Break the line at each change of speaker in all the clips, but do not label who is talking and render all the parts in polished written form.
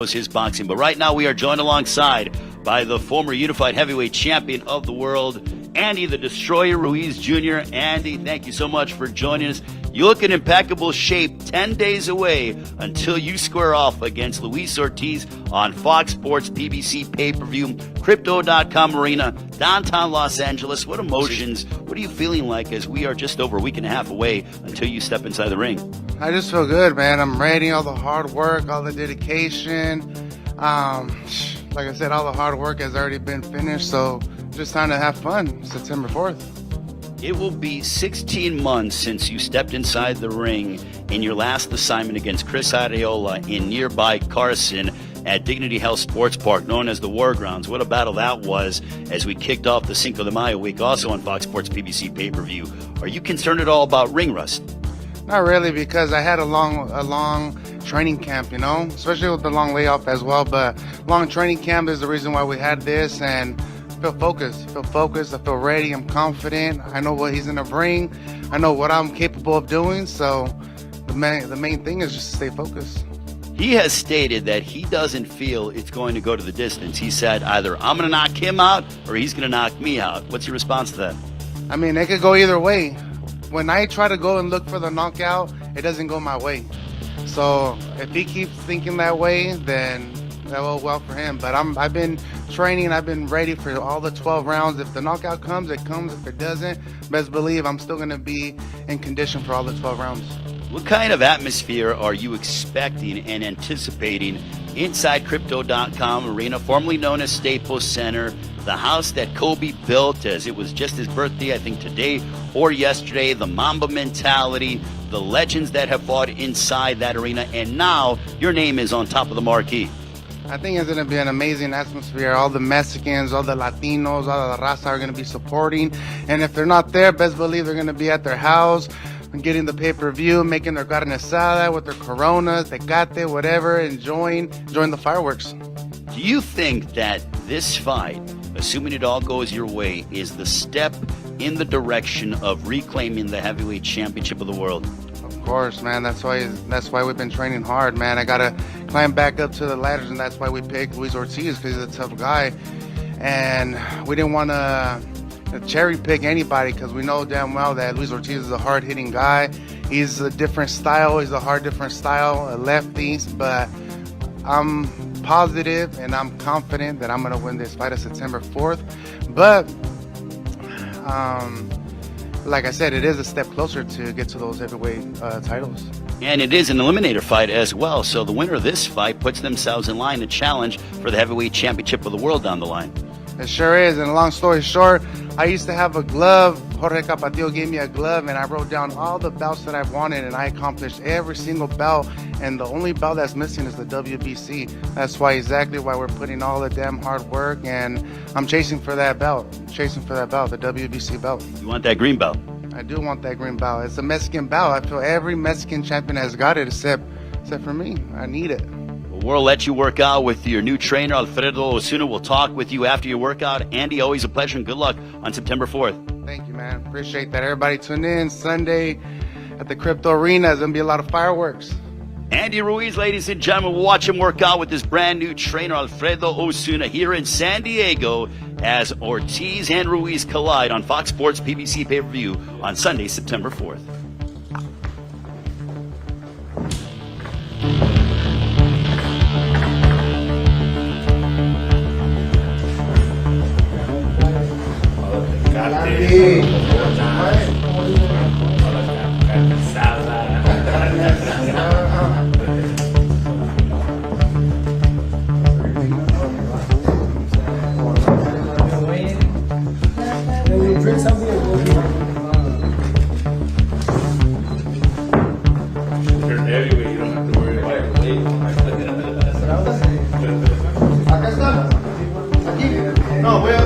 his boxing. But right now we are joined alongside by the former unified heavyweight champion of the world, Andy the Destroyer Ruiz Jr. Andy, thank you so much for joining us. You look in impeccable shape 10 days away until you square off against Luis Ortiz on Fox Sports PBC pay-per-view, Crypto.com Arena, downtown Los Angeles. What emotions, what are you feeling like as we are just over a week and a half away until you step inside the ring?
I just feel good, man. I'm ready. All the hard work, all the dedication. Like I said, all the hard work has already been finished, so just time to have fun. September 4th.
It will be 16 months since you stepped inside the ring in your last assignment against Chris Arreola in nearby Carson at Dignity Health Sports Park, known as the War Grounds. What a battle that was as we kicked off the Cinco de Mayo week, also on Fox Sports PBC pay-per-view. Are you concerned at all about ring rust?
Not really, because I had a long training camp, you know, especially with the long layoff as well. But long training camp is the reason why we had this, and I feel ready. I'm confident. I know what he's going to bring. I know what I'm capable of doing. So the main thing is just to stay focused.
He has stated that he doesn't feel it's going to go to the distance. He said either I'm going to knock him out or he's going to knock me out. What's your response to that?
I mean, it could go either way. When I try to go and look for the knockout, it doesn't go my way. So if he keeps thinking that way, then that will well for him. But I've been training. I've been ready for all the 12 rounds. If the knockout comes, it comes. If it doesn't, best believe I'm still going to be in condition for all the 12 rounds.
What kind of atmosphere are you expecting and anticipating inside Crypto.com Arena, formerly known as Staples Center, the house that Kobe built as it was just his birthday, I think today or yesterday, the Mamba mentality, the legends that have fought inside that arena, and now your name is on top of the marquee?
I think it's going to be an amazing atmosphere. All the Mexicans, all the Latinos, all the raza are going to be supporting. And if they're not there, best believe they're going to be at their house and getting the pay-per-view, making their carne asada with their Coronas, tecate, whatever, enjoying the fireworks.
Do you think that this fight, assuming it all goes your way, is the step in the direction of reclaiming the heavyweight championship of the world?
Of course, man. That's why we've been training hard, man. I gotta climb back up to the ladders, and that's why we picked Luis Ortiz, because he's a tough guy, and we didn't want to cherry pick anybody, because we know damn well that Luis Ortiz is a hard-hitting guy. He's a different style. He's a different style, a lefty, but I'm positive and I'm confident that I'm gonna win this fight on September 4th. But like I said, it is a step closer to get to those heavyweight titles.
And it is an eliminator fight as well, so the winner of this fight puts themselves in line to challenge for the heavyweight championship of the world down the line.
It sure is, and long story short, I used to have a glove. Jorge Capatillo gave me a glove, and I wrote down all the belts that I've wanted, and I accomplished every single belt, and the only belt that's missing is the WBC. That's exactly why we're putting all the damn hard work, and I'm chasing for that belt, the WBC belt.
You want that green belt?
I do want that green belt. It's a Mexican belt. I feel every Mexican champion has got it except for me. I need it.
We'll let you work out with your new trainer, Alfredo Osuna. We'll talk with you after your workout. Andy, always a pleasure, and good luck on September 4th.
Thank you, man. Appreciate that. Everybody tune in Sunday at the Crypto Arena. There's going to be a lot of fireworks.
Andy Ruiz, ladies and gentlemen, we'll watch him work out with his brand new trainer, Alfredo Osuna, here in San Diego as Ortiz and Ruiz collide on Fox Sports PBC pay-per-view on Sunday, September 4th.
Drink something or go to you're heavyweight, you don't have to worry about it. Acá está. Aquí. No, voy a...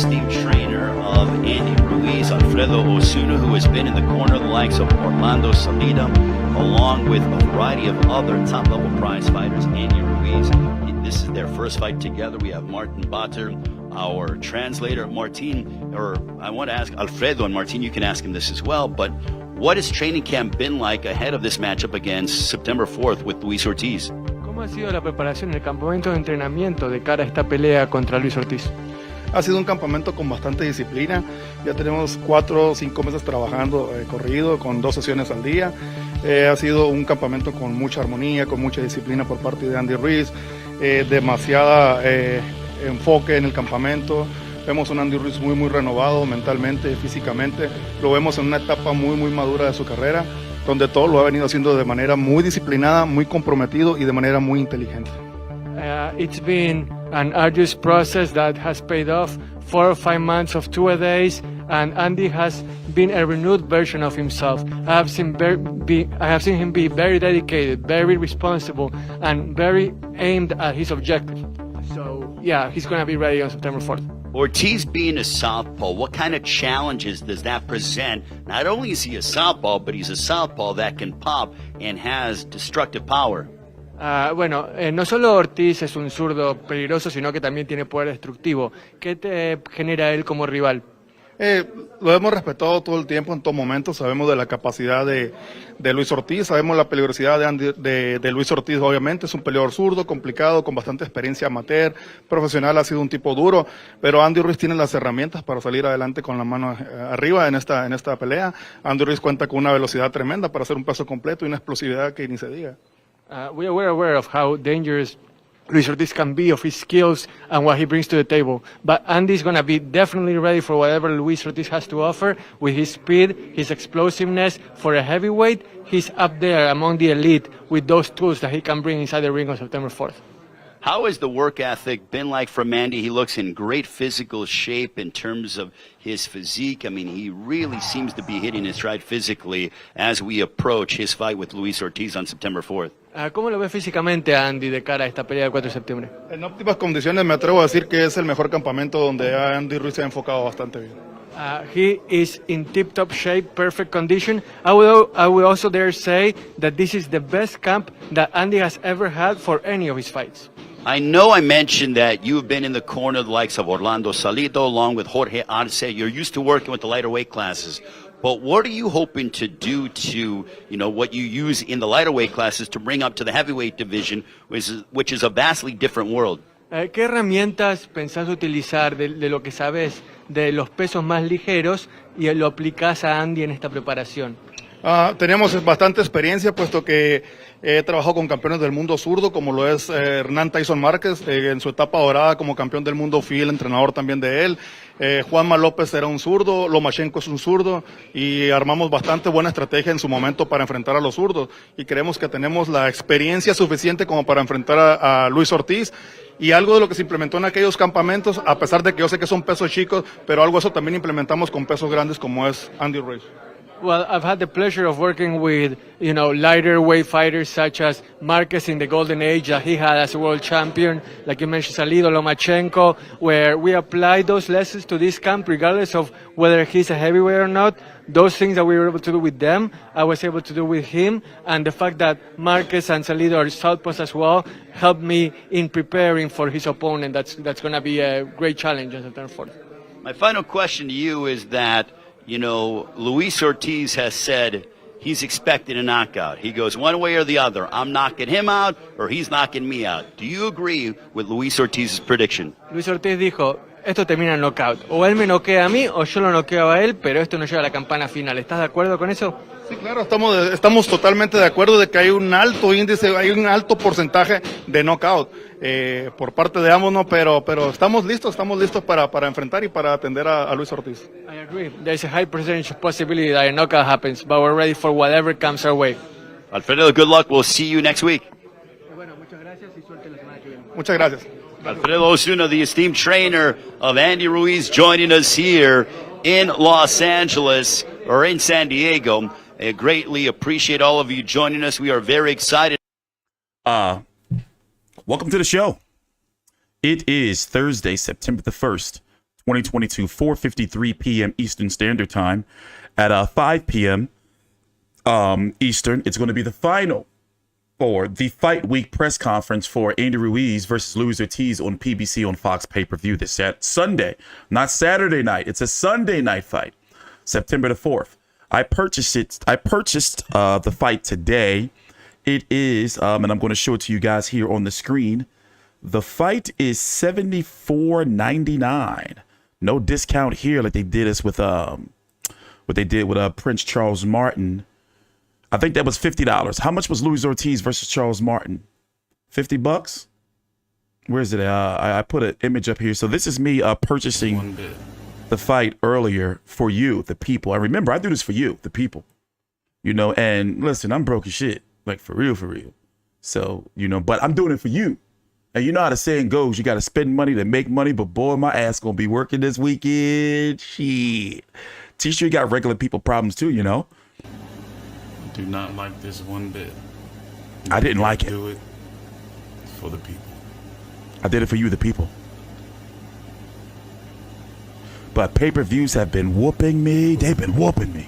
esteemed trainer of Andy Ruiz, Alfredo Osuna, who has been in the corner of the likes of Orlando Salida, along with a variety of other top-level prize fighters. Andy Ruiz, this is their first fight together. We have Martin Bater, our translator. Martin, or I want to ask Alfredo, and Martin, you can ask him this as well, but what has training camp been like ahead of this matchup against September 4th with Luis Ortiz?
¿Cómo ha sido la preparación en el campamento de entrenamiento de cara a esta pelea contra Luis Ortiz?
Ha sido un campamento con bastante disciplina. Ya tenemos 4 o 5 meses trabajando corrido, con 2 sesiones al día. Ha sido un campamento con mucha armonía, con mucha disciplina por parte de Andy Ruiz, demasiada enfoque en el campamento. Vemos un Andy Ruiz muy renovado mentalmente, físicamente. Lo vemos en una etapa muy madura de su carrera, donde todo lo ha venido haciendo de manera muy disciplinada, muy comprometido y de manera muy inteligente.
It's been an arduous process that has paid off. 4 or 5 months of 2 days, and Andy has been a renewed version of himself. I have seen him be very dedicated, very responsible, and very aimed at his objective. So yeah, he's going to be ready on September 4th.
Ortiz being a southpaw, what kind of challenges does that present? Not only is he a southpaw, but he's a southpaw that can pop and has destructive power.
No solo Ortiz es un zurdo peligroso, sino que también tiene poder destructivo. ¿Qué te genera él como rival?
Lo hemos respetado todo el tiempo, en todo momento. Sabemos de la capacidad de Luis Ortiz, sabemos la peligrosidad de Luis Ortiz, obviamente. Es un peleador zurdo, complicado, con bastante experiencia amateur, profesional, ha sido un tipo duro, pero Andy Ruiz tiene las herramientas para salir adelante con la mano arriba en esta pelea. Andy Ruiz cuenta con una velocidad tremenda para hacer un peso completo y una explosividad que ni se diga.
We're aware of how dangerous Luis Ortiz can be, of his skills and what he brings to the table. But Andy's going to be definitely ready for whatever Luis Ortiz has to offer with his speed, his explosiveness. For a heavyweight, he's up there among the elite with those tools that he can bring inside the ring on September 4th.
How has the work ethic been like from Andy? He looks in great physical shape in terms of his physique. I mean, he really seems to be hitting his stride physically as we approach his fight with Luis Ortiz on September 4th.
¿Cómo lo ve físicamente a Andy de cara a esta pelea del 4 de septiembre?
En óptimas condiciones me atrevo a decir que es el mejor campamento donde Andy Ruiz se ha enfocado bastante bien.
He is in tip-top shape, perfect condition. I will also dare say that this is the best camp that Andy has ever had for any of his fights.
I know I mentioned that you've been in the corner of the likes of Orlando Salito along with Jorge Arce. You're used to working with the lighter weight classes. But what are you hoping to do to, what you use in the lighter weight classes to bring up to the heavyweight division, which is a vastly different world?
¿Qué herramientas pensás utilizar de lo que sabes de los pesos más ligeros y lo aplicás a Andy en esta preparación?
Teníamos bastante experiencia, puesto que he trabajado con campeones del mundo zurdo, como lo es Hernán Tyson Márquez. En su etapa dorada como campeón del mundo fui el entrenador también de él. Juanma López era un zurdo, Lomachenko es un zurdo, y armamos bastante buena estrategia en su momento para enfrentar a los zurdos. Y creemos que tenemos la experiencia suficiente como para enfrentar a Luis Ortiz. Y algo de lo que se implementó en aquellos campamentos, a pesar de que yo sé que son pesos chicos, pero algo de eso también implementamos con pesos grandes como es Andy Ruiz.
Well, I've had the pleasure of working with, lighter weight fighters such as Marquez in the golden age that he had as a world champion, like you mentioned, Salido, Lomachenko, where we apply those lessons to this camp regardless of whether he's a heavyweight or not. Those things that we were able to do with them, I was able to do with him, and the fact that Marquez and Salido are southpaws as well helped me in preparing for his opponent. That's going to be a great challenge on September 4th.
My final question to you is that, Luis Ortiz has said he's expecting a knockout. He goes one way or the other. I'm knocking him out or he's knocking me out. Do you agree with Luis Ortiz's prediction?
Luis Ortiz dijo, esto termina en knockout. O él me noquea a mí o yo lo noqueo a él, pero esto no llega a la campana final. ¿Estás de acuerdo con eso?
Sí, claro, estamos totalmente de acuerdo de que hay un alto índice, hay un alto porcentaje de knockout por parte de ambos, ¿no? Pero estamos listos para enfrentar y para atender a Luis Ortiz.
I agree. There's a high percentage of possibility that a knockout happens, but we're ready for whatever comes our way.
Alfredo, good luck. We'll see you next week.
Bueno, muchas gracias y suerte la semana que viene.
Muchas gracias.
Alfredo Osuna, the esteemed trainer of Andy Ruiz, joining us here in Los Angeles, or in San Diego. I greatly appreciate all of you joining us. We are very excited.
Welcome to the show. It is Thursday, September the 1st, 2022, 4:53 p.m. Eastern Standard Time. At 5 p.m. Eastern, it's going to be the final for the Fight Week press conference for Andy Ruiz versus Luis Ortiz on PBC on Fox pay-per-view this Sunday, not Saturday night. It's a Sunday night fight, September the 4th. I purchased the fight today. It is, and I'm going to show it to you guys here on the screen. The fight is $74.99. No discount here like they did us with what they did with Prince Charles Martin. I think that was $50. How much was Luis Ortiz versus Charles Martin? $50? Where is it? I put an image up here. So this is me purchasing the fight earlier for you, the people. I remember I do this for you, the people. You know, and listen, I'm broke as shit. Like for real, for real. So, you know, but I'm doing it for you. And you know how the saying goes, you got to spend money to make money, but boy, my ass going to be working this weekend. Shit. T-shirt got regular people problems too, you know?
Do not like this one bit.
I didn't like it.
Do it for the people.
I did it for you, the people. But pay-per-views have been whooping me. They've been whooping me.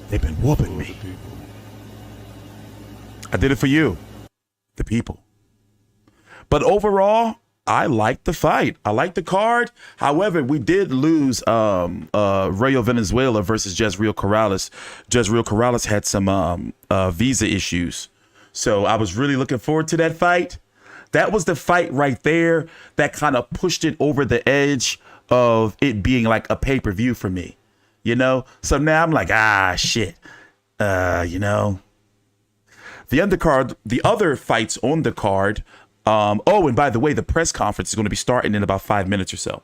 They've been whooping me. I did it for you, the people. But overall, I like the fight. I like the card. However, we did lose Rayo Valenzuela versus Jezreel Corrales. Jezreel Corrales had some visa issues. So I was really looking forward to that fight. That was the fight right there that kind of pushed it over the edge of it being like a pay-per-view for me. You know? So now I'm like, shit. You know. The undercard, the other fights on the card. And by the way, the press conference is going to be starting in about 5 minutes or so.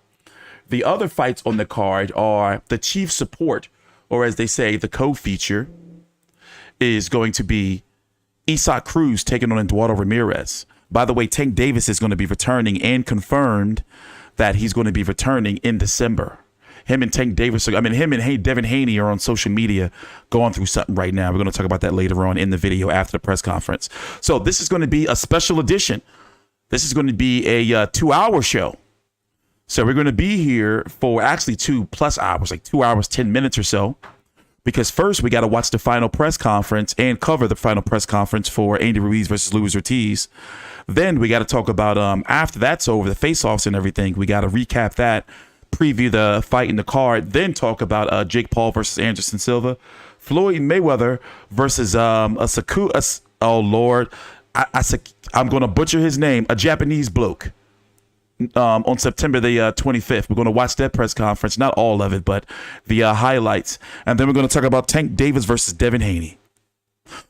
The other fights on the card are the chief support, or as they say, the co-feature, is going to be Cruz taking on Eduardo Ramirez. By the way, Tank Davis is going to be returning and confirmed that he's going to be returning in December. Him and Tank Davis, him and Devin Haney are on social media going through something right now. We're going to talk about that later on in the video after the press conference. So this is going to be a special edition. This is going to be a 2-hour show. So we're going to be here for actually 2+ hours, like 2 hours, 10 minutes or so. Because first we got to watch the final press conference and cover the final press conference for Andy Ruiz versus Luis Ortiz. Then we got to talk about, after that's over, the face-offs and everything, we got to recap that, preview the fight in the card, then talk about Jake Paul versus Anderson Silva, Floyd Mayweather versus Asakura. Oh, Lord. I'm going to butcher his name, a Japanese bloke, on September the 25th. We're going to watch that press conference, not all of it, but the highlights. And then we're going to talk about Tank Davis versus Devin Haney.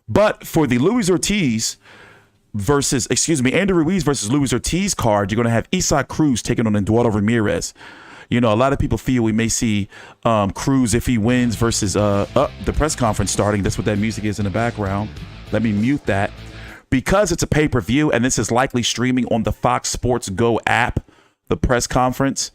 But for the Andy Ruiz versus Luis Ortiz card, you're going to have Cruz taking on Eduardo Ramirez. You know, a lot of people feel we may see Cruz if he wins versus the press conference starting. That's what that music is in the background. Let me mute that. Because it's a pay-per-view and this is likely streaming on the Fox Sports Go app, the press conference,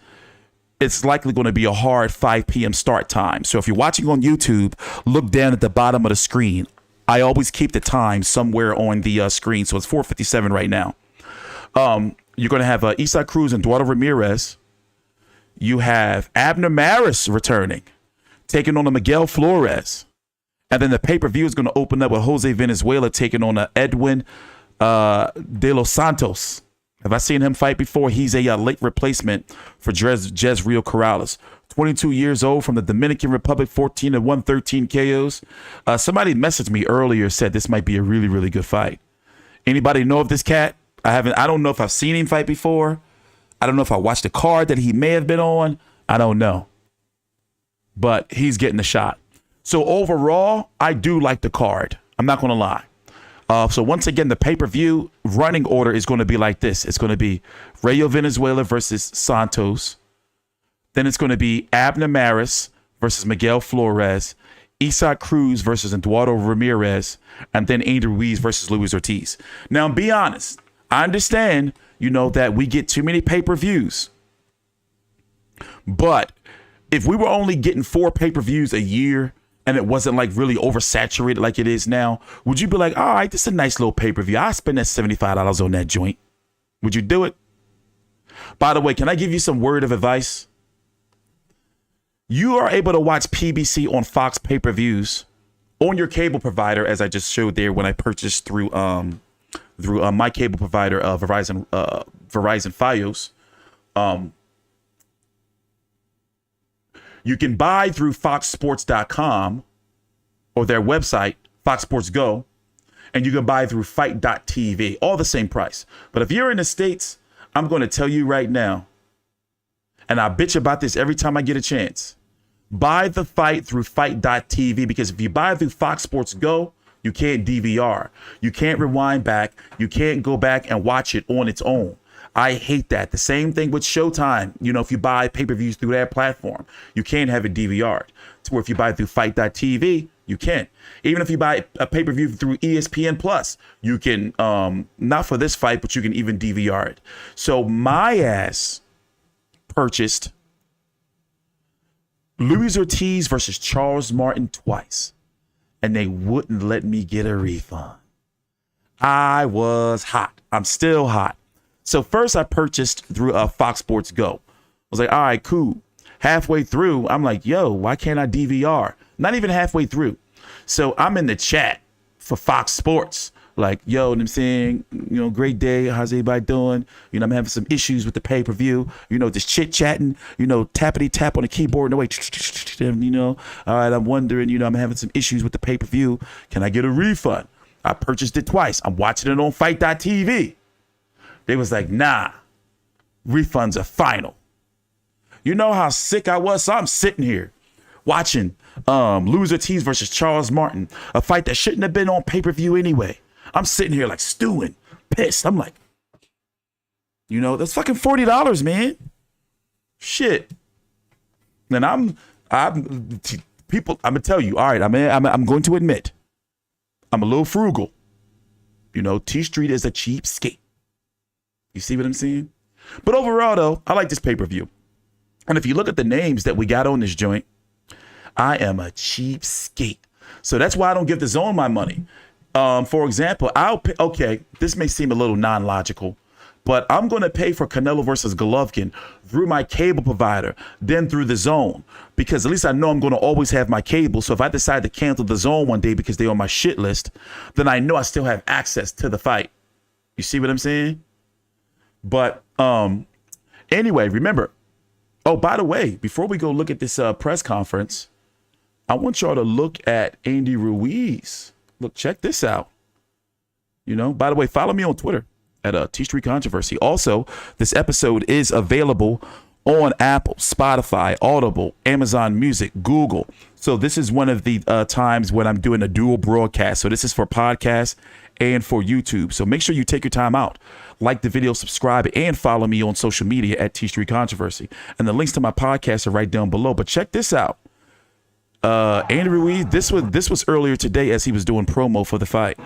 it's likely going to be a hard 5 p.m. start time. So if you're watching on YouTube, look down at the bottom of the screen. I always keep the time somewhere on the screen. So it's 4:57 right now. You're going to have Cruz and Eduardo Ramirez. You have Abner returning, taking on Miguel Flores. And then the pay-per-view is going to open up with Jose Valenzuela taking on Edwin de los Santos. Have I seen him fight before? He's a late replacement for Jezreel Corrales. 22 years old from the Dominican Republic, 14-1, 13 KOs. Somebody messaged me earlier, said this might be a really, really good fight. Anybody know of this cat? I don't know if I've seen him fight before. I don't know if I watched the card that he may have been on. I don't know. But he's getting the shot. So overall, I do like the card. I'm not going to lie. So once again, the pay-per-view running order is going to be like this. It's going to be Rayo Valenzuela versus Santos. Then it's going to be Abner versus Miguel Flores. Cruz versus Eduardo Ramirez. And then Andy Ruiz versus Luis Ortiz. Now, be honest. I understand, that we get too many pay-per-views. But if we were only getting 4 pay-per-views a year, and it wasn't like really oversaturated like it is now, would you be like, all right, this is a nice little pay-per-view. I'll spend that $75 on that joint. Would you do it? By the way, can I give you some word of advice? You are able to watch PBC on Fox pay-per-views on your cable provider, as I just showed there when I purchased through my cable provider, Verizon Fios. You can buy through foxsports.com or their website, Fox Sports Go, and you can buy through fight.tv, all the same price. But if you're in the States, I'm going to tell you right now, and I bitch about this every time I get a chance, buy the fight through fight.tv, because if you buy through Fox Sports Go, you can't DVR. You can't rewind back. You can't go back and watch it on its own. I hate that. The same thing with Showtime. You know, if you buy pay-per-views through their platform, you can't have it DVR'd. To where if you buy it through fight.tv, you can. Even if you buy a pay-per-view through ESPN Plus, you can, not for this fight, but you can even DVR it. So my ass purchased Luis Ortiz versus Charles Martin twice, and they wouldn't let me get a refund. I was hot. I'm still hot. So first I purchased through Fox Sports Go. I was like, all right, cool. Halfway through, I'm like, yo, why can't I DVR? Not even halfway through. So I'm in the chat for Fox Sports. Like, yo, you know what I'm saying? You know, great day. How's everybody doing? You know, I'm having some issues with the pay-per-view. You know, just chit-chatting, you know, tappity tap on the keyboard. No way, you know. All right, I'm wondering, you know, I'm having some issues with the pay-per-view. Can I get a refund? I purchased it twice. I'm watching it on fight.tv. They was like, nah, refunds are final. You know how sick I was? So I'm sitting here watching Luis Ortiz versus Charles Martin, a fight that shouldn't have been on pay-per-view anyway. I'm sitting here like stewing, pissed. I'm like, you know, that's fucking $40, man. Shit. And I'm gonna tell you, all right, I'm going to admit, I'm a little frugal. You know, T Street is a cheapskate. You see what I'm saying? But overall, though, I like this pay-per-view. And if you look at the names that we got on this joint, I am a cheapskate. So that's why I don't give the zone my money. For example, okay, this may seem a little non-logical, but I'm going to pay for Canelo versus Golovkin through my cable provider, then through the zone, because at least I know I'm going to always have my cable. So if I decide to cancel the zone one day because they're on my shit list, then I know I still have access to the fight. You see what I'm saying? But anyway, remember, oh, by the way, before we go look at this press conference, I want y'all to look at Andy Ruiz. Look, check this out. You know, by the way, follow me on Twitter at T Street Controversy. Also, this episode is available on Apple, Spotify, Audible, Amazon Music, Google. So this is one of the times when I'm doing a dual broadcast. So this is for podcasts and for YouTube. So make sure you take your time out. Like the video, subscribe, and follow me on social media at T Street Controversy. And the links to my podcast are right down below. But check this out. Andy Ruiz, this was earlier today as he was doing promo for the fight.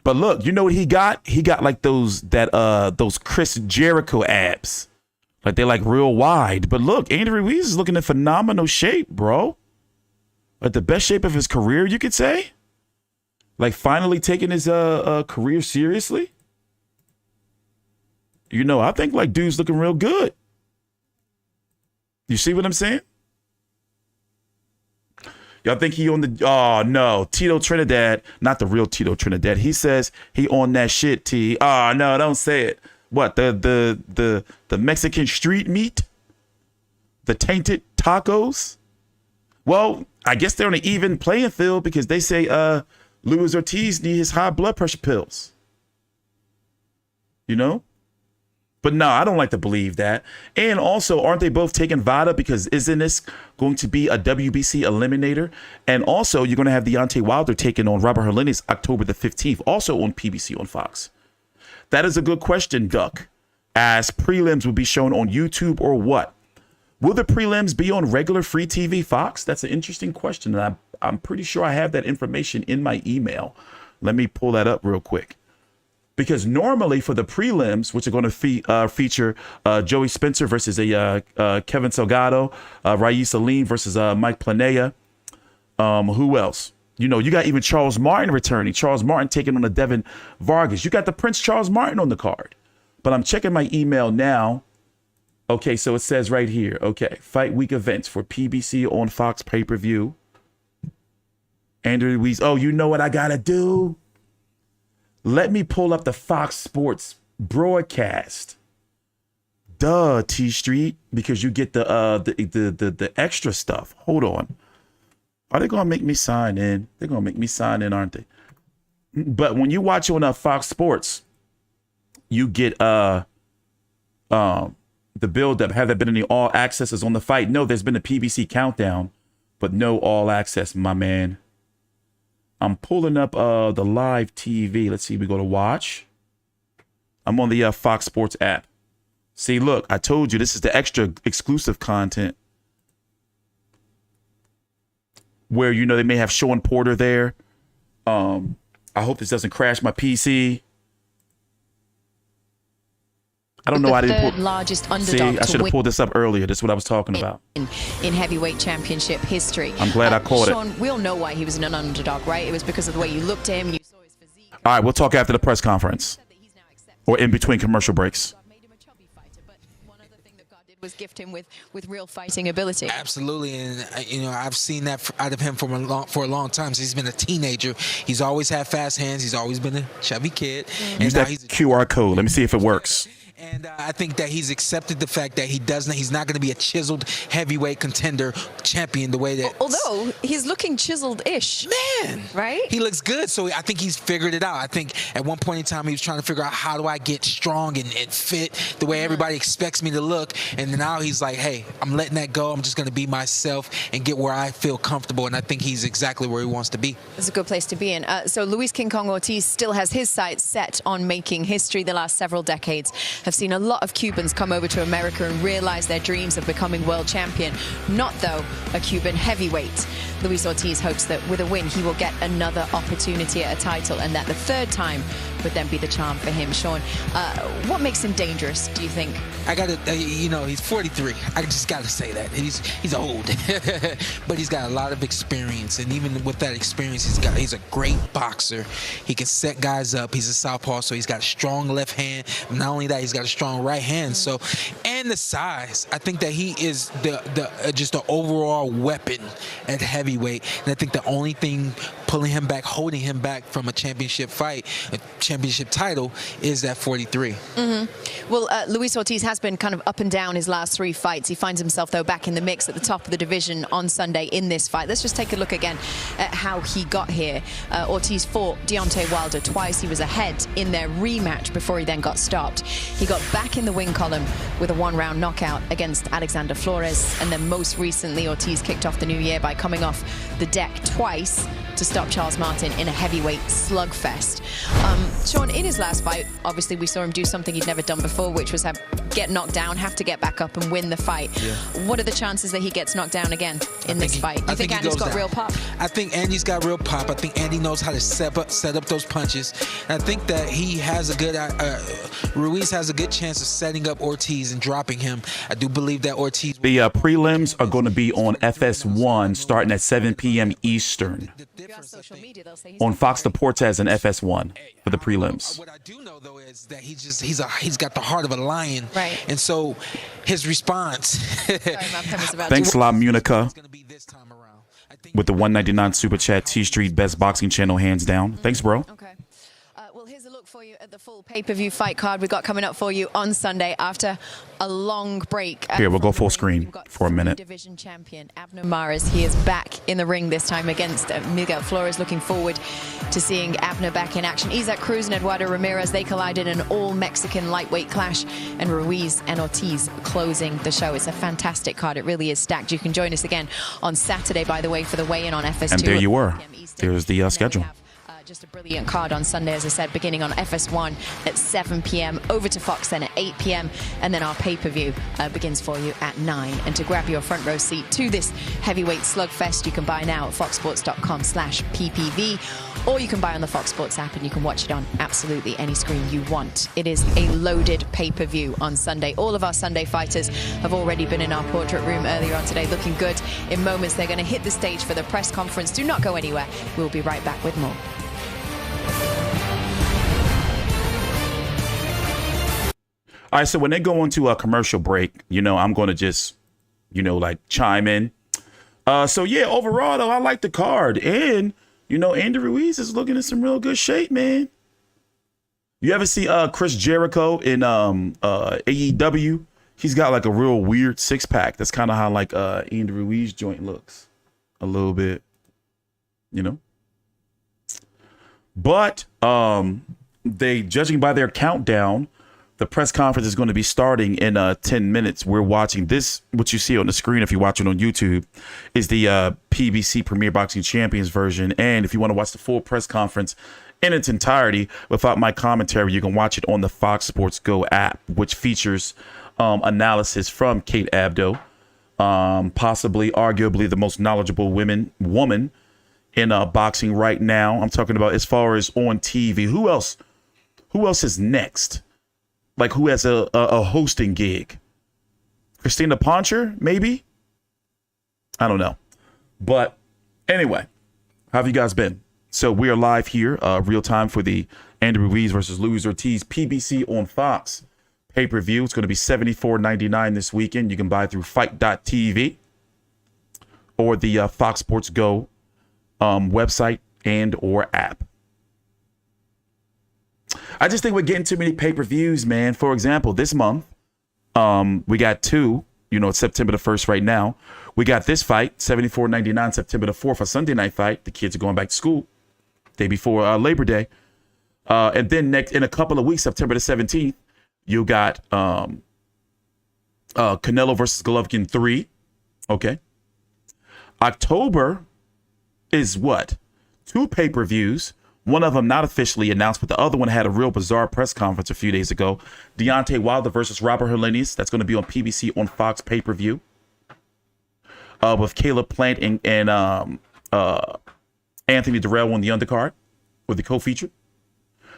But look, you know what he got? He got like those Chris Jericho abs. Like they're like real wide. But look, Andy Ruiz is looking in phenomenal shape, bro. Like the best shape of his career, you could say. Like finally taking his career seriously. You know, I think like dude's looking real good. You see what I'm saying? Y'all think he on the, oh no, Tito Trinidad, not the real Tito Trinidad. He says he on that shit, T. Oh no, don't say it. What, the Mexican street meat? The tainted tacos? Well, I guess they're on an even playing field because they say Luis Ortiz need his high blood pressure pills. You know? But no, I don't like to believe that. And also, aren't they both taking VADA? Because isn't this going to be a WBC eliminator? And also, you're going to have Deontay Wilder taking on Robert Helenius October the 15th, also on PBC on Fox. That is a good question, Duck. As prelims will be shown on YouTube or what? Will the prelims be on regular free TV Fox? That's an interesting question. And I'm pretty sure I have that information in my email. Let me pull that up real quick. Because normally for the prelims, which are going to feature Joey Spencer versus Kevin Salgado, Raif Salim versus Mike Planella. Who else? You know, you got even Charles Martin returning. Charles Martin taking on a Devin Vargas. You got the Prince Charles Martin on the card. But I'm checking my email now. Okay, so it says right here. Okay, Fight Week events for PBC on Fox pay-per-view. Andrew Ruiz. Oh, you know what I got to do? Let me pull up the Fox Sports broadcast. Duh, T Street, because you get the extra stuff. Hold on. Are they gonna make me sign in? They're gonna make me sign in, aren't they? But when you watch on Fox Sports, you get the build-up. Have there been any all accesses on the fight? No, there's been a PBC countdown, but no all access, my man. I'm pulling up the live TV. Let's see. We go to watch. I'm on the Fox Sports app. See, look, I told you this is the extra exclusive content. Where, you know, they may have Sean Porter there. I hope this doesn't crash my PC. I don't know. I didn't pull.
Largest underdog.
See, I should have pulled this up earlier. This is what I was talking about.
In heavyweight championship history.
I'm glad I caught
Sean,
it.
we all know why he was an underdog, right? It was because of the way you looked at him. You saw his physique.
All right, we'll talk after the press conference. Or in between commercial breaks.
Was gift him with real fighting ability.
Absolutely, and you know, I've seen that out of him for a long time. So he's been a teenager. He's always had fast hands. He's always been a chubby kid.
Use that QR code. Let me see if it works.
And I think that he's accepted the fact that he's not going to be a chiseled heavyweight contender champion the way that.
Although he's looking chiseled-ish.
Man,
right?
He looks good, so I think he's figured it out. I think at one point in time he was trying to figure out how do I get strong and fit the way everybody expects me to look. And now he's like, hey, I'm letting that go. I'm just going to be myself and get where I feel comfortable. And I think he's exactly where he wants to be.
It's a good place to be in. So Luis King Kong Ortiz still has his sights set on making history. The last several decades have seen a lot of Cubans come over to America and realize their dreams of becoming world champion. Not, though, a Cuban heavyweight. Luis Ortiz hopes that with a win, he will get another opportunity at a title, and that the third time would then be the charm for him. Sean, what makes him dangerous, do you think?
I got to, you know, he's 43. I just got to say that. He's old, but he's got a lot of experience. And even with that experience, he's a great boxer. He can set guys up. He's a southpaw, so he's got a strong left hand. Not only that, he's got a strong right hand. So, and the size. I think that he is just the overall weapon at heavyweight. And I think the only thing pulling him back, holding him back from a championship fight, a championship title, is that 43.
Well, Luis Ortiz has been kind of up and down his last 3 fights. He finds himself, though, back in the mix at the top of the division on Sunday in this fight. Let's just take a look again at how he got here. Ortiz fought Deontay Wilder twice. He was ahead in their rematch before he then got stopped. He got back in the win column with a 1-round knockout against Alexander Flores. And then most recently, Ortiz kicked off the new year by coming off the deck twice to stop Charles Martin in a heavyweight slugfest. Sean, in his last fight, obviously we saw him do something he'd never done before, which was get knocked down, have to get back up and win the fight. Yeah. What are the chances that he gets knocked down again in this fight? You think Andy's got real pop?
I think Andy's got real pop. I think Andy knows how to set up those punches. And I think that he has a good, Ruiz has a good chance of setting up Ortiz and dropping him. I do believe that Ortiz.
The prelims are going to be on FS1 starting at 7 p.m. Eastern. On Fox Deportes and FS1 for the prelims.
What I do know, though, is that he's got the heart of a lion.
Right.
And so his response.
Thanks a lot, Munica, with the 199 super chat. T Street best boxing channel, hands down. Thanks, bro.
Okay. Well, here's a look for you at the full pay-per-view fight card we've got coming up for you on Sunday after a long break.
Here, we'll go full screen for a minute.
Division champion Abner Mares, he is back in the ring this time against Miguel Flores. Looking forward to seeing Abner back in action. Cruz and Eduardo Ramirez, they collide in an all-Mexican lightweight clash, and Ruiz and Ortiz closing the show. It's a fantastic card. It really is stacked. You can join us again on Saturday, by the way, for the weigh-in on FS2.
And there you were. There's the schedule.
Just a brilliant card on Sunday, as I said, beginning on FS1 at 7 p.m. over to Fox then at 8 p.m. and then our pay-per-view begins for you at 9. And to grab your front row seat to this heavyweight slugfest, you can buy now at foxsports.com/ppv, or you can buy on the Fox Sports app and you can watch it on absolutely any screen you want. It is a loaded pay-per-view on Sunday. All of our Sunday fighters have already been in our portrait room earlier on today, looking good. In moments, they're going to hit the stage for the press conference. Do not go anywhere. We'll be right back with more.
All right, so when they go into a commercial break, I'm going to just, like chime in. So, yeah, overall, though, I like the card. And, Andy Ruiz is looking in some real good shape, man. You ever see Chris Jericho in AEW? He's got like a real weird six-pack. That's kind of how like Andy Ruiz joint looks a little bit, But they, judging by their countdown, the press conference is going to be starting in 10 minutes. We're watching this. What you see on the screen, if you're watching on YouTube, is the PBC Premier Boxing Champions version. And if you want to watch the full press conference in its entirety without my commentary, you can watch it on the Fox Sports Go app, which features analysis from Kate Abdo, possibly, arguably, the most knowledgeable woman in boxing right now. I'm talking about as far as on TV. Who else is next? Like, who has a hosting gig? Christina Poncher, maybe? I don't know. But anyway, how have you guys been? So we are live here, real time for the Andy Ruiz versus Luis Ortiz PBC on Fox pay-per-view. It's going to be $74.99 this weekend. You can buy through fight.tv or the Fox Sports Go website and or app. I just think we're getting too many pay-per-views, man. For example, this month, we got two. It's September the 1st right now. We got this fight, $74.99, September the 4th, a Sunday night fight. The kids are going back to school day before Labor Day. And then next, in a couple of weeks, September the 17th, you got Canelo versus Golovkin 3. Okay. October is what? 2 pay-per-views. One of them not officially announced, but the other one had a real bizarre press conference a few days ago. Deontay Wilder versus Robert Helenius. That's going to be on PBC on Fox pay-per-view. With Caleb Plant and Anthony Dirrell on the undercard with the co-feature.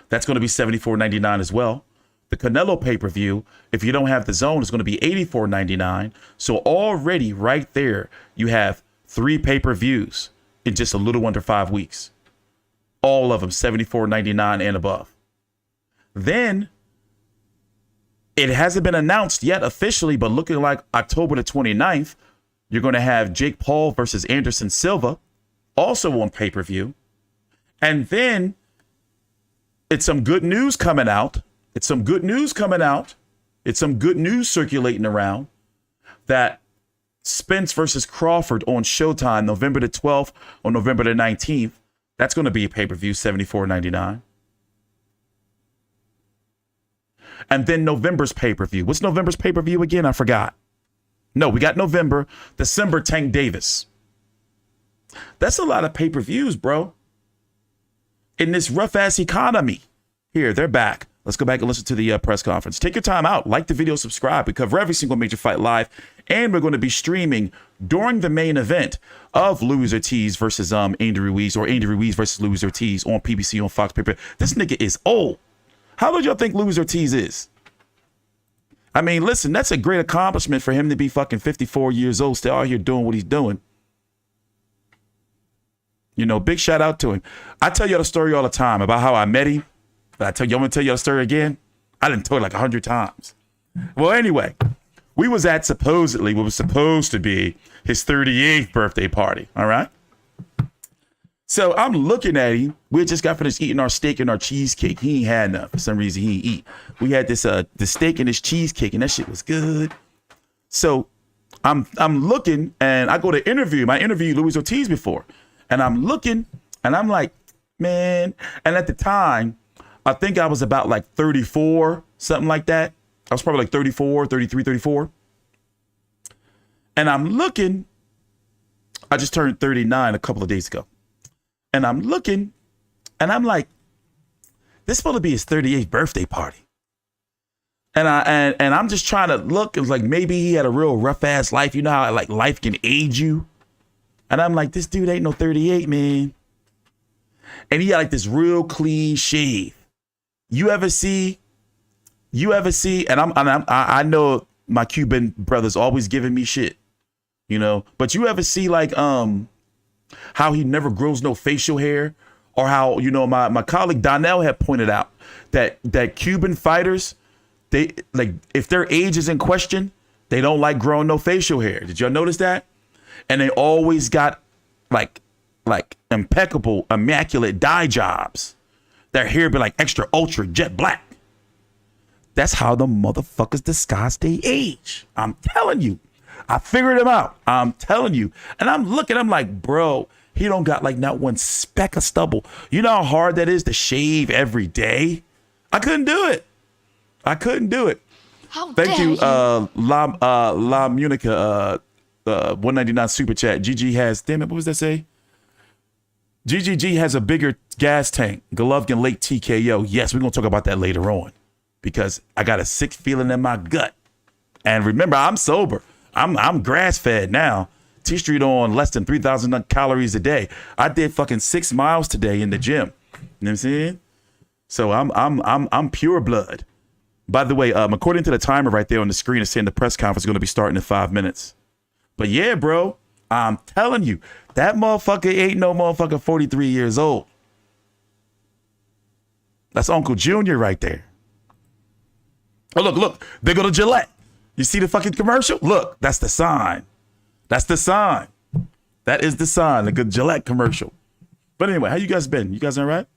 That's going to be $74.99 as well. The Canelo pay-per-view, if you don't have the zone, is going to be $84.99. So already right there, you have 3 pay-per-views in just a little under 5 weeks. All of them $74.99 and above. Then it hasn't been announced yet officially, but looking like October the 29th, you're going to have Jake Paul versus Anderson Silva, also on pay-per-view. And then it's some good news coming out. It's some good news circulating around that Spence versus Crawford on Showtime, November the 12th or November the 19th. That's going to be a pay-per-view, $74.99. And then November's pay-per-view. What's November's pay-per-view again? I forgot. No, we got November. December, Tank Davis. That's a lot of pay-per-views, bro. In this rough-ass economy. Here, they're back. Let's go back and listen to the press conference. Take your time out. Like the video, subscribe. We cover every single major fight live. And we're going to be streaming during the main event of Luis Ortiz versus Andy Ruiz, or Andy Ruiz versus Luis Ortiz on PBC on Fox Paper. This nigga is old. How old y'all think Luis Ortiz is? I mean, listen, that's a great accomplishment for him to be fucking 54 years old, still out here doing what he's doing. Big shout out to him. I tell y'all the story all the time about how I met him. But I'm going to tell y'all the story again. I didn't tell it like 100 times. Well, anyway, we was at supposedly what was supposed to be his 38th birthday party. All right. So I'm looking at him. We had just got finished eating our steak and our cheesecake. He ain't had enough. For some reason, he ain't eat. We had this the steak and this cheesecake, and that shit was good. So I'm looking, and I go to interview him. I interviewed Luis Ortiz before. And I'm looking, and I'm like, man. And at the time, I think I was about like 34, something like that. I was probably like 34, 33, 34. And I'm looking. I just turned 39 a couple of days ago. And I'm looking, And I'm like, this is supposed to be his 38th birthday party. And I'm just trying to look. It was like maybe he had a real rough ass life. You know how like life can age you. And I'm like, this dude ain't no 38, man. And he had like this real clean shave. You ever see? And I know my Cuban brothers always giving me shit, you know. But you ever see like how he never grows no facial hair, or how, you know, my colleague Donnell had pointed out that Cuban fighters, they like, if their age is in question, they don't like growing no facial hair. Did y'all notice that? And they always got like impeccable, immaculate dye jobs. Their hair be like extra ultra jet black. That's how the motherfuckers disguise their age. I'm telling you. I figured him out. I'm telling you. And I'm looking, I'm like, bro, he don't got like not one speck of stubble. You know how hard that is to shave every day? I couldn't do it. Thank you, La Munica, 199 super chat. GG has, damn it, what was that say? GGG has a bigger gas tank. Golovkin late TKO. Yes, we're going to talk about that later on, because I got a sick feeling in my gut. And remember, I'm sober. I'm grass fed now. T Street on less than 3,000 calories a day. I did fucking 6 miles today in the gym. You know what I'm saying? So I'm pure blood. By the way, according to the timer right there on the screen, it's saying the press conference is going to be starting in 5 minutes. But yeah, bro, I'm telling you, that motherfucker ain't no motherfucker 43 years old. That's Uncle Junior right there. Oh, look, they go to Gillette. You see the fucking commercial? Look, that's the sign. That's the sign. That is the sign, the good Gillette commercial. But anyway, how you guys been? You guys all right?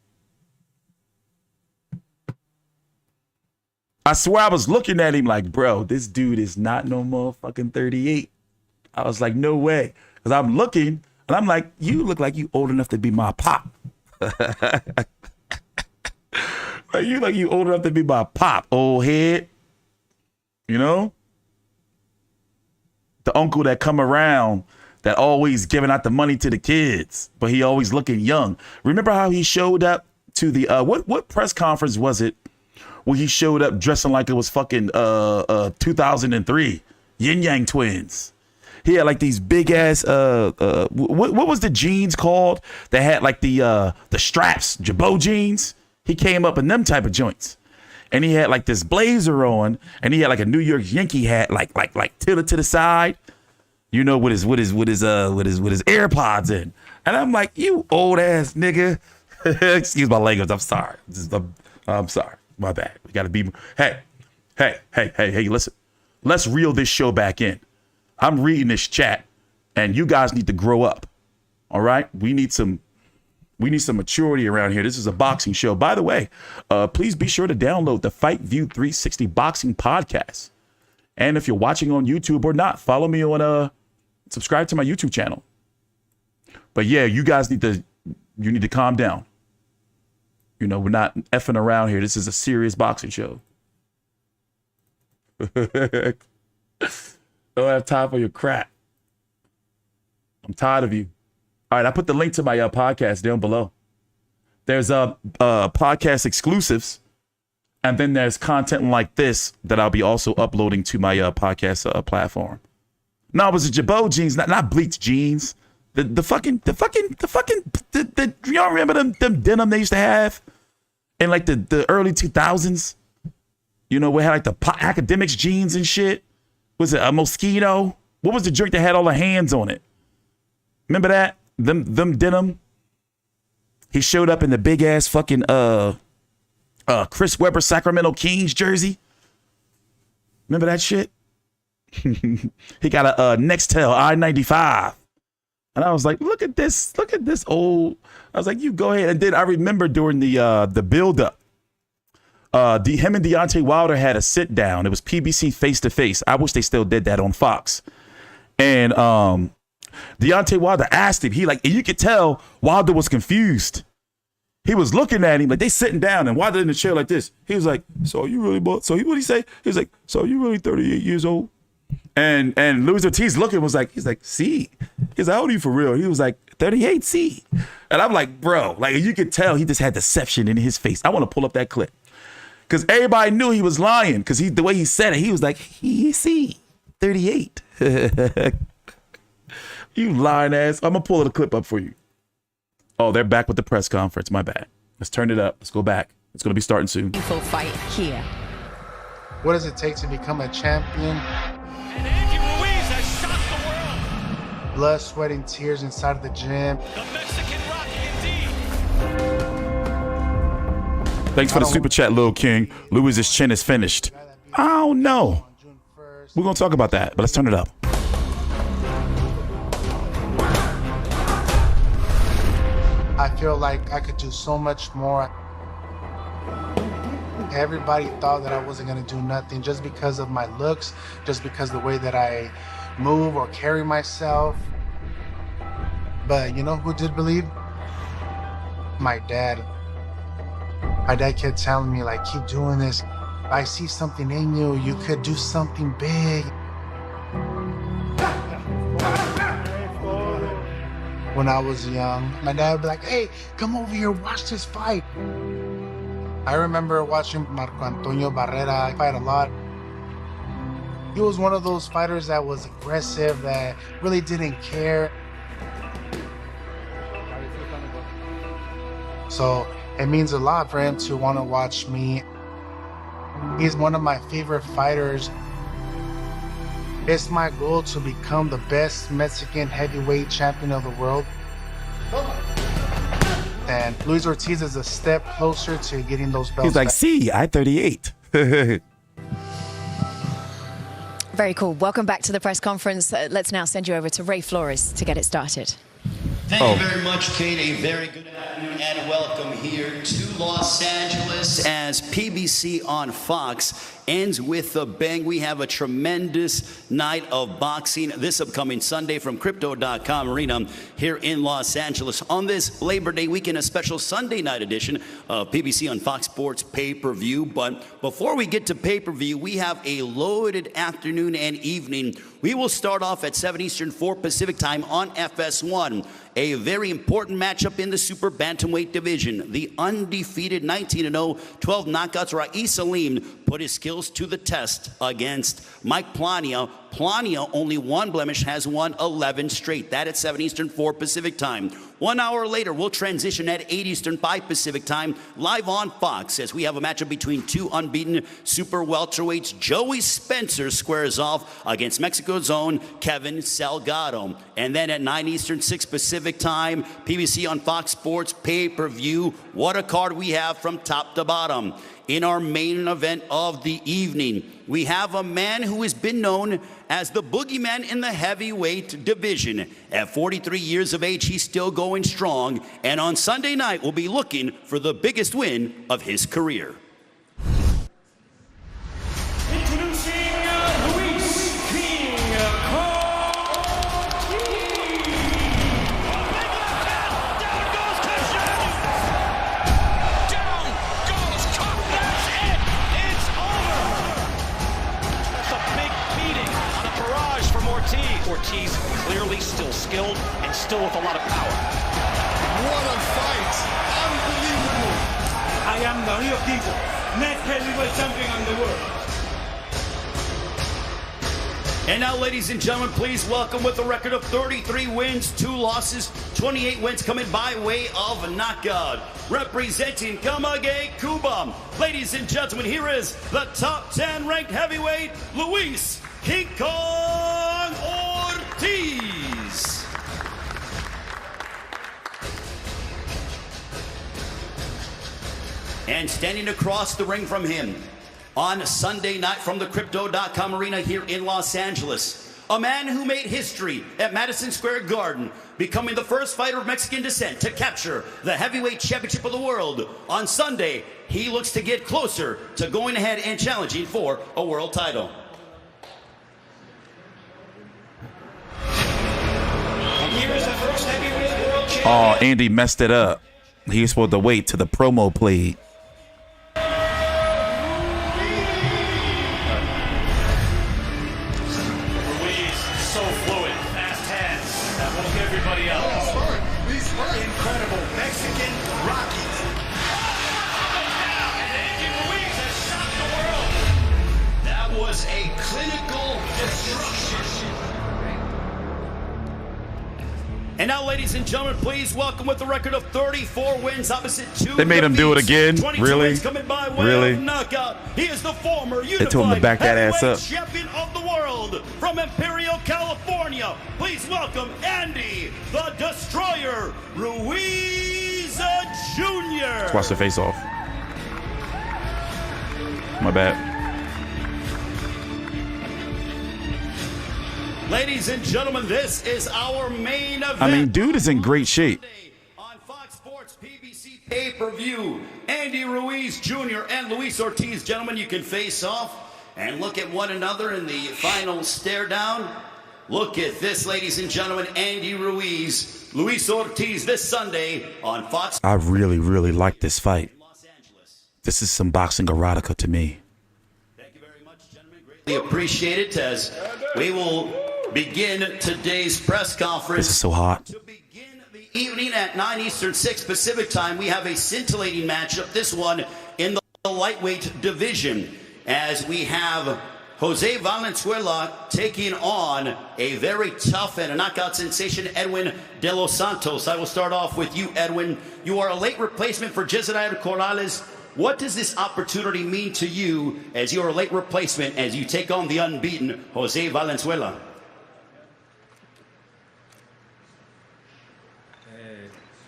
I swear I was looking at him like, bro, this dude is not no motherfucking 38. I was like, no way. Because I'm looking, and I'm like, you look like you old enough to be my pop. Like you old enough to be my pop, old head. You know? The uncle that come around that always giving out the money to the kids, but he always looking young. Remember how he showed up to the, what press conference was it where he showed up dressing like it was fucking 2003 Yin Yang Twins? He had like these big ass what was the jeans called that had like the straps, Jabot jeans? He came up in them type of joints, and he had like this blazer on, and he had like a New York Yankee hat, like tilted to the side, you know, with his AirPods in. And I'm like, you old ass nigga. Excuse my language. I'm sorry. I'm sorry. My bad. We gotta be. Hey, listen. Let's reel this show back in. I'm reading this chat, and you guys need to grow up. All right? We need some maturity around here. This is a boxing show. By the way, please be sure to download the Fight View 360 Boxing Podcast. And if you're watching on YouTube or not, follow me on subscribe to my YouTube channel. But yeah, you guys need to calm down. You know, we're not effing around here. This is a serious boxing show. Don't have time for your crap. I'm tired of you. All right, I put the link to my podcast down below. There's podcast exclusives, and then there's content like this that I'll be also uploading to my podcast platform. No, it was the Jabot jeans, not bleached jeans. The y'all remember them denim they used to have in like the early 2000s? You know, we had like the academics jeans and shit. Was it a Mosquito? What was the drink that had all the hands on it? Remember that? Them denim. He showed up in the big ass fucking Chris Webber Sacramento Kings jersey. Remember that shit? He got a Nextel I-95. And I was like, look at this old. I was like, you go ahead. And then I remember during the build-up, him and Deontay Wilder had a sit down. It was PBC face to face. I wish they still did that on Fox. And Deontay Wilder asked him, and you could tell Wilder was confused. He was looking at him like they sitting down, and Wilder in the chair like this. He was like, so you really what'd he say? He was like, so you really 38 years old? And Luis Ortiz looking he's like, see. He's like, how old are you for real? He was like, 38C. And I'm like, bro, like you could tell he just had deception in his face. I want to pull up that clip. Because everybody knew he was lying. Because the way he said it, he was like, see, 38. You lying ass. I'm going to pull the clip up for you. Oh, they're back with the press conference. My bad. Let's turn it up. Let's go back. It's going to be starting soon.
Full fight here.
What does it take to become a champion?
And Andy Ruiz has shocked the world.
Blood, sweat, and tears inside of the gym.
The Mexican Rocky indeed.
Thanks for the super chat, Lil King. Luiz's chin is finished. I don't know. We're going to talk about that, but let's turn it up.
I feel like I could do so much more. Everybody thought that I wasn't going to do nothing just because of my looks, just because of the way that I move or carry myself. But you know who did believe? My dad. My dad kept telling me, like, keep doing this. I see something in you. You could do something big. When I was young, my dad would be like, hey, come over here, watch this fight. I remember watching Marco Antonio Barrera fight a lot. He was one of those fighters that was aggressive, that really didn't care. So it means a lot for him to want to watch me. He's one of my favorite fighters. It's my goal to become the best Mexican heavyweight champion of the world. And Luis Ortiz is a step closer to getting those belts.
He's like,
back.
see, I 38.
Very cool. Welcome back to the press conference. Let's now send you over to Ray Flores to get it started.
Thank you very much, Kate. A very good afternoon and welcome here to Los Angeles as PBC on Fox ends with a bang. We have a tremendous night of boxing this upcoming Sunday from Crypto.com Arena here in Los Angeles. On this Labor Day weekend, a special Sunday night edition of PBC on Fox Sports pay-per-view. But before we get to pay-per-view, we have a loaded afternoon and evening. We will start off at 7 Eastern, 4 Pacific time on FS1. A very important matchup in the super bantamweight division. The undefeated 19-0, 12 knockouts Ruiz Salim put his skills to the test against Mike Plania. Plania, only one blemish, has won 11 straight. That at 7 Eastern, 4 Pacific time. 1 hour later, we'll transition at 8 Eastern, 5 Pacific time, live on Fox, as we have a matchup between two unbeaten super welterweights. Joey Spencer squares off against Mexico's own Kevin Salgado. And then at 9 Eastern, 6 Pacific time, PBC on Fox Sports pay-per-view. What a card we have from top to bottom. In our main event of the evening, we have a man who has been known as the boogeyman in the heavyweight division. At 43 years of age, he's still going strong. And on Sunday night, we'll be looking for the biggest win of his career.
Introducing Luis King Down goes Kashani. Down goes Cook. That's it. It's over. That's a big beating on a barrage from Ortiz. Ortiz clearly still skilled and still with a lot of power.
What a fight! Unbelievable!
I am the Rio Tinto, next heavyweight champion in the world.
And now, ladies and gentlemen, please welcome with a record of 33 wins, 2 losses, 28 wins coming by way of knockout. Representing Camagüey, Cuba. Ladies and gentlemen, here is the top 10 ranked heavyweight, Luis King Kong Ortiz. And standing across the ring from him on Sunday night from the Crypto.com Arena here in Los Angeles, a man who made history at Madison Square Garden, becoming the first fighter of Mexican descent to capture the heavyweight championship of the world. On Sunday, he looks to get closer to going ahead and challenging for a world title.
And here is the first heavyweight world champion.
Oh, Andy messed it up. He was supposed to wait till the promo played.
Ruiz, so fluid, fast hands. That woke everybody up.
And now, ladies and gentlemen, please welcome with a record of 34 wins opposite 2
They made him do it again?
22
Really?
wins coming by way
Really?
of knockout. He is the former
They told him to back that ass up.
champion of the world from Imperial, California. Please welcome Andy the Destroyer Ruiz Jr.
Let's watch the face off. My bad.
Ladies and gentlemen, this is our main event.
I mean, dude is in great shape.
On Fox Sports PBC pay-per-view, Andy Ruiz Jr. and Luis Ortiz. Gentlemen, you can face off and look at one another in the final stare down. Look at this, ladies and gentlemen, Andy Ruiz, Luis Ortiz this Sunday on Fox.
I really, really like this fight. This is some boxing erotica to me.
Thank you very much, gentlemen. Greatly appreciate it as we will begin today's press conference.
This is so hot.
To begin the evening at 9 Eastern, 6 Pacific time, we have a scintillating matchup, this one in the lightweight division, as we have Jose Valenzuela taking on a very tough and a knockout sensation, Edwin De Los Santos. I will start off with you, Edwin. You are a late replacement for Jezreel Corrales. What does this opportunity mean to you as you are a late replacement as you take on the unbeaten Jose Valenzuela?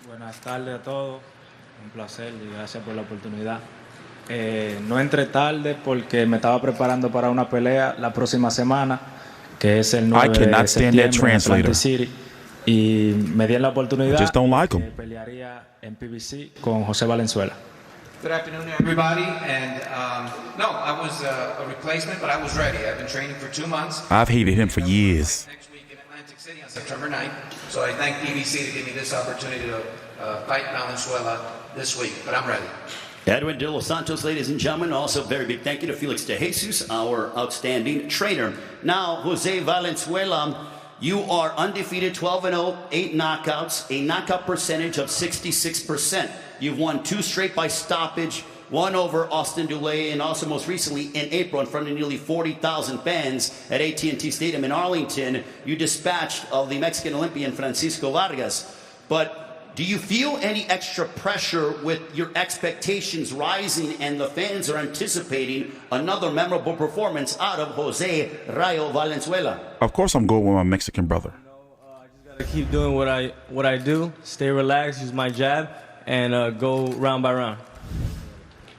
Buenas tardes a todos, un placer y gracias por la oportunidad. No entré tarde porque me estaba preparando para una pelea la próxima semana, que es el 9 de septiembre en Atlantic City, y me di la oportunidad de pelearía en PBC con José Valenzuela.
Good afternoon, everybody. And no, I was a replacement, but I was ready. I've been training for 2 months.
I've hated him for years.
Next week in Atlantic City on September 9th. So I thank PBC to give me this opportunity to fight Valenzuela this week. But I'm ready.
Edwin De Los Santos, ladies and gentlemen. Also, very big thank you to Felix De Jesus, our outstanding trainer. Now, Jose Valenzuela, you are undefeated, 12-0, 8 knockouts, a knockout percentage of 66%. You've won 2 straight by stoppage, 1 over Austin Dulé, and also most recently in April in front of nearly 40,000 fans at AT&T Stadium in Arlington. You dispatched of the Mexican Olympian Francisco Vargas. But do you feel any extra pressure with your expectations rising and the fans are anticipating another memorable performance out of Jose Rayo Valenzuela?
Of course I'm going with my Mexican brother.
I just gotta keep doing what I do, stay relaxed, use my jab, and go round by round.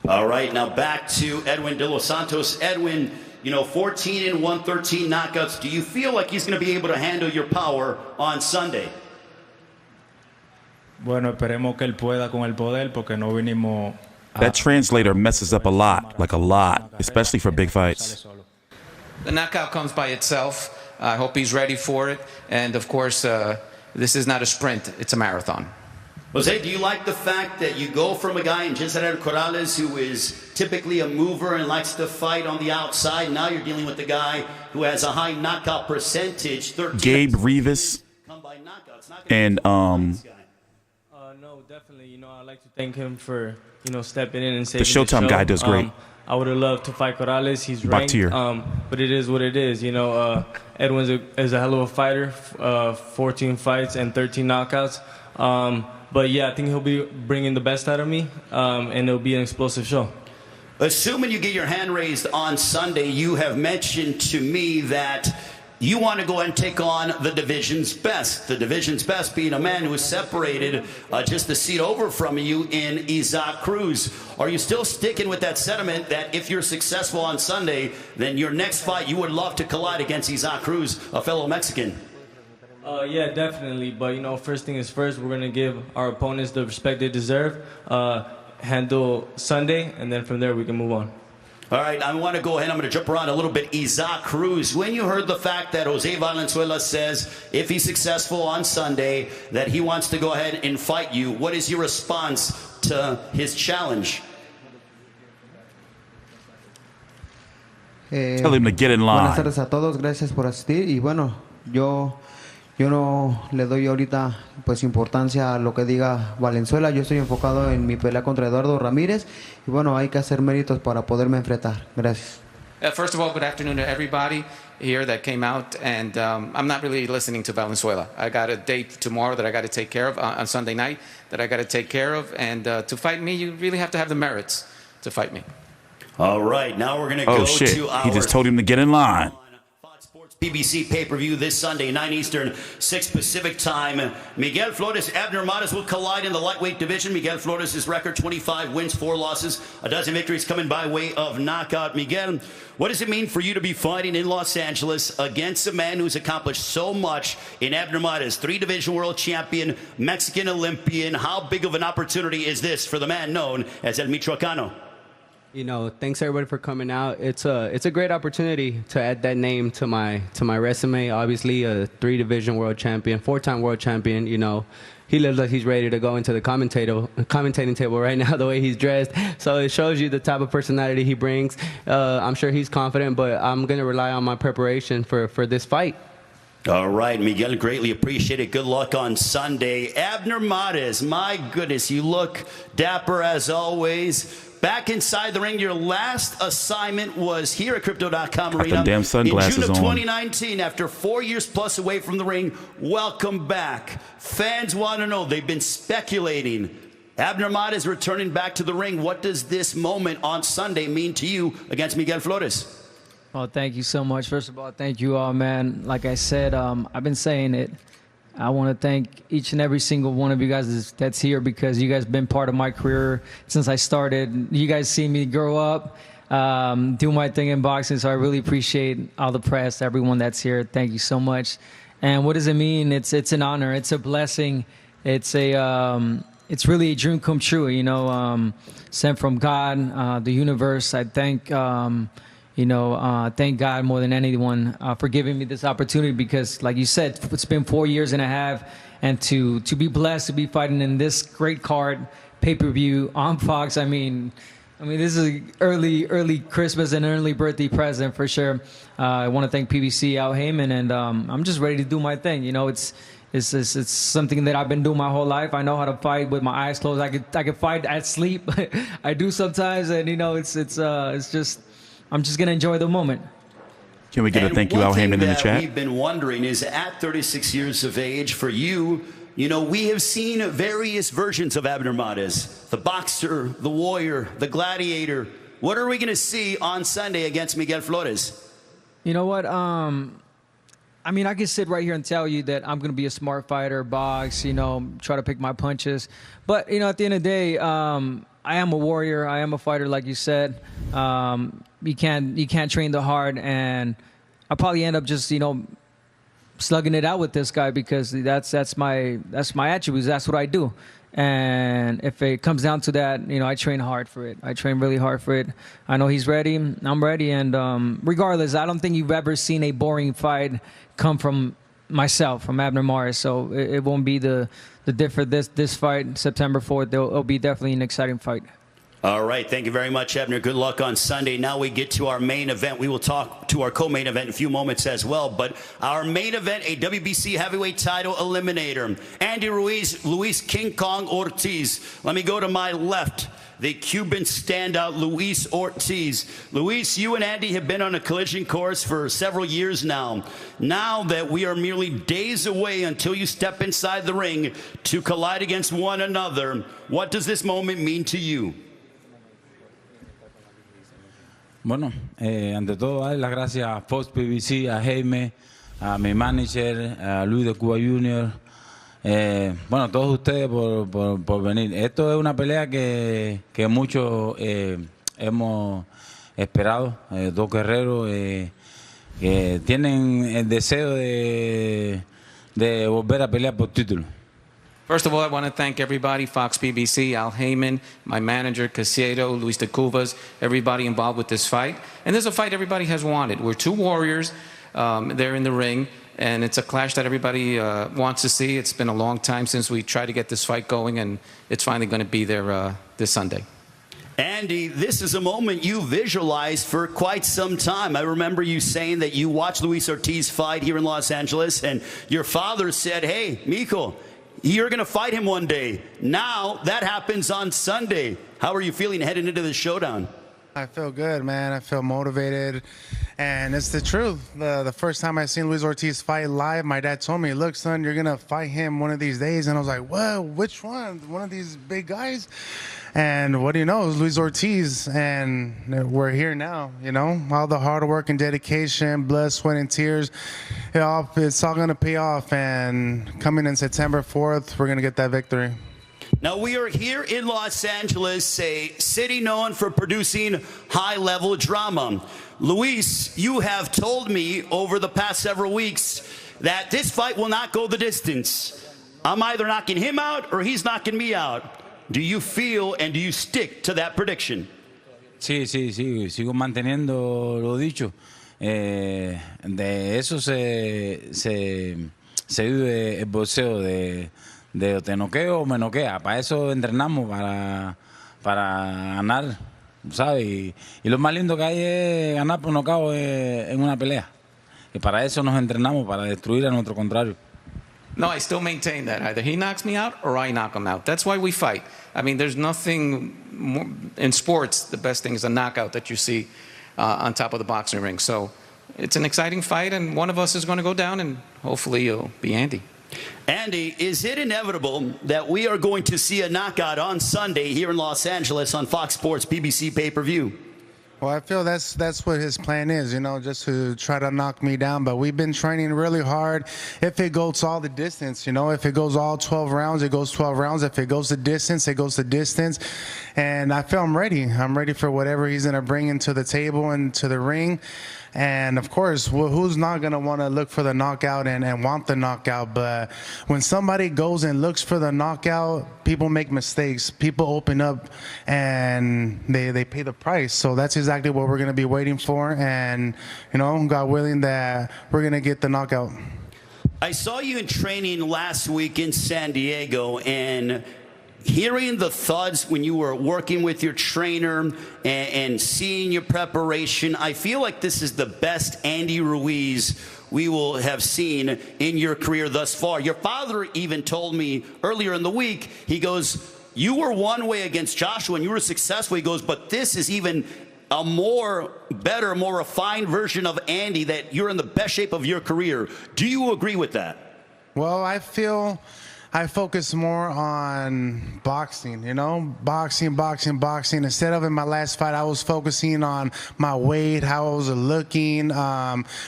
All right, now back to Edwin De Los Santos. Edwin, you know, 14 and 113 knockouts. Do you feel like he's going to be able to handle your power on Sunday?
Bueno, esperemos que él pueda con el poder porque no vinimos.
That translator messes up a lot, especially for big fights.
The knockout comes by itself. I hope he's ready for it. And of course, this is not a sprint, it's a marathon.
Jose, do you like the fact that you go from a guy in Jezreel Corrales who is typically a mover and likes to fight on the outside? Now you're dealing with a guy who has a high knockout percentage. 13
Gabe Rivas and
No, definitely. You know, I'd like to thank him for, you know, stepping in and saving
the Showtime guy does great.
I would have loved to fight Corrales. He's ranked, but it is what it is. You know, Edwin is a hell of a fighter. 14 fights and 13 knockouts. But yeah, I think he'll be bringing the best out of me, and it'll be an explosive show.
Assuming you get your hand raised on Sunday, you have mentioned to me that you want to go ahead and take on the division's best. The division's best being a man who is separated just a seat over from you in Cruz. Are you still sticking with that sentiment that if you're successful on Sunday, then your next fight you would love to collide against Cruz, a fellow Mexican?
Yeah, definitely. But, you know, first thing is first, we're going to give our opponents the respect they deserve, handle Sunday, and then from there we can move on.
All right, I want to go ahead. I'm going to jump around a little bit. Cruz, when you heard the fact that Jose Valenzuela says if he's successful on Sunday that he wants to go ahead and fight you, what is your response to his challenge?
Tell him to get in line.
Buenas tardes a todos, gracias por asistir. Y bueno, yo no le doy ahorita pues importancia a lo que diga Valenzuela. Yo estoy enfocado en mi pelea contra Eduardo Ramirez y bueno, hay que hacer méritos para poderme enfrentar. Gracias.
First of all, good afternoon to everybody here that came out. And I'm not really listening to Valenzuela. I got a date tomorrow that I got to take care of on Sunday night that I got to take care of. And to fight me, you really have to have the merits to fight me.
All right, now we're going to go to our...
He just told him to get in line.
PBC pay-per-view this Sunday, 9 Eastern, 6 Pacific time. Miguel Flores, Abner Mares will collide in the lightweight division. Miguel Flores' record, 25 wins, 4 losses, a dozen victories coming by way of knockout. Miguel, what does it mean for you to be fighting in Los Angeles against a man who's accomplished so much in Abner Mares, 3-division world champion, Mexican Olympian? How big of an opportunity is this for the man known as El Michoacano?
You know, thanks everybody for coming out. It's a great opportunity to add that name to my resume. Obviously, a 3-division world champion, 4-time world champion. You know, he looks like he's ready to go into the commentating table right now, the way he's dressed. So it shows you the type of personality he brings. I'm sure he's confident, but I'm gonna rely on my preparation for this fight.
All right, Miguel, greatly appreciate it. Good luck on Sunday. Abner Mares, my goodness, you look dapper as always. Back inside the ring, your last assignment was here at Crypto.com Arena
damn sunglasses
in June of
on.
2019. After 4 years plus away from the ring, welcome back. Fans want to know, they've been speculating. Abner Mares returning back to the ring. What does this moment on Sunday mean to you against Miguel Flores?
Well, thank you so much. First of all, thank you all, man. Like I said, I've been saying it. I want to thank each and every single one of you guys that's here because you guys been part of my career since I started. You guys see me grow up, do my thing in boxing, so I really appreciate all the press, everyone that's here. Thank you so much. And what does it mean? It's an honor. It's a blessing. It's really a dream come true, you know, sent from God, the universe. I thank thank God more than anyone for giving me this opportunity because, like you said, it's been 4 years and a half, and to be blessed to be fighting in this great card, pay-per-view on Fox. I mean, this is an early Christmas and early birthday present for sure. I want to thank PBC, Al Heyman, and I'm just ready to do my thing. You know, it's something that I've been doing my whole life. I know how to fight with my eyes closed. I could fight at sleep. I do sometimes, and you know, it's just. I'm just going to enjoy the moment.
Can we get a thank you, Al Heyman, in the chat?
We've been wondering is at 36 years of age for you, you know, we have seen various versions of Abner Mares, the boxer, the warrior, the gladiator. What are we going to see on Sunday against Miguel Flores?
You know what? I mean, I can sit right here and tell you that I'm going to be a smart fighter, box, you know, try to pick my punches. But, you know, at the end of the day, I am a warrior. I am a fighter, like you said. You can't train the hard, and I'll probably end up just, you know, slugging it out with this guy because that's my attributes. That's what I do. And if it comes down to that, you know, I train hard for it. I train really hard for it. I know he's ready. I'm ready. And regardless, I don't think you've ever seen a boring fight come from myself, from Abner Mares. So it won't be the difference. This fight, September 4th, it'll be definitely an exciting fight.
All right. Thank you very much, Abner. Good luck on Sunday. Now we get to our main event. We will talk to our co-main event in a few moments as well. But our main event, a WBC heavyweight title eliminator. Andy Ruiz, Luis King Kong Ortiz. Let me go to my left. The Cuban standout, Luis Ortiz. Luis, you and Andy have been on a collision course for several years now. Now that we are merely days away until you step inside the ring to collide against one another, what does this moment mean to you?
Bueno, ante todo, darle las gracias a Fox PBC, a Jaime, a mi manager, a Luis de Cuba Jr., bueno, todos ustedes por venir. Esto es una pelea que muchos hemos esperado. Dos guerreros que tienen el deseo de volver a pelear por título.
First of all, I want to thank everybody, Fox PBC, Al Heyman, my manager, Casiedo, Luis de Cubas, everybody involved with this fight. And this is a fight everybody has wanted. We're two warriors. They're in the ring. And it's a clash that everybody wants to see. It's been a long time since we tried to get this fight going, and it's finally going to be there this Sunday.
Andy, this is a moment you visualized for quite some time. I remember you saying that you watched Luis Ortiz fight here in Los Angeles, and your father said, hey, Mico, you're going to fight him one day. Now that happens on Sunday. How are you feeling heading into the showdown?
I feel good, man. I feel motivated, and it's the truth. The first time I seen Luis Ortiz fight live, my dad told me, "Look, son, you're gonna fight him one of these days." And I was like, "Well, which one? One of these big guys?" And what do you know? It was Luis Ortiz, and we're here now. You know, all the hard work and dedication, blood, sweat, and tears. It's all gonna pay off. And coming in September 4th, we're gonna get that victory.
Now, we are here in Los Angeles, a city known for producing high-level drama. Luis, you have told me over the past several weeks that this fight will not go the distance. I'm either knocking him out or he's knocking me out. Do you feel and do you stick to that prediction?
Sí, sigo manteniendo lo dicho. De eso se vive el boxeo, de o te noqueo o me noquea. Para eso entrenamos, para ganar, ¿sabes? Y lo más lindo que hay es ganar por nocaut en una pelea. Y para eso nos entrenamos, para destruir a nuestro contrario.
No, I still maintain that. Either he knocks me out or I knock him out. That's why we fight. I mean, there's nothing more, in sports, the best thing is a knockout that you see on top of the boxing ring. So it's an exciting fight, and one of us is going to go down, and hopefully it'll be Andy.
Andy, is it inevitable that we are going to see a knockout on Sunday here in Los Angeles on Fox Sports PBC pay-per-view?
Well, I feel that's what his plan is, you know, just to try to knock me down. But we've been training really hard. If it goes all the distance, you know, if it goes all 12 rounds, it goes 12 rounds. If it goes the distance, it goes the distance. And I feel I'm ready. I'm ready for whatever he's going to bring into the table and to the ring. And, of course, who's not going to want to look for the knockout and want the knockout? But when somebody goes and looks for the knockout, people make mistakes. People open up and they pay the price. So that's exactly what we're going to be waiting for. And, you know, God willing, that we're going to get the knockout.
I saw you in training last week in San Diego, and hearing the thuds when you were working with your trainer and seeing your preparation, I feel like this is the best Andy Ruiz we will have seen in your career thus far. Your father even told me earlier in the week, he goes, you were one way against Joshua and you were successful. He goes, but this is even a more better, more refined version of Andy, that you're in the best shape of your career. Do you agree with that?
Well, I feel I focus more on boxing, you know, boxing. Instead of in my last fight, I was focusing on my weight, how I was looking,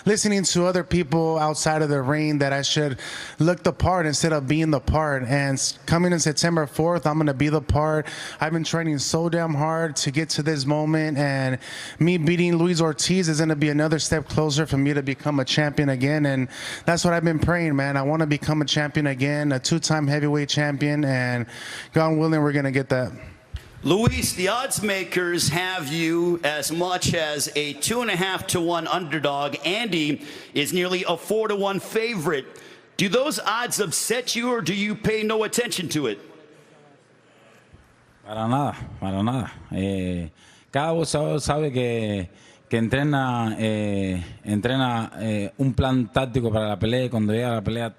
listening to other people outside of the ring that I should look the part instead of being the part. And coming in September 4th, I'm going to be the part. I've been training so damn hard to get to this moment, and me beating Luis Ortiz is going to be another step closer for me to become a champion again. And that's what I've been praying, man. I want to become a champion again, a two-time heavyweight champion, and God willing, we're going to get that.
Luis, the odds makers have you as much as a 2.5 to 1 underdog. Andy is nearly a 4 to 1 favorite. Do those odds upset you, or do you pay no attention to it?
Para nada. Cada boxeador sabe que entrena un plan táctico para la pelea, y cuando llega a la pelea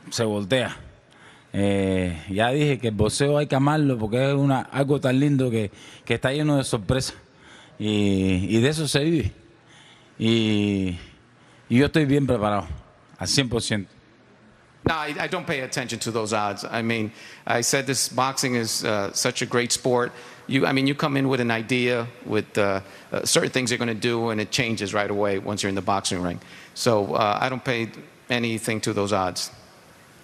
se voltea. Ya dije que el boxeo hay que amarlo porque es algo tan lindo que está lleno de sorpresas, y de eso se vive, y yo estoy bien preparado al 100%.
No, I don't pay attention to those odds. I mean, I said this boxing is such a great sport. You come in with an idea, with certain things you're going to do, and it changes right away once you're in the boxing ring. So I don't pay anything to those odds.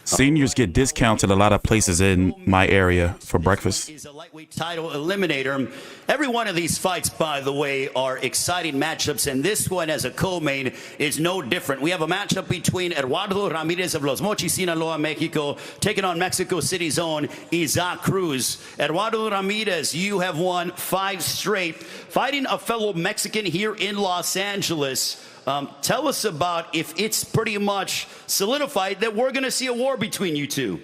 Seniors get discounts at a lot of places in my area for breakfast.
Is a lightweight title eliminator. Every one of these fights, by the way, are exciting matchups, and this one as a co-main is no different. We have a matchup between Eduardo Ramirez of Los Mochis, Sinaloa, Mexico, taking on Mexico City's own Cruz. Eduardo Ramirez, you have won 5 straight, fighting a fellow Mexican here in Los Angeles. Tell us about if it's pretty much solidified that we're going to see a war between you two.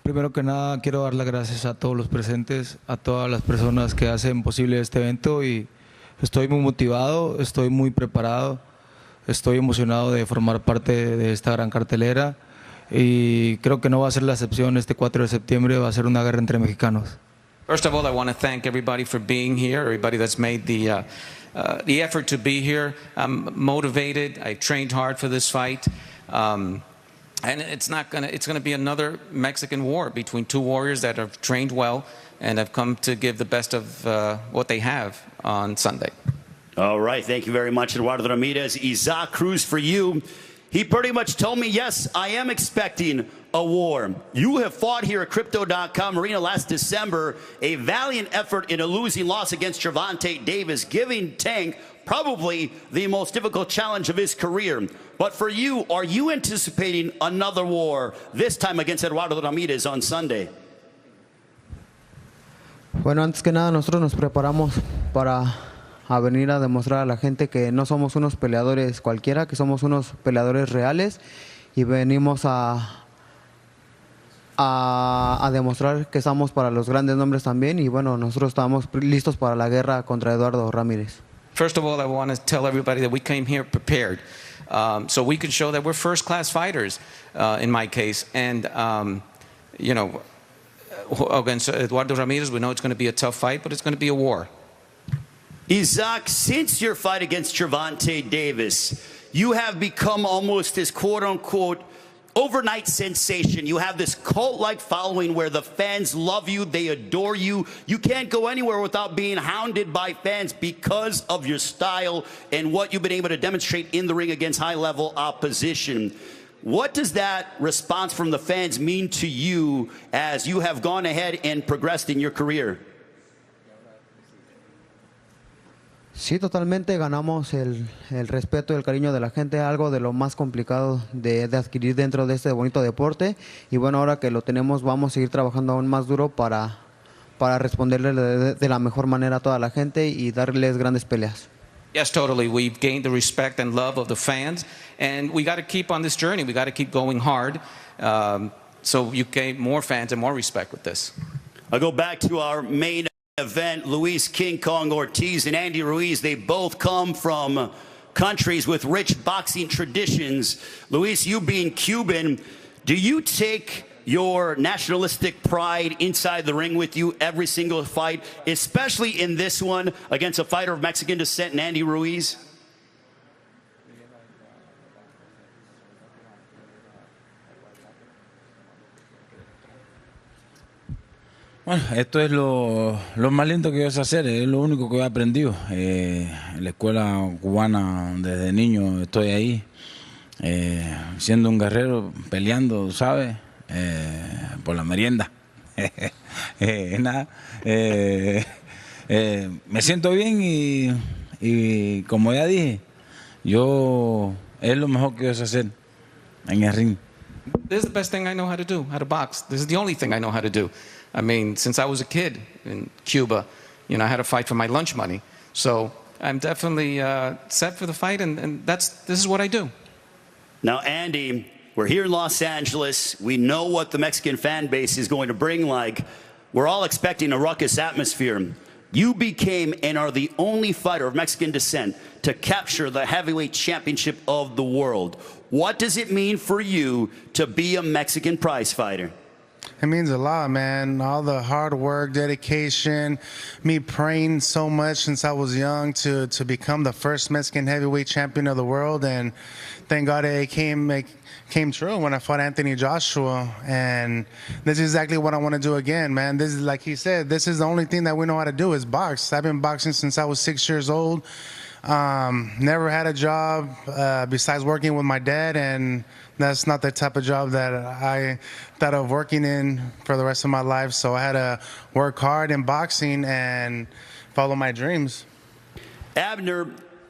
Primero que nada, quiero dar las gracias a todos los presentes, a todas las personas que hacen posible este evento, y estoy muy motivado, estoy muy preparado, estoy emocionado de formar parte de esta gran cartelera, y creo que no va a ser la excepción. Este 4 de septiembre va a ser una guerra entre mexicanos.
First of all, I want to thank everybody for being here, everybody that's made the effort to be here. I'm motivated. I trained hard for this fight. And it's going to be another Mexican war between two warriors that have trained well and have come to give the best of what they have on Sunday.
All right. Thank you very much, Eduardo Ramirez. Isaac Cruz, for you. He pretty much told me, yes, I am expecting a war. You have fought here at Crypto.com Arena last December, a valiant effort in a losing loss against Gervonta Davis, giving Tank probably the most difficult challenge of his career. But for you, are you anticipating another war, this time against Eduardo Ramirez on Sunday?
Bueno, antes que nada, nosotros nos preparamos para venir a demostrar a la gente que no somos unos peleadores cualquiera, que somos unos peleadores reales y venimos a demostrar que estamos para los grandes nombres también y bueno, nosotros estamos listos para la guerra contra Eduardo Ramírez.
First of all, I want to tell everybody that we came here prepared, so we can show that we're first-class fighters, in my case. And, you know, against Eduardo Ramirez, we know it's going to be a tough fight, but it's going to be a war.
Isaac, since your fight against Gervonta Davis, you have become almost this quote-unquote overnight sensation. You have this cult-like following where the fans love you, they adore you. You can't go anywhere without being hounded by fans because of your style and what you've been able to demonstrate in the ring against high-level opposition. What does that response from the fans mean to you as you have gone ahead and progressed in your career?
Sí, totalmente ganamos el respeto y el cariño de la gente, algo de lo más complicado de adquirir dentro de este bonito deporte. Y bueno, ahora que lo tenemos, vamos a seguir trabajando aún más duro para responderle de la mejor manera a toda la gente y darles grandes peleas.
Yes, totally. We've gained the respect and love of the fans, and we got to keep on this journey. We got to keep going hard, so you gain more fans and more respect with this.
I'll go back to our main event. Luis King Kong Ortiz and Andy Ruiz, they both come from countries with rich boxing traditions. Luis, you being Cuban, do you take your nationalistic pride inside the ring with you every single fight, especially in this one against a fighter of Mexican descent, Andy Ruiz?
Bueno, esto es lo más lindo que yo sé hacer, es lo único que he aprendido. En la escuela cubana, desde niño estoy ahí, siendo un guerrero, peleando, ¿sabes? Por la merienda. Nada, me siento bien y como ya dije, es lo mejor que yo sé hacer en el ring.
This is the best thing I know how to do, how to box. This is the only thing I know how to do. I mean, since I was a kid in Cuba, you know, I had to fight for my lunch money. So I'm definitely set for the fight, and this is what I do.
Now, Andy, we're here in Los Angeles. We know what the Mexican fan base is going to bring like. We're all expecting a ruckus atmosphere. You became and are the only fighter of Mexican descent to capture the heavyweight championship of the world. What does it mean for you to be a Mexican prize fighter?
It means a lot, man. All the hard work, dedication, me praying so much since I was young to become the first Mexican heavyweight champion of the world. And thank God it came true when I fought Anthony Joshua. And this is exactly what I want to do again, man. This is, like he said, this is the only thing that we know how to do is box. I've been boxing since I was 6 years old. Never had a job besides working with my dad, and that's not the type of job that I thought of working in for the rest of my life. So I had to work hard in boxing and follow my dreams.
Abner,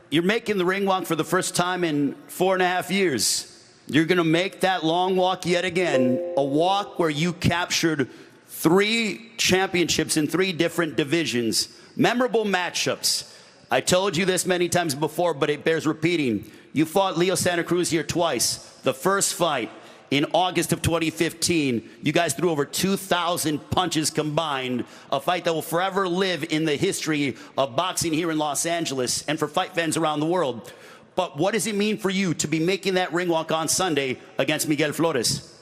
you're making the ring walk for the first time in 4.5 years. You're going to make that long walk yet again, a walk where you captured 3 championships in 3 different divisions, memorable matchups. I told you this many times before, but it bears repeating. You fought Leo Santa Cruz here twice. The first fight in August of 2015, you guys threw over 2,000 punches combined, a fight that will forever live in the history of boxing here in Los Angeles and for fight fans around the world. But what does it mean for you to be making that ring walk on Sunday against Miguel Flores?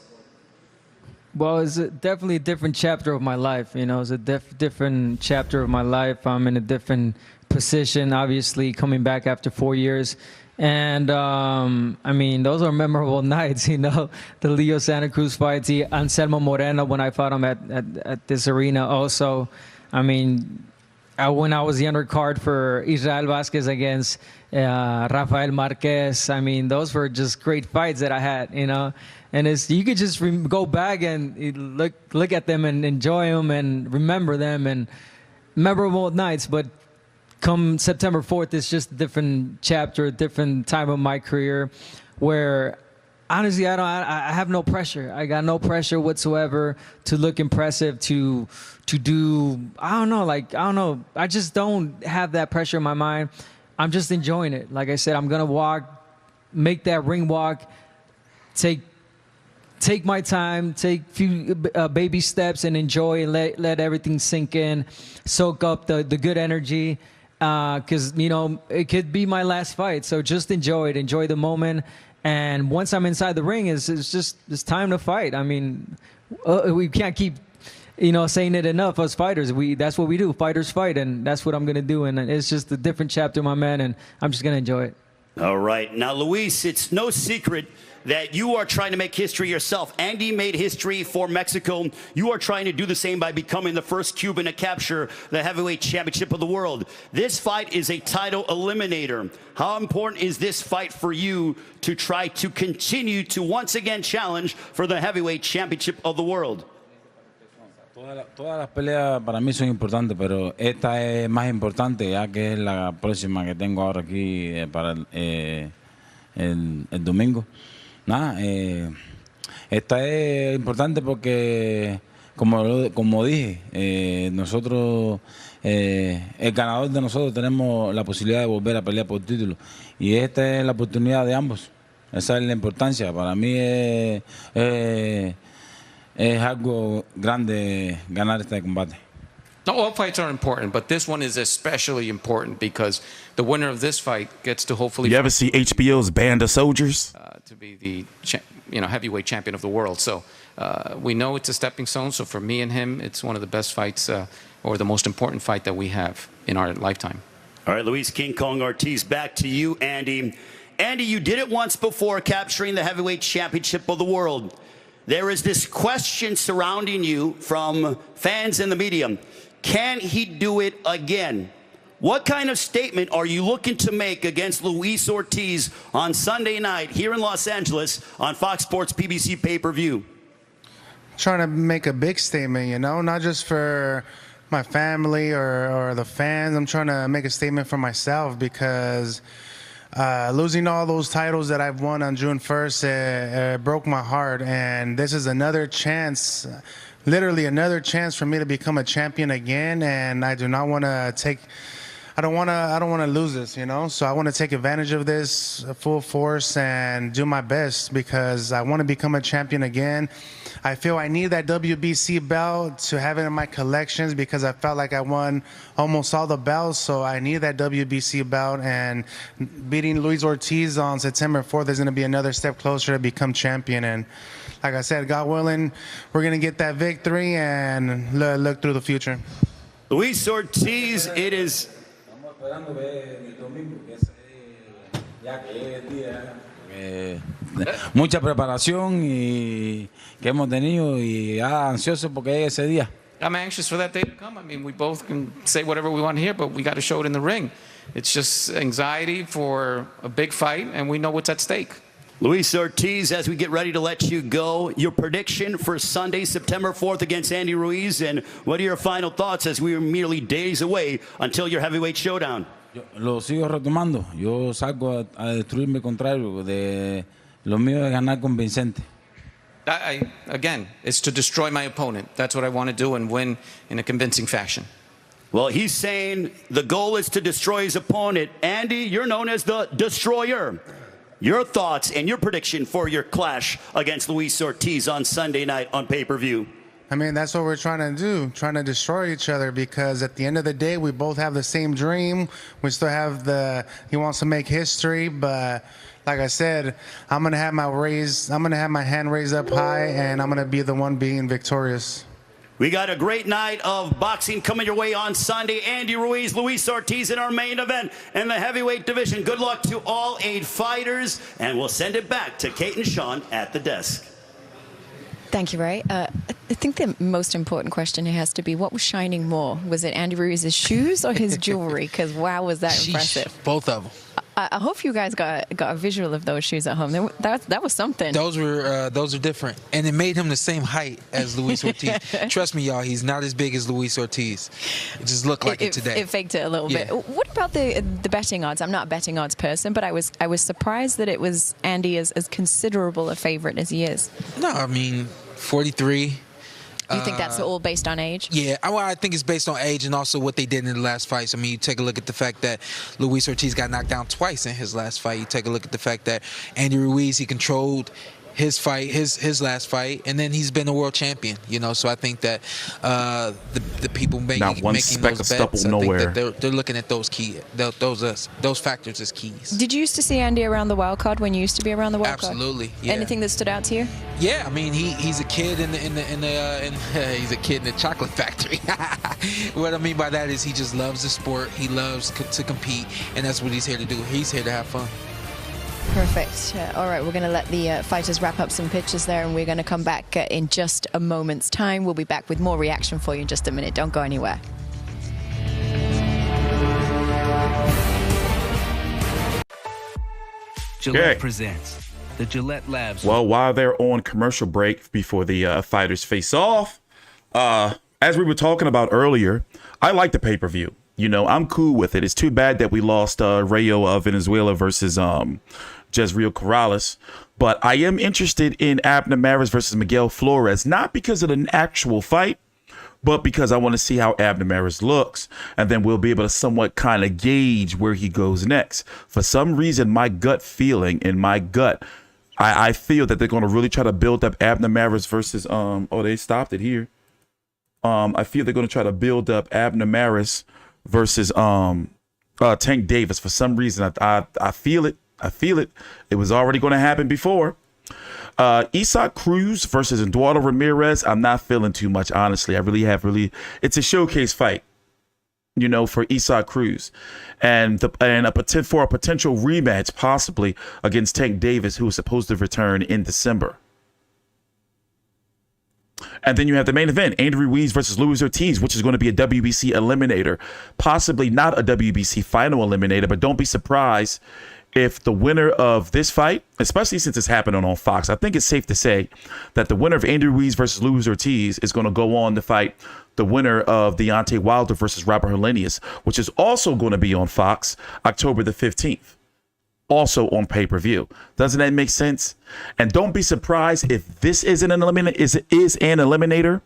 Well, it's definitely a different chapter of my life. You know, it's a different chapter of my life. I'm in a different position, obviously, coming back after 4 years. And, I mean, those are memorable nights, you know, the Leo Santa Cruz fights, the Anselmo Moreno when I fought him at this arena also. I mean, when I was the undercard for Israel Vasquez against Rafael Marquez, I mean, those were just great fights that I had, you know. And you could just go back and look at them and enjoy them and remember them and memorable nights. But come September 4th, it's just a different chapter, a different time of my career where honestly, I have no pressure. I got no pressure whatsoever to look impressive, to do, I don't know. I just don't have that pressure in my mind. I'm just enjoying it. Like I said, I'm going to make that ring walk, take my time, take few baby steps and enjoy and let everything sink in, soak up the good energy. Because, you know, it could be my last fight. So just enjoy it. Enjoy the moment. And once I'm inside the ring, it's time to fight. I mean, we can't keep, you know, saying it enough. Us fighters, that's what we do. Fighters fight, and that's what I'm going to do. And it's just a different chapter, my man, and I'm just going to enjoy it.
All right. Now, Luis, it's no secret that you are trying to make history yourself. Andy made history for Mexico. You are trying to do the same by becoming the first Cuban to capture the heavyweight championship of the world. This fight is a title eliminator. How important is this fight for you to try to continue to once again challenge for the heavyweight championship of the world?
Todas las peleas para mí son importantes, pero esta es más importante ya que es la próxima que tengo ahora aquí para el domingo. Nada, esta es importante porque, como dije, nosotros, el ganador de nosotros tenemos la posibilidad de volver a pelear por título. Y esta es la oportunidad de ambos. Esa es la importancia. Para mí es algo grande ganar este combate.
No, all fights are important, but this one is especially important because the winner of this fight gets to hopefully.
You ever see HBO's Band of Soldiers?
To be the heavyweight champion of the world. So we know it's a stepping stone. So for me and him, it's one of the best fights or the most important fight that we have in our lifetime.
All right, Luis King Kong Ortiz, back to you, Andy. Andy, you did it once before, capturing the heavyweight championship of the world. There is this question surrounding you from fans and the media. Can he do it again? What kind of statement are you looking to make against Luis Ortiz on Sunday night here in Los Angeles on Fox Sports PBC pay-per-view?
Trying to make a big statement, you know, not just for my family or the fans. I'm trying to make a statement for myself because losing all those titles that I've won on June 1st broke my heart, and this is another chance, literally another chance for me to become a champion again, and I do not want to take. I don't want to lose this, you know. So I want to take advantage of this full force and do my best because I want to become a champion again. I feel I need that WBC belt to have it in my collections because I felt like I won almost all the belts. So I need that WBC belt, and beating Luis Ortiz on September 4th is going to be another step closer to become champion. And like I said, God willing, we're going to get that victory and look through the future.
Luis Ortiz, it is.
Mucha preparación y que hemos tenido y ansioso porque es ese día.
I'm anxious for that day to come. I mean, we both can say whatever we want to hear, but we got to show it in the ring. It's just anxiety for a big fight, and we know what's at stake.
Luis Ortiz, as we get ready to let you go, your prediction for Sunday, September 4th against Andy Ruiz, and what are your final thoughts as we are merely days away until your heavyweight showdown?
Yo lo sigo retomando. Yo salgo a destruirme contrario. De lo mío es ganar convincente.
Again, it's to destroy my opponent. That's what I want to do and win in a convincing fashion.
Well, he's saying the goal is to destroy his opponent. Andy, you're known as the destroyer. Your thoughts and your prediction for your clash against Luis Ortiz on Sunday night on pay-per-view?
I mean, that's what we're trying to do, trying to destroy each other, because at the end of the day, we both have the same dream. We still have he wants to make history, but like I said, I'm gonna have my hand raised up high, and I'm gonna be the one being victorious.
We got a great night of boxing coming your way on Sunday. Andy Ruiz, Luis Ortiz in our main event in the heavyweight division. Good luck to all 8 fighters, and we'll send it back to Kate and Sean at the desk.
Thank you, Ray. I think the most important question here has to be, what was shining more? Was it Andy Ruiz's shoes or his jewelry? Because wow, was that impressive.
Both of them.
I hope you guys got a visual of those shoes at home. That was something.
Those are different, and it made him the same height as Luis Ortiz. Trust me, y'all, he's not as big as Luis Ortiz. It just looked like it today.
It faked it a little bit. What about the betting odds? I'm not a betting odds person, but I was surprised that it was Andy as considerable a favorite as he is.
No, I mean 43.
You think that's all based on age?
Yeah, I think it's based on age and also what they did in the last fights. I mean, you take a look at the fact that Luis Ortiz got knocked down twice in his last fight. You take a look at the fact that Andy Ruiz, he controlled his fight, his last fight, and then he's been a world champion. You know, so I think that the people making those bets, I think that they're looking at those factors as keys.
Did you used to see Andy around the wild card when you used to be around the wild card?
Absolutely. Yeah.
Anything that stood out to you?
Yeah, I mean he's a kid he's a kid in the chocolate factory. What I mean by that is he just loves the sport. He loves to compete, and that's what he's here to do. He's here to have fun.
Perfect. All right, we're going to let the fighters wrap up some pictures there, and we're going to come back in just a moment's time. We'll be back with more reaction for you in just a minute. Don't go anywhere.
Gillette presents the Gillette Labs.
Well, while they're on commercial break before the fighters face off, as we were talking about earlier, I like the pay-per-view. You know, I'm cool with it. It's too bad that we lost Rayo Venezuela versus Jezreel Corrales. But I am interested in Abner versus Miguel Flores, not because of an actual fight, but because I want to see how Abner looks. And then we'll be able to somewhat kind of gauge where he goes next. For some reason, my gut feeling in my gut, I feel that they're going to really try to build up Abner versus, they stopped it here. I feel they're going to try to build up Abner versus Tank Davis. For some reason, I feel it. I feel it. It was already going to happen before. Cruz versus Eduardo Ramirez. I'm not feeling too much, honestly. It's a showcase fight, you know, for Cruz, and for a potential rematch possibly against Tank Davis, who is supposed to return in December. And then you have the main event, Andy Ruiz versus Luis Ortiz, which is going to be a WBC eliminator, possibly not a WBC final eliminator, but don't be surprised if the winner of this fight, especially since it's happening on Fox, I think it's safe to say that the winner of Andy Ruiz versus Luis Ortiz is going to go on to fight the winner of Deontay Wilder versus Robert Helenius, which is also going to be on Fox October the 15th. Also on pay-per-view. Doesn't that make sense? And don't be surprised if this isn't an eliminator,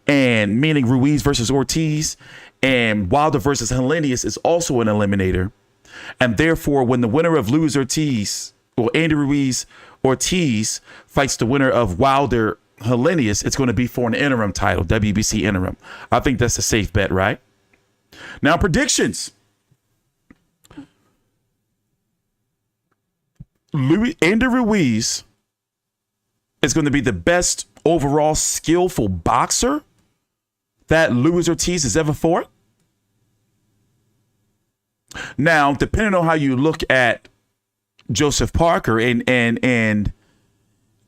and meaning Ruiz versus Ortiz, and Wilder versus Helenius is also an eliminator. And therefore, when the winner of Luis Ortiz, or Andy Ruiz Ortiz, fights the winner of Wilder Helenius, it's going to be for an interim title, WBC interim. I think that's a safe bet, right? Now, predictions. Andy Ruiz is going to be the best overall skillful boxer that Luis Ortiz has ever fought. Now, depending on how you look at Joseph Parker and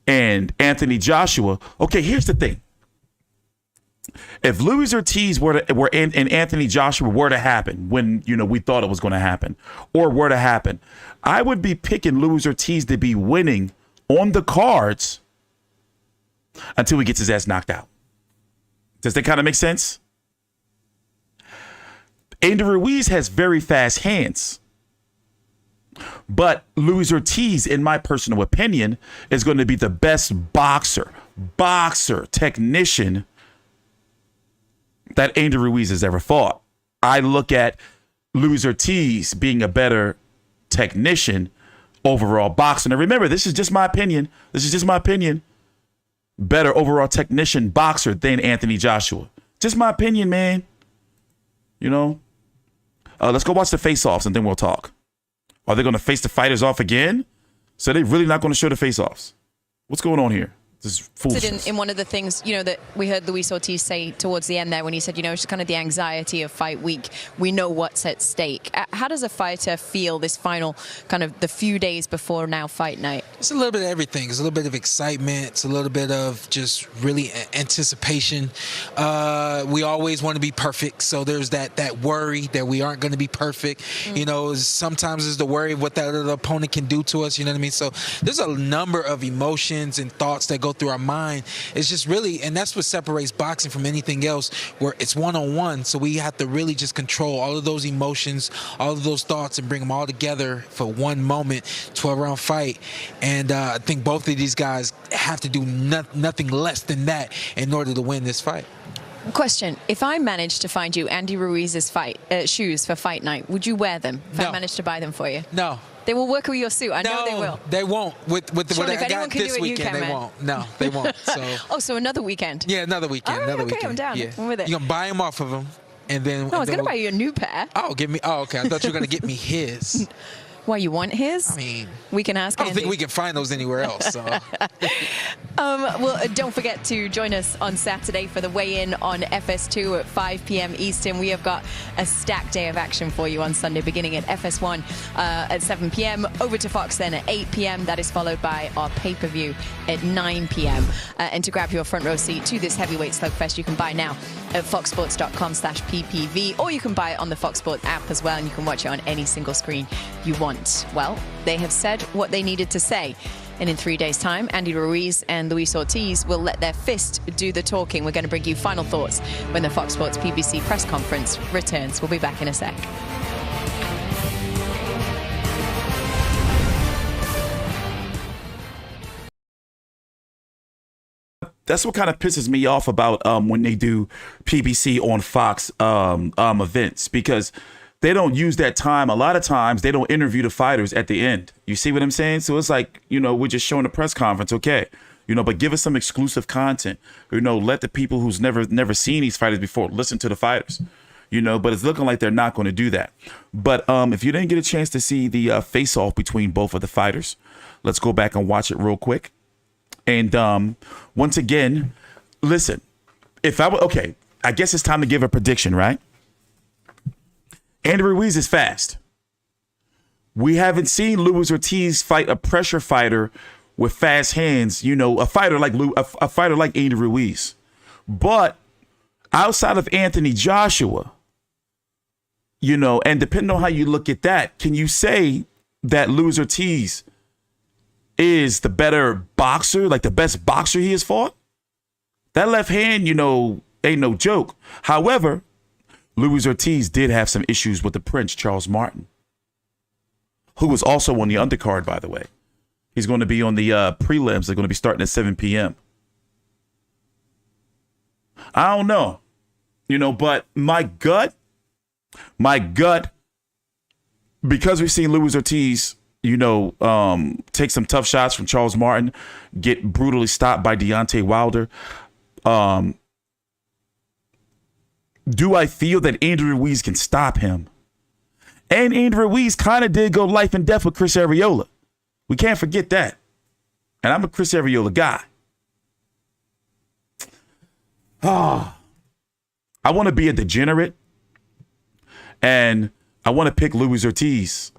Anthony Joshua, okay, here's the thing. If Luis Ortiz and Anthony Joshua were to happen when, you know, we thought it was going to happen, or were to happen, I would be picking Luis Ortiz to be winning on the cards until he gets his ass knocked out. Does that kind of make sense? Andy Ruiz has very fast hands. But Luis Ortiz, in my personal opinion, is going to be the best boxer, technician that Andy Ruiz has ever fought. I look at Luis Ortiz being a better technician, overall boxer. Now remember, this is just my opinion. Better overall technician boxer than Anthony Joshua. Just my opinion, man. You know? Let's go watch the face-offs and then we'll talk. Are they going to face the fighters off again? So they really not going to show the face-offs. What's going on here? This is foolishness.
In one of the things, that we heard Luis Ortiz say towards the end there when he said, it's kind of the anxiety of fight week. We know what's at stake. How does a fighter feel this final kind of the few days before now fight night?
It's a little bit of everything. It's a little bit of excitement. It's a little bit of just really anticipation. We always want to be perfect, so there's that worry that we aren't going to be perfect. Sometimes there's the worry of what that other opponent can do to us. You know what I mean? So there's a number of emotions and thoughts that go through our mind. It's just really, and that's what separates boxing from anything else, where it's one-on-one. So we have to really just control all of those emotions, all of those thoughts, and bring them all together for one moment, 12-round fight. And I think both of these guys have to do nothing less than that in order to win this fight.
Question: if I managed to find you Andy Ruiz's shoes for fight night, would you wear them? If I managed to buy them for you?
No.
They will work with your suit. I know they will.
They won't. With what
Surely,
I got this weekend, they won't. No, they won't. So.
So another weekend?
Yeah, another weekend.
All right,
another
okay,
weekend.
I'm down.
Yeah.
I'm with it.
You're going to buy them off of him, and then...
No, I was going to buy you a new pair.
Oh, okay. I thought you were going to get me his.
Why, you want his?
I mean...
We can ask
I don't
Andy.
think we can find those anywhere else, so...
Well, don't forget to join us on Saturday for the weigh-in on FS2 at 5 p.m. Eastern. We have got a stacked day of action for you on Sunday, beginning at FS1 at 7 p.m. Over to Fox then at 8 p.m. That is followed by our pay-per-view at 9 p.m. And to grab your front row seat to this heavyweight slugfest, you can buy now at foxsports.com/ppv, or you can buy it on the Fox Sports app as well, and you can watch it on any single screen you want. Well, they have said what they needed to say. And in 3 days' time, Andy Ruiz and Luis Ortiz will let their fist do the talking. We're going to bring you final thoughts when the Fox Sports PBC press conference returns. We'll be back in a sec.
That's what kind of pisses me off about when they do PBC on Fox events, because they don't use that time. A lot of times they don't interview the fighters at the end. You see what I'm saying? So it's like, we're just showing a press conference. Okay. But give us some exclusive content, let the people who's never seen these fighters before listen to the fighters, but it's looking like they're not going to do that. But if you didn't get a chance to see the face off between both of the fighters, let's go back and watch it real quick. And once again, listen, I guess it's time to give a prediction, right? Andy Ruiz is fast. We haven't seen Luis Ortiz fight a pressure fighter with fast hands, a fighter like Andy Ruiz. But outside of Anthony Joshua, and depending on how you look at that, can you say that Luis Ortiz is the better boxer, like the best boxer he has fought? That left hand, ain't no joke. However, Luis Ortiz did have some issues with the Prince, Charles Martin, who was also on the undercard, by the way. He's going to be on the prelims. They're going to be starting at 7 p.m. I don't know, but my gut, because we've seen Luis Ortiz, take some tough shots from Charles Martin, get brutally stopped by Deontay Wilder. Do I feel that Andy Ruiz can stop him? And Andy Ruiz kind of did go life and death with Chris Arreola. We can't forget that. And I'm a Chris Arreola guy. I want to be a degenerate. And I want to pick Luis Ortiz.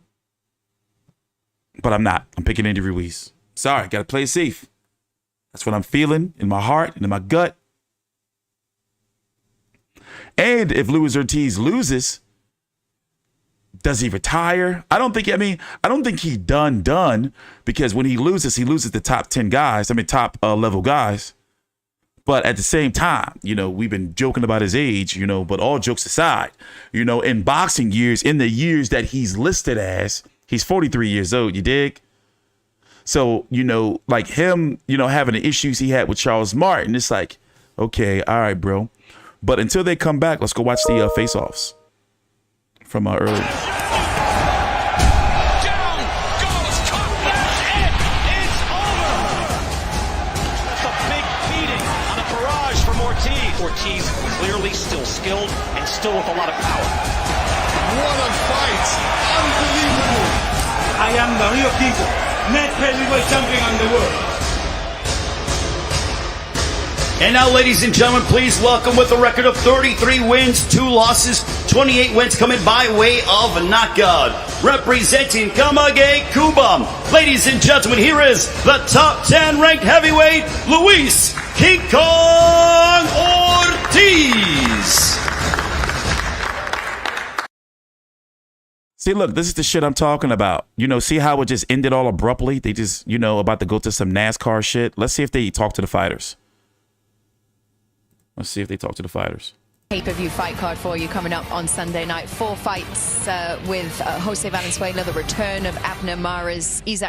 But I'm not. I'm picking Andy Ruiz. Sorry, got to play it safe. That's what I'm feeling in my heart and in my gut. And if Luis Ortiz loses, does he retire? I don't think he done, because when he loses the top 10 guys, top level guys. But at the same time, we've been joking about his age, but all jokes aside, in boxing years, in the years that he's listed as, he's 43 years old, you dig? So, like him, having the issues he had with Charles Martin, it's like, okay, all right, bro. But until they come back, let's go watch the face-offs from earlier.
Ortiz clearly still skilled and still with a lot of power.
What a fight! Unbelievable!
I am the real deal. net heavyweight champion in the world.
And now, ladies and gentlemen, please welcome with a record of 33 wins, 2 losses, 28 wins coming by way of knockout. Representing Kamage Kuba. Ladies and gentlemen, here is the top 10 ranked heavyweight, Luis King Kong Ortiz.
See, look, this is the shit I'm talking about. You know, see how it just ended all abruptly? They just, you know, about to go to some NASCAR shit. Let's see if they talk to the fighters. Let's see if they talk to the fighters.
Pay-per-view fight card for you coming up on Sunday night. 4 fights with Jose Valenzuela, the return of Abner,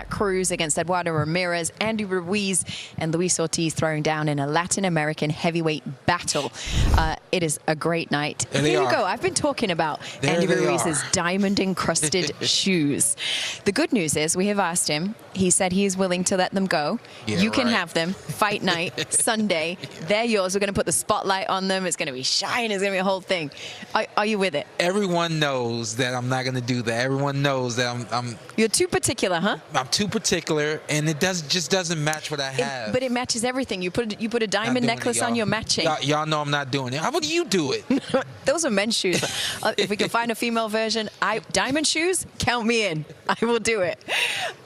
Cruz against Eduardo Ramirez, Andy Ruiz, and Luis Ortiz throwing down in a Latin American heavyweight battle. It is a great night.
And
here you go. I've been talking about Andy Ruiz's diamond-encrusted shoes. The good news is we have asked him. He said he is willing to let them go.
Yeah,
you can have them. Fight night, Sunday. They're yours. We're going to put the spotlight on them. It's going to be shining. It's going to be a whole thing. Are you with it?
Everyone knows that I'm not going to do that. Everyone knows that I'm
You're too particular, huh?
I'm too particular, and it just doesn't match what I have.
But it matches everything. You put a diamond necklace on, you're matching.
Y'all know I'm not doing it. How about you do it?
Those are men's shoes. If we can find a female version, diamond shoes, count me in. I will do it.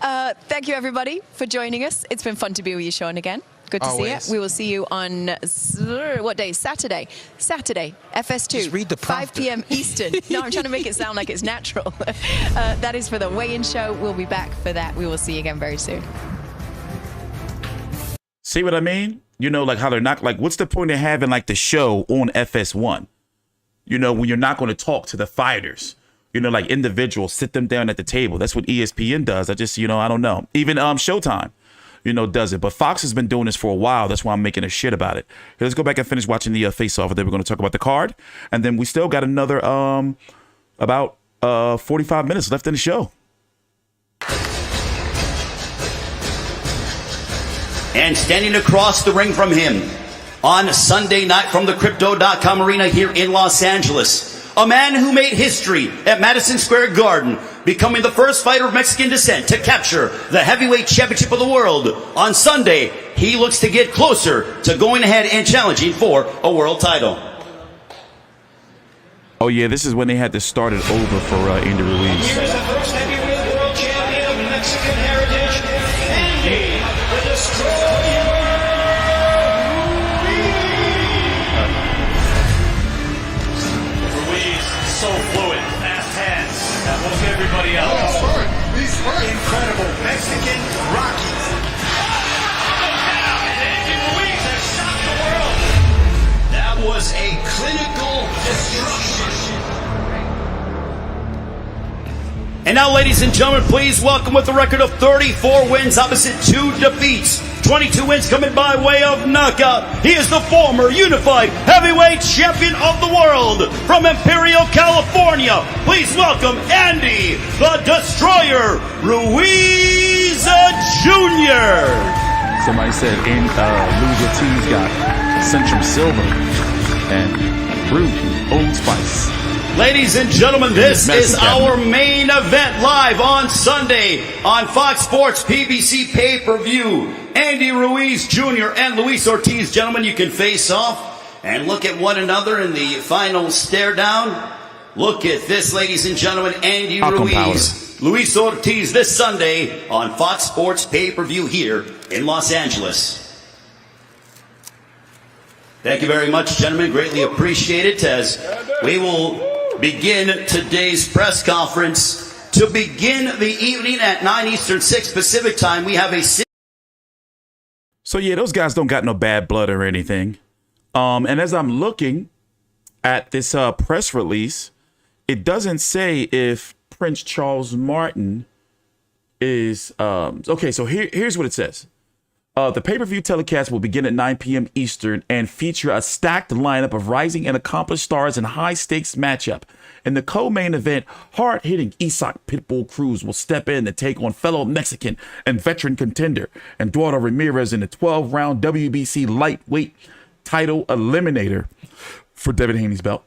Thank you, everybody, for joining us. It's been fun to be with you, Sean, again. Good to see you. We will see you on, what day? Saturday, FS2.
Just read the
5 p.m. Eastern. No, I'm trying to make it sound like it's natural. That is for the weigh-in show. We'll be back for that. We will see you again very soon.
See what I mean? You know, like how they're not, like, what's the point of having, like, the show on FS1? You know, when you're not going to talk to the fighters. You know, like individuals, sit them down at the table. That's what ESPN does. I just, you know, I don't know. Even Showtime, you know, does it. But Fox has been doing this for a while. That's why I'm making a shit about it. Here, let's go back and finish watching the face-off. And then we're going to talk about the card. And then we still got another about 45 minutes left in the show.
And standing across the ring from him on Sunday night from the Crypto.com Arena here in Los Angeles, a man who made history at Madison Square Garden, becoming the first fighter of Mexican descent to capture the heavyweight championship of the world. On Sunday, he looks to get closer to going ahead and challenging for a world title.
Oh, yeah, this is when they had to start it over for Andy Ruiz.
Here's the first heavyweight world champion of Mexican heritage, Andy the Destroyer.
So fluid, fast hands, that was everybody else.
Incredible Mexican Rocky.
And Andy Ruiz has shocked the world.
That was a clinical destruction. And now, ladies and gentlemen, please welcome with a record of 34 wins opposite 2 defeats. 22 wins coming by way of knockout. He is the former unified heavyweight champion of the world from Imperial, California. Please welcome Andy the Destroyer Ruiz Jr.
Somebody said Luis Ortiz got Centrum Silva and Brute Old Spice.
Ladies and gentlemen, this is our main event live on Sunday on Fox Sports PBC pay-per-view. Andy Ruiz Jr. and Luis Ortiz, gentlemen, you can face off and look at one another in the final stare down. Look at this, ladies and gentlemen, Andy Ruiz, Luis Ortiz this Sunday on Fox Sports pay-per-view here in Los Angeles. Thank you very much, gentlemen. Greatly appreciate it as we will begin today's press conference. To begin the evening at 9 Eastern, 6 Pacific time, we have a...
So, yeah, those guys don't got no bad blood or anything. And as I'm looking at this press release, it doesn't say if Prince Charles Martin is... okay, so here's what it says. The pay-per-view telecast will begin at 9 p.m. Eastern and feature a stacked lineup of rising and accomplished stars in a high-stakes matchup. In the co-main event, hard-hitting Isak Pitbull Cruz will step in to take on fellow Mexican and veteran contender Eduardo Ramirez in the 12-round WBC lightweight title eliminator for Devin Haney's belt.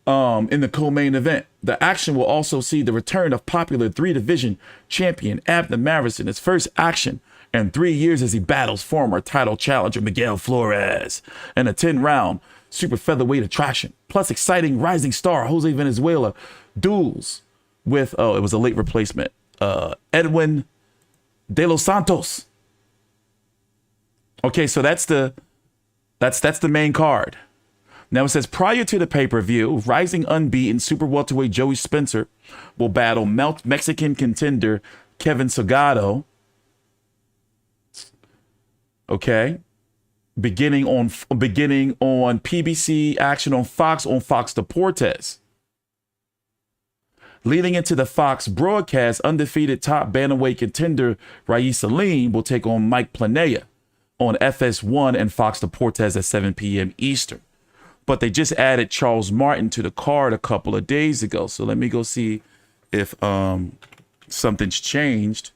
in the co-main event. The action will also see the return of popular 3-division champion Abner Maris in his first action in 3 years as he battles former title challenger Miguel Flores in a 10-round super featherweight attraction. Plus exciting rising star Jose Valenzuela duels with, it was a late replacement, Edwin De Los Santos. Okay, so that's the main card. Now it says prior to the pay-per-view, rising unbeaten super welterweight Joey Spencer will battle Mexican contender Kevin Salgado. Okay, beginning on PBC action on Fox Deportes. Leading into the Fox broadcast, undefeated top bantamweight contender Ruiz will take on Mike Planella on FS1 and Fox Deportes at 7 p.m. Eastern. But they just added Charles Martin to the card a couple of days ago. So let me go see if something's changed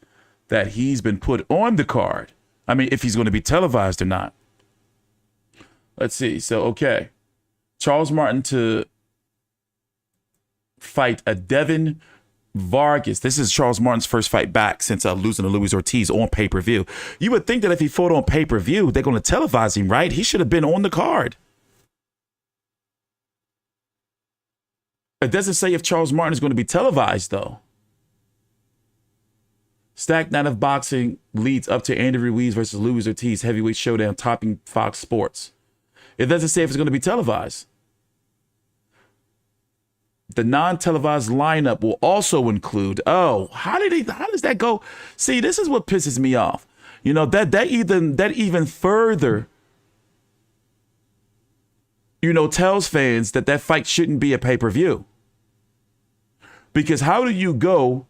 that he's been put on the card. I mean, if he's going to be televised or not. Let's see. So, okay. Charles Martin to fight a Devin Vargas. This is Charles Martin's first fight back since losing to Luis Ortiz on pay-per-view. You would think that if he fought on pay-per-view, they're going to televise him, right? He should have been on the card. It doesn't say if Charles Martin is going to be televised, though. Stacked Night of Boxing leads up to Andy Ruiz versus Luis Ortiz heavyweight showdown topping Fox Sports. It doesn't say if it's going to be televised. The non-televised lineup will also include, how does that go? See, this is what pisses me off. You know, that even further, tells fans that fight shouldn't be a pay-per-view. Because how do you go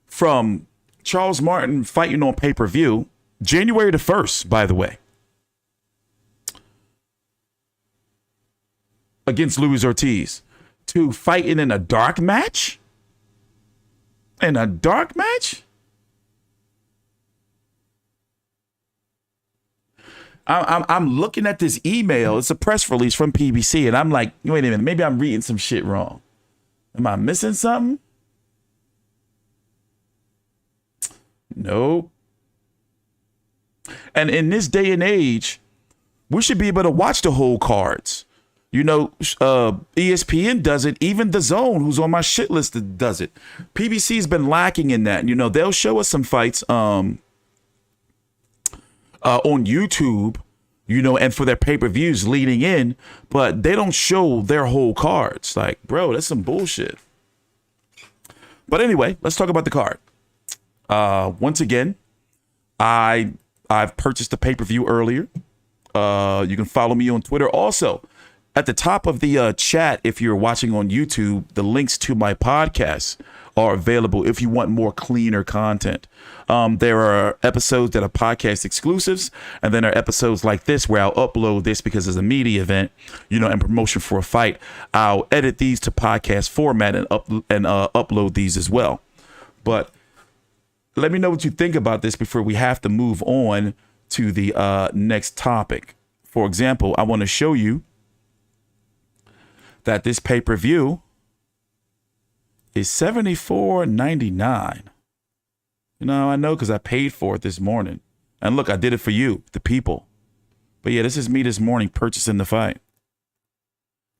from Charles Martin fighting on pay-per-view, January the 1st, by the way, against Luis Ortiz, to fighting in a dark match? In a dark match? I'm looking at this email. It's a press release from PBC, and I'm like, wait a minute, maybe I'm reading some shit wrong. Am I missing something? Nope. And in this day and age, we should be able to watch the whole cards. ESPN does it. Even The Zone, who's on my shit list, does it. PBC's been lacking in that. They'll show us some fights on YouTube, and for their pay-per-views leading in, but they don't show their whole cards. Like, bro, that's some bullshit. But anyway, let's talk about the card. Once again, I've purchased the pay-per-view earlier. You can follow me on Twitter. Also, at the top of the chat, if you're watching on YouTube, the links to my podcasts are available if you want more cleaner content. There are episodes that are podcast exclusives, and then there are episodes like this where I'll upload this because it's a media event, and promotion for a fight. I'll edit these to podcast format and upload these as well. But let me know what you think about this before we have to move on to the next topic. For example, I want to show you that this pay-per-view is $74.99. I know because I paid for it this morning. And look, I did it for you, the people. But yeah, this is me this morning purchasing the fight.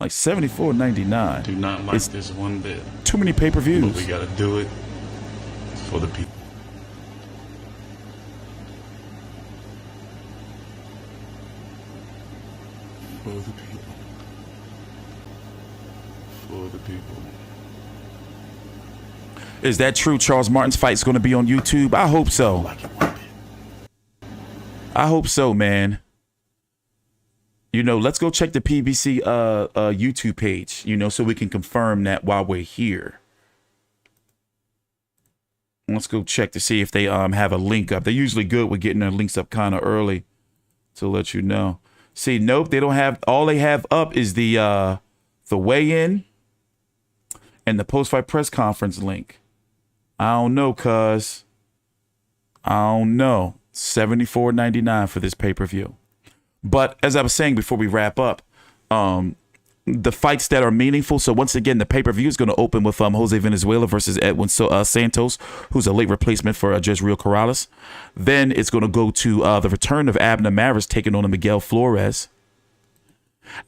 Like $74.99.
Do not like this one bit.
Too many pay-per-views.
But we got to do it for the people. For the people. For the people.
Is that true? Charles Martin's fight is going to be on YouTube? I hope so. I hope so, man. Let's go check the PBC YouTube page, so we can confirm that while we're here. Let's go check to see if they have a link up. They're usually good with getting their links up kind of early to let you know. See, nope, they don't have. All they have up is the weigh-in and the post-fight press conference link. I don't know, cuz. I don't know. $74.99 for this pay-per-view. But as I was saying before we wrap up, the fights that are meaningful. So once again, the pay-per-view is going to open with Jose Valenzuela versus Edwin Santos, who's a late replacement for Jezreel Corrales. Then it's going to go to the return of Abner Maris taking on Miguel Flores.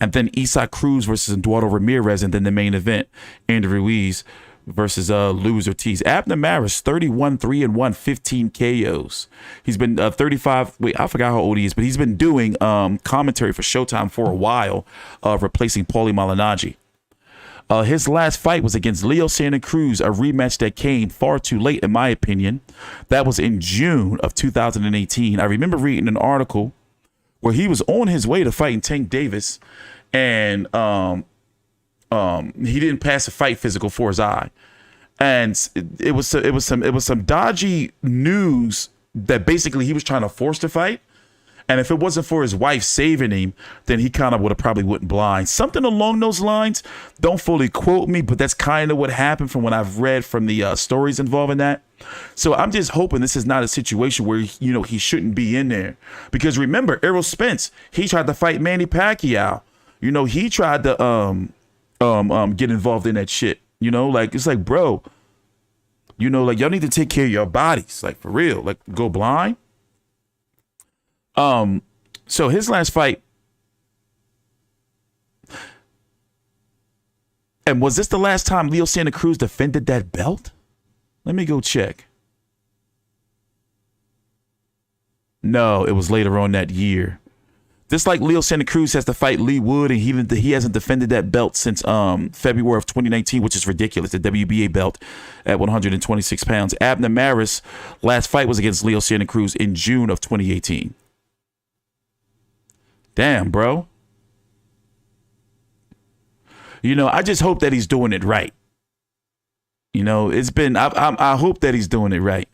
And then Cruz versus Eduardo Ramirez. And then the main event, Andy Ruiz versus Luis Ortiz. Abner Maris, 31-3-1, 15 KOs. He's been 35. Wait, I forgot how old he is, but he's been doing commentary for Showtime for a while, replacing Paulie Malignaggi. His last fight was against Leo Santa Cruz, a rematch that came far too late, in my opinion. That was in June of 2018. I remember reading an article where he was on his way to fighting Tank Davis, and he didn't pass a fight physical for his eye, and it was some dodgy news that basically he was trying to force the fight, and if it wasn't for his wife saving him, then he kind of would have probably went blind, something along those lines. Don't fully quote me, but that's kind of what happened from what I've read from the stories involving that. So I'm just hoping this is not a situation where he shouldn't be in there, because remember Errol Spence, he tried to fight Manny Pacquiao. He tried to get involved in that shit. It's like, bro, like y'all need to take care of your bodies, like for real, like go blind. So his last fight, and was this the last time Leo Santa Cruz defended that belt? Let me go check. No, it was later on that year. Just like Leo Santa Cruz has to fight Lee Wood, and he hasn't defended that belt since February of 2019, which is ridiculous. The WBA belt at 126 pounds. Abner Maris' last fight was against Leo Santa Cruz in June of 2018. Damn, bro. I just hope that he's doing it right. I hope that he's doing it right.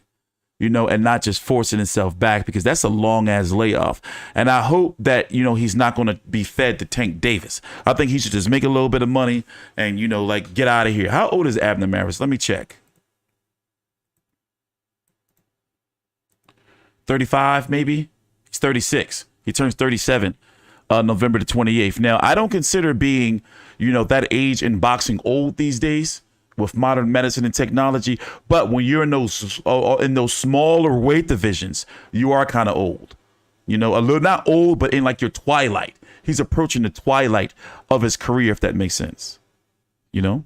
And not just forcing himself back, because that's a long ass layoff. And I hope that, he's not going to be fed to Tank Davis. I think he should just make a little bit of money and, get out of here. How old is Abner Maris? Let me check. 35, maybe? He's 36. He turns 37 November the 28th. Now, I don't consider being, that age in boxing old these days, with modern medicine and technology, but when you're in those smaller weight divisions, you are kind of old. A little, not old, but in like your twilight. He's approaching the twilight of his career, if that makes sense. But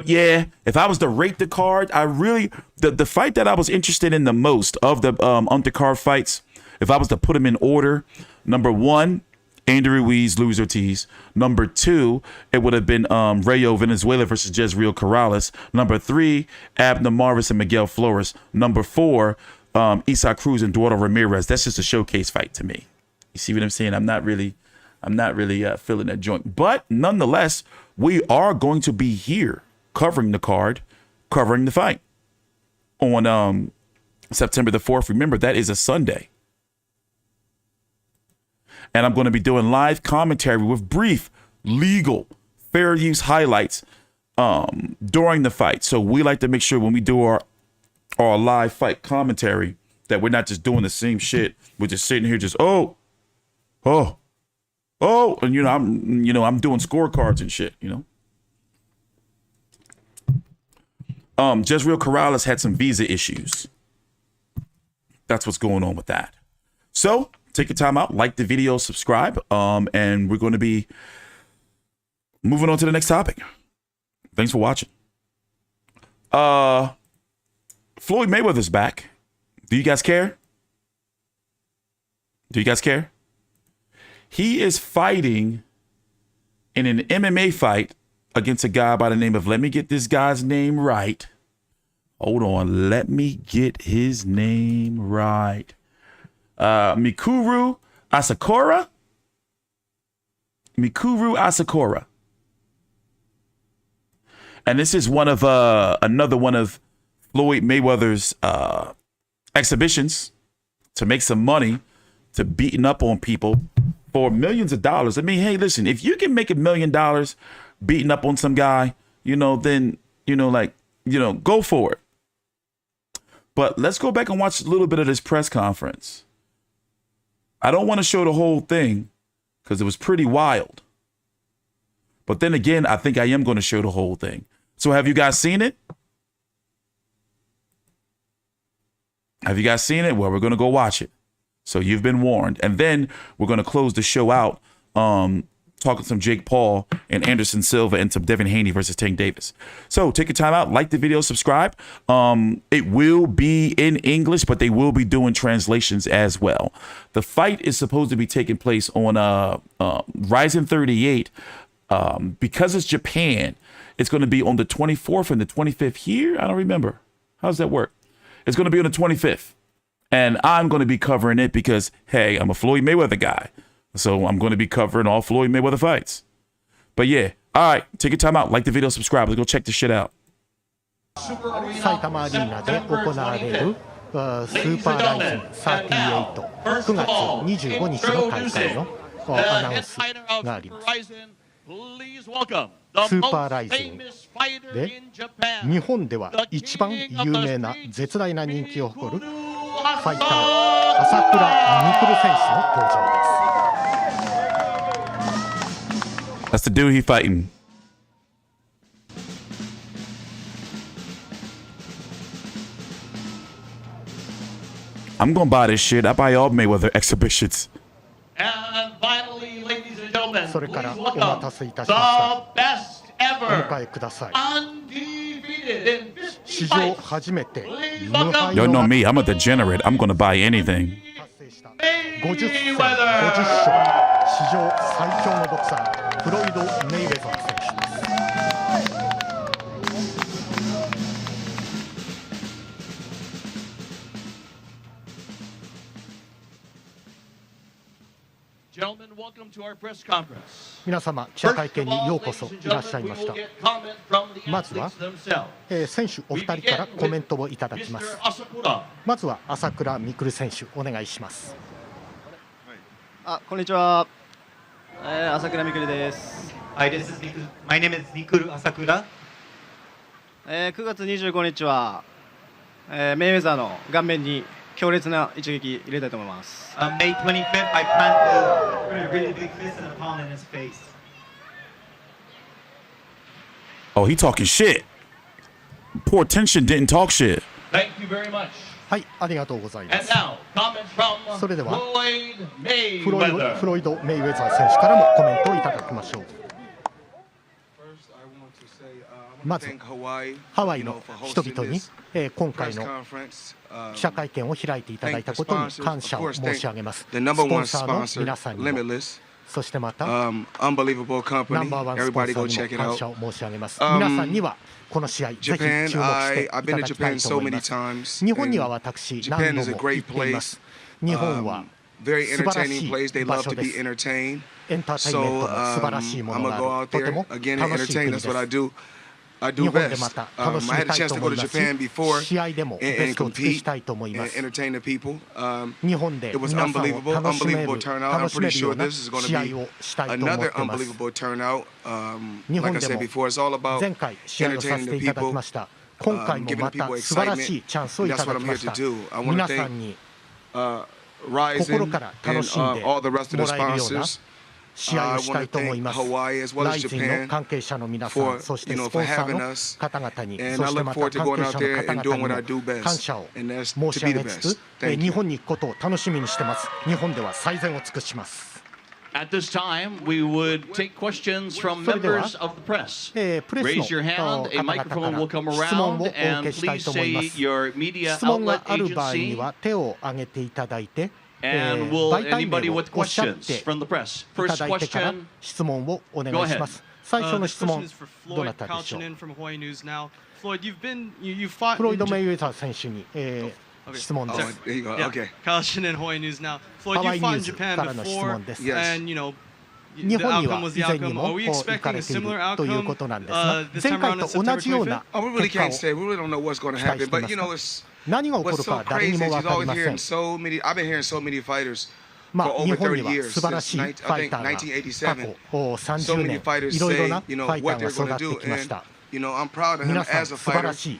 yeah, if I was to rate the card, the fight that I was interested in the most of the undercard fights, if I was to put them in order, number 1, Andy Ruiz, Luis Ortiz. Number 2, it would have been Rayo Valenzuela versus Jezreel Corrales. Number 3, Abner Maris and Miguel Flores. Number 4, Cruz and Eduardo Ramirez. That's just a showcase fight to me. You see what I'm saying? I'm not really feeling that joint. But nonetheless, we are going to be here covering the card, covering the fight on September the 4th. Remember, that is a Sunday. And I'm going to be doing live commentary with brief, legal, fair use highlights during the fight. So we like to make sure when we do our live fight commentary that we're not just doing the same shit. We're just sitting here just, and I'm doing scorecards and shit, Jezreel Corrales had some visa issues. That's what's going on with that. So take your time out, like the video, subscribe, and we're going to be moving on to the next topic. Thanks for watching. Floyd Mayweather's back. Do you guys care? He is fighting in an MMA fight against a guy by the name of, let me get this guy's name right. Hold on, let me get his name right. Mikuru Asakura. And this is one of another one of Floyd Mayweather's exhibitions to make some money, to beating up on people for millions of dollars. I mean, hey, listen, if you can make $1 million beating up on some guy, then, go for it. But let's go back and watch a little bit of this press conference. I don't want to show the whole thing, because it was pretty wild. But then again, I think I am going to show the whole thing. So have you guys seen it? Have you guys seen it? Well, we're going to go watch it. So you've been warned. And then we're going to close the show out talking some Jake Paul and Anderson Silva and some Devin Haney versus Tank Davis. So take your time out, like the video, subscribe. It will be in English, but they will be doing translations as well. The fight is supposed to be taking place on Ryzen 38. Because it's Japan, it's going to be on the 24th and the 25th here. I don't remember. How does that work? It's going to be on the 25th. And I'm going to be covering it because, hey, I'm a Floyd Mayweather guy. So I'm going to be covering all Floyd Mayweather fights. But yeah, all right, take your time out. Like the video, subscribe. Let's go check this shit out.
埼玉アリーナで行われるスーパーライズン38、9月25日の大会のアナウンスがあります。スーパーライズンで日本では一番有名な絶大な人気を誇るファイター朝倉未来選手の登場です。
That's the dude he fighting. I'm gonna buy this shit. I buy all Mayweather exhibitions.
And finally, ladies and gentlemen,
それから
please
お待
welcome
たせいたしました
the best
お
ever
迎えください
undefeated in
史上初めて無敗
Y'all
の
know me. I'm a degenerate. I'm gonna buy anything.
50戦50勝史上最強のボクサーフロイド・メイウェザー選手です。
Gentlemen, welcome to our press conference.
皆様記者会見にようこそいらっしゃいました。まずは、選手お二人からコメントをいただきます。まずは朝倉未来選手お願いします。
こんにちは。朝倉未来です。
Hi, my name is Mikuru Asakura.
9月25日は、メイウェザーの顔面に強烈な一撃入れたいと思います。
May 25th, I plan to put a really big fist and a palm in his face.
Oh, he talking shit. Poor Tension didn't talk shit.
Thank you very much.
はい、ありがとうございま
And
す。
now, comments from
それでは
Floyd
フロ
Mayweather.
イド・メイウェザー選手からもコメントをいただきましょう。まずハワイの人々に今回の記者会見を開いていただいたことに感謝を申し上げます。スポンサーの皆さんにも、そしてまたナンバーワンスポンサーにも感謝を申し上げます。皆さんにはこの試合ぜひ注目していただきたいと思います。日本には私何度も行っています。日本は素晴らしい場所です。エンターテインメントの素晴らしいものがあるとても楽しい国です。日本でまた楽しみたいと思いますし、試合でもベストを尽くしたいと思います。日本で皆さんを楽しめるような試合をしたいと思っています。日本でも前回試合をさせていただきました。今回もまた素晴らしいチャンスをいただきました。皆さんに心から楽しんでもらえるような試合をしたいと思います。ライジンの関係者の皆さん、そしてスポンサーの方々に、そしてまた関係者の方々にも感謝を申し上げつつ、日本に行くことを楽しみにしてます。日本では最善を尽くします。
At this time, we would take questions from members of the press. Raise your hand, a microphone will come around, and please say your media
質問が
outlet
ある場合に
agency.
は手を挙げていただいて、
And will
媒体
anybody
名を
with
おっしゃっ
questions
てい
from the press?
た
First
だいてから
question.
質問をお願いします。最初の質問、どなたでしょう。
Floyd, you've been you fought
フロイド・メイウェザー選手に、質問です。
Yeah, Kyle Shannon, Hawaii News now. Floyd, you fought in Japan before, and you know
日本には以前にも行かれているということなんですが、前回と同じような結果を期待しています。何が起こるかは誰にも分かりません。まあ、日本には素晴らしいファイターが過去30年いろいろなファイターが育ってきました。皆さん素晴らしい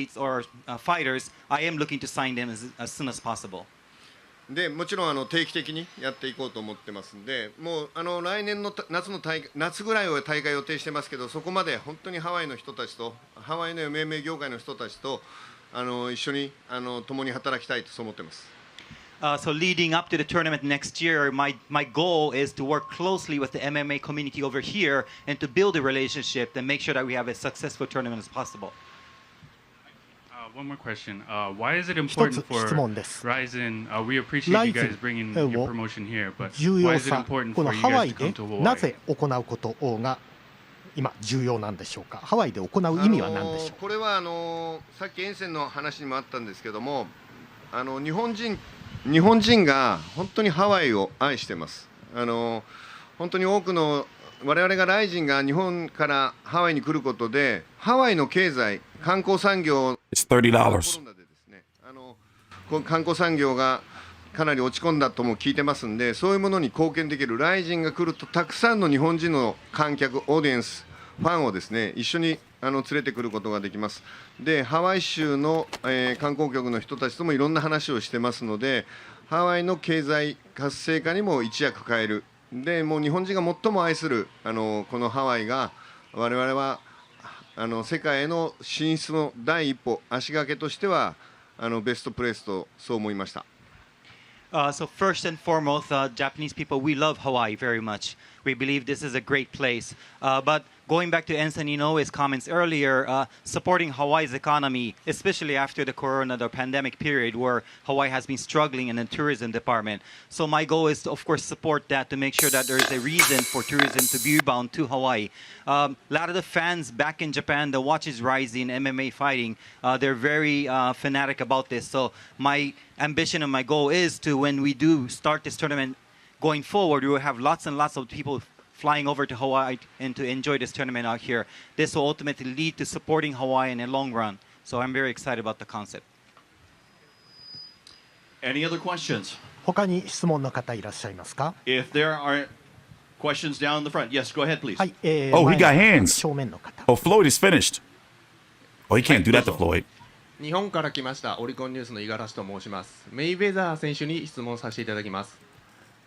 athletes or fighters, I am looking to sign them as soon as possible.
でもちろん定期的にやっていこうと思ってますんで、もう来年の夏ぐらいを大会予定してますけど、そこまで本当にハワイの人たちとハワイの MMA 業界の人たちと一緒に共に働きたいとそう思ってます。
So leading up to the tournament next year, my goal is to work closely with the MMA community over here and to build a relationship and make sure that we have a successful tournament as possible.
One more question. Why is it important for Ryzen? We appreciate you guys bringing your promotion here, but why is it important for you guys to come to Hawaii?
なぜ行うことが今重要なんでしょうか。ハワイで行う意味は何でしょうか。
これはさっき沿線の話にもあったんですけども、日本人が本当にハワイを愛してます。本当に多くの我々がライジンが日本からハワイに来ることで、ハワイの経済、観光産業、
It's $30.
観光産業がかなり落ち込んだとも聞いてますんで、そういうものに貢献できるライジンが来ると、たくさんの日本人の観客、オーディエンス、ファンをですね、一緒に連れてくることができます。で、ハワイ州の、観光局の人たちともいろんな話をしてますので、ハワイの経済活性化にも一役買える。で、もう日本人が最も愛するこのハワイが、我々は世界への進出の第一歩、足掛けとしてはベストプレイスとそう思いました。
So first and foremost, Japanese people, we love Hawaii very much. We believe this is a great place. But going back to Ensign Inoue's comments earlier, supporting Hawaii's economy, especially after the the pandemic period where Hawaii has been struggling in the tourism department. So my goal is to, of course, support that to make sure that there is a reason for tourism to be rebound to Hawaii. A lot of the fans back in Japan that watches Rising MMA fighting, they're very fanatic about this. So my ambition and my goal is to, when we do start this tournament going forward, we will have lots and lots of people flying over to Hawaii and to enjoy this tournament out here. This will ultimately lead to supporting Hawaii in the long run. So I'm very excited about the concept.
Any other questions?
他に質問の方いらっしゃいますか？
If there are questions down the front, yes, go ahead, please.
はい、
Oh, he got hands.
正面の方。
Oh, Floyd is finished. Oh, he can't do that to Floyd.
日本から来ましたオリコンニュースの五十嵐と申します。メイウェザー選手に質問させていただきます。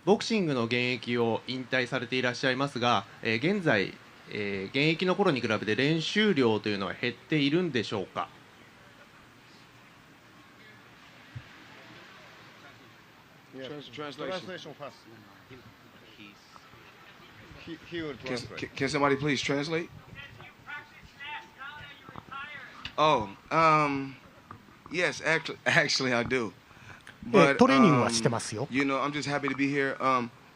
ボクシングの現役を引退されていらっしゃいますが、現在、現役の頃に比べて練習量というのは減っているんでしょうか。
Translation first. He will translate.
Can somebody please translate? Oh, yes, actually I do. But,
トレーニングはしてますよ。
You know, I'm just happy to be here.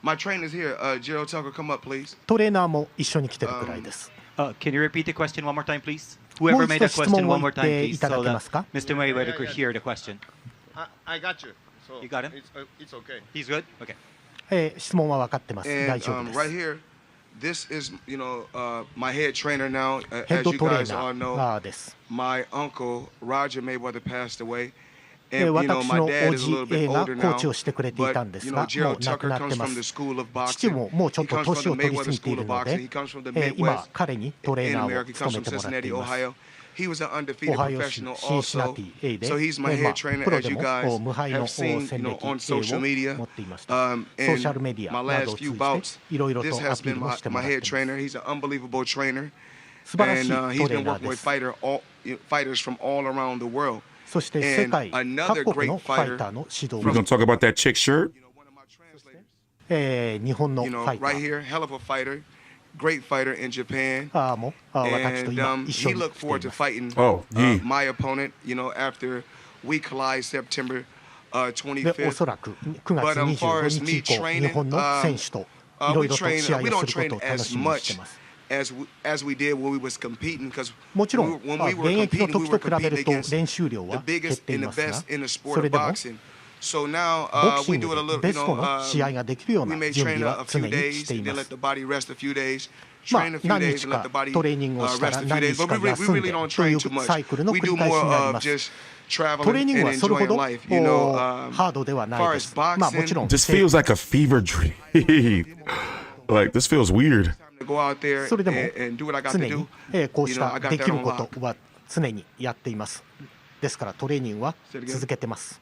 My trainer's here. Jiro Tucker, come up, please.
トレーナーも一緒に来てるくらいです。
Can you repeat the question one more time, please? Whoever made the question one more time, please, so that Mr. Mayweather could hear the question.
I got you. So
You got him?
It's okay.
He's good? Okay.
質問は分かってます。
And
大丈夫です。
right here, this is, you know, my head trainer now.
ヘッ
As
ド
you
トレ
guys
ーナ
all
ー
know,
がです。
my uncle Roger Mayweather passed away. And you know,
私
my
の
dad
お
is a
じ
little bit
が
older
コー
now.
チをしてくれていたん
But
です
you
が、
know,
も
Jiro
う亡く
Tucker
なって
comes
ま
from the
す。
school of
父
boxing.
ももうちょっ
He
と
comes from
年
the
を取り過
Mayweather
ぎてい
School
る
of
の
Boxing.
で
He comes from the
今
Midwest
彼にトレー
in
ナーを
America. He
務
comes
め
from
てもらってい
Cincinnati,
ます。
Ohio. He was an
オ
undefeated
ハイオ州
professional
シンシナ
also.
ティ A で、
So he's my
まあ
head trainer,
プロ
as
で
you
も
guys
無敗の
have seen,
戦
you know,
歴
on social
を
media.
持っていました。ソーシャルメディア
My
などを
last
通
few
じ
bouts,
ていろいろと
this
ア
has
ピー
been
ルを
my,
しても
my
らって
head
います。
trainer. He's an unbelievable trainer.
素晴らし
And
い
he's
トレー
been
ナー
working
で
with
す。
fighters from all around the world.
そして世
And
界
another
各国の
great
ファイ
fighter
ターの指導
We're gonna talk about that chick shirt.
日本の
You
フ
know,
ァイタ
right
ー
here, hell of a fighter, great fighter in Japan.
も私と
And
今一緒
he
に
looked
来てい
forward to
ます。
fighting
Oh, yeah.
my opponent, you know, after we collide September
で、おそ
25th.
らく9月
But far
25
as
日
me
以降、日
training,
本の選手といろ
we
いろと
train,
試合
we
をす
don't
ること
train
を楽
as
しみにして
much
ます。
as we did when we was competing, because
もちろん、
when we
現
were
役の
competing, we
時
were
と比べ
competing
ると
against
練習量
the
は減っ
biggest
てい
and the
ますが、
best in the
そ
sport
れ
of
でも
boxing. So now
ボクシ
we
ン
do
グ
it a
で
little,
ベ
you
スト
know,
の試合ができるよう
we
な
may
準
train
備
a
は常
few
にし
days
てい
and
ま
then let
す。
the body rest a few days.
まあ
Train a few
何
days
日
and let
か
the body
トレーニングをしたら
rest a few
何
days.
日
But
か
we
休ん
really
で
don't
とい
train
う
too
サイ
much.
クルの
We
繰り
do
返し
more
になり
of
ます。
just
トレー
traveling
ニング
and
はそれほ
enjoying
ど
life. You know,
ハードではないです。
far as
まあもちろん
This feels like a fever dream. Like this feels weird.
to go out there
それでも
and do what I got
常
to
に
do.
こう
You
し
know, I
た
got
で
that
きる
on
こ
lock.
とは常にやっています。ですからトレーニングは
Say it again.
続けてます。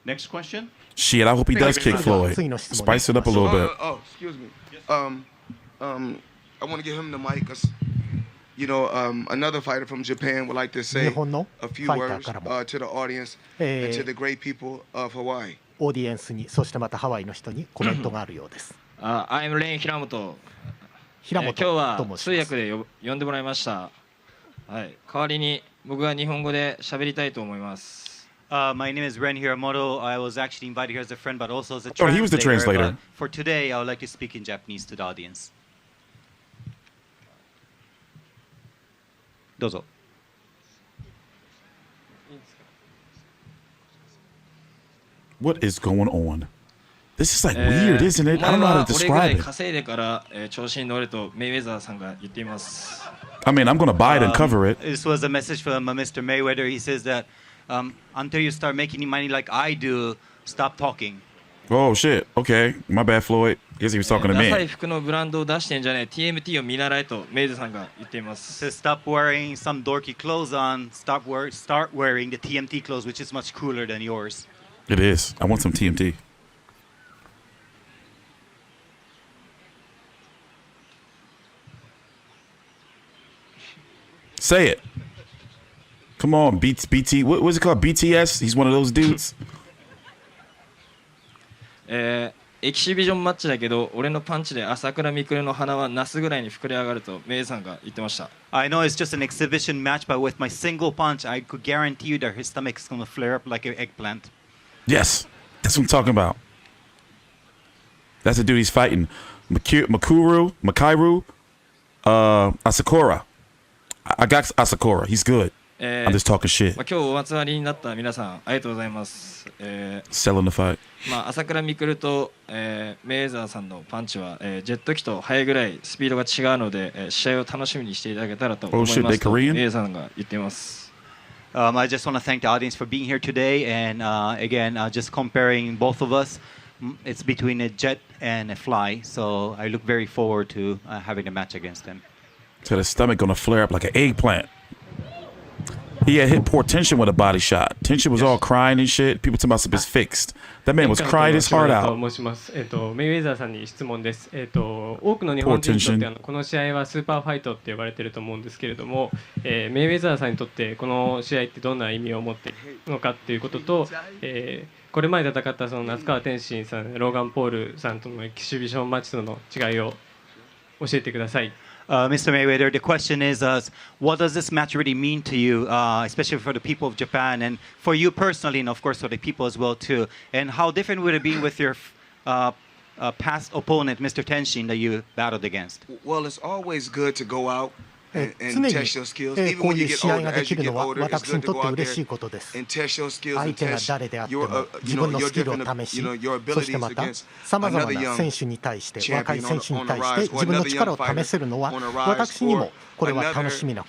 Next question.
Shit, I hope he does kick Floyd.
次の質問
Spice it up a little bit.
Oh, excuse me. I want to give him the mic. 'Cause, you know, another fighter from Japan would like to
日
say
本の
a
フ
few
ァイター
words
からも
to the audience and to the great people of Hawaii.
オーディエンスに、そしてまたハワイの人にコメントがあるようです。
I'm Rain 平本。
平本
今日は
と申します。
通訳で呼んでもらいました。はい。代わりに僕が日本語で喋りたいと思います。
My name is Ren Hiramoto. I was actually invited here as a friend, but also as a
Oh, he was the
translator.
translator.
But for today, I would like to speak in Japanese to the audience. どうぞ。
What is going on? This is like weird, isn't it? I don't know how to describe it.
稼いでから調子に乗れとメイウェザーさんが言っています。
I mean, I'm gonna buy it and cover it.
This was a message from Mr. Mayweather. He says that until you start making money like I do, stop talking.
Oh shit. Okay, my bad, Floyd. Guess he was talking to me.
ダサい服のブランドを出してんじゃねえ TMT を見習えとメイウェザーさんが言っています。
So stop wearing some dorky clothes on. Start wearing the TMT clothes, which is much cooler than yours.
It is. I want some TMT. Say it. Come on, BT. What's it called? BTS? He's one of those dudes.
エキシビジョンマッチだけど俺のパンチで朝倉未来の鼻はナスぐらいに膨れ上がるとメイウェザーさんが言ってました。
I know it's just an exhibition match, but with my single punch, I could guarantee you that his stomach is going to flare up like an eggplant.
Yes, that's what I'm talking about. That's the dude he's fighting. Mikuru, Asakura. I got Asakura. He's good. I'm just talking shit.
今日お集まりになった皆さんありがとうございます。
Selling the fight.
朝倉未来と、メイウェザーさんのパンチは、ジェット機と速いぐらいスピードが違うので、試合を楽しみにしていただけたらと思いますとメイウェザーさんが言っています。
I just want to thank the audience for being here today, and again, just comparing both of us, it's between a jet and a fly, so I look very forward to having a match against him.
So the stomach gonna flare up like an eggplant. He had hit poor Tension with a body shot. Tension was all crying and shit. People talking about it's fixed. That man was crying his heart out.
申します。メイウェザーさんに質問です。多くの日本人にとってこの試合はスーパーファイトって呼ばれていると思うんですけれども、メイウェザーさんにとってこの試合ってどんな意味を持っているのかっていうことと、これまで戦ったその夏川天心さん、ローガン・ポールさんとのエキシビションマッチとの違いを教えてください。
Mr. Mayweather, the question is, what does this match really mean to you, especially for the people of Japan and for you personally, and of course for the people as well too? And how different would it be with your past opponent, Mr. Tenshin, that you battled against?
Well, it's always good to go out and test your skills. Even when you get older, as you get older, it's good to go out there and test your skills and test your, your abilities against another young champion or another young fighter on a rise or another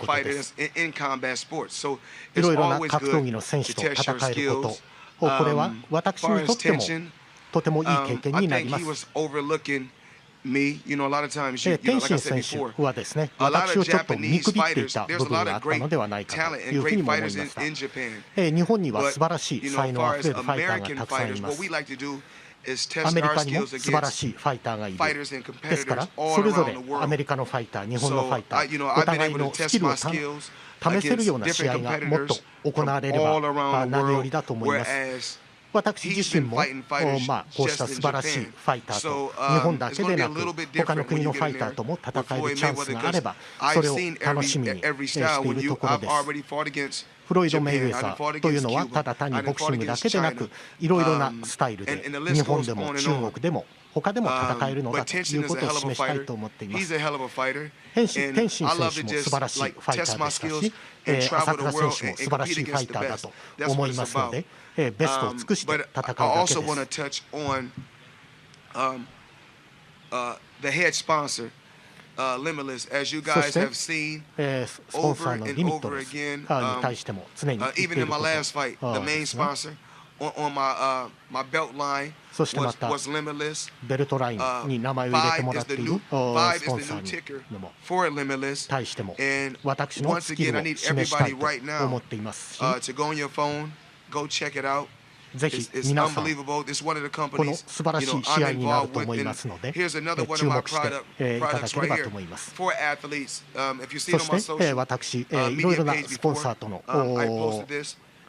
fighter in combat sports. So it's always good to test your skills. As far as Tenshin, I think he was overlooking me, a lot of times, like I said before, a lot of Japanese fighters, there's a lot of great talent and great fighters in Japan. But, as far as American fighters, what we like to do is test our skills against fighters and competitors all around the world. So, I've been able to test my skills against different competitors from all around the world, whereas私自身もこうした素晴らしいファイターと日本だけでなく他の国のファイターとも戦えるチャンスがあればそれを楽しみにしているところです。フロイド・メイウェザーというのはただ単にボクシングだけでなくいろいろなスタイルで日本でも中国でも他でも戦えるのだということを示したいと思っています。天心選手も素晴らしいファイターでしたし朝倉選手も素晴らしいファイターだと思いますのでベストを尽くして戦うだけです。The head sponsor, Limitless, as you guys have seen over and over again, even in my last fight, the main sponsor on my belt line was Limitless.
ベルトラインに名前を入れてもらっているスポンサーにも対しても私のスキルを示したいと思っていますしぜひ皆さんこの素晴らしい試合になると思いますので注目していただければと思います。そして私いろいろなスポンサーとの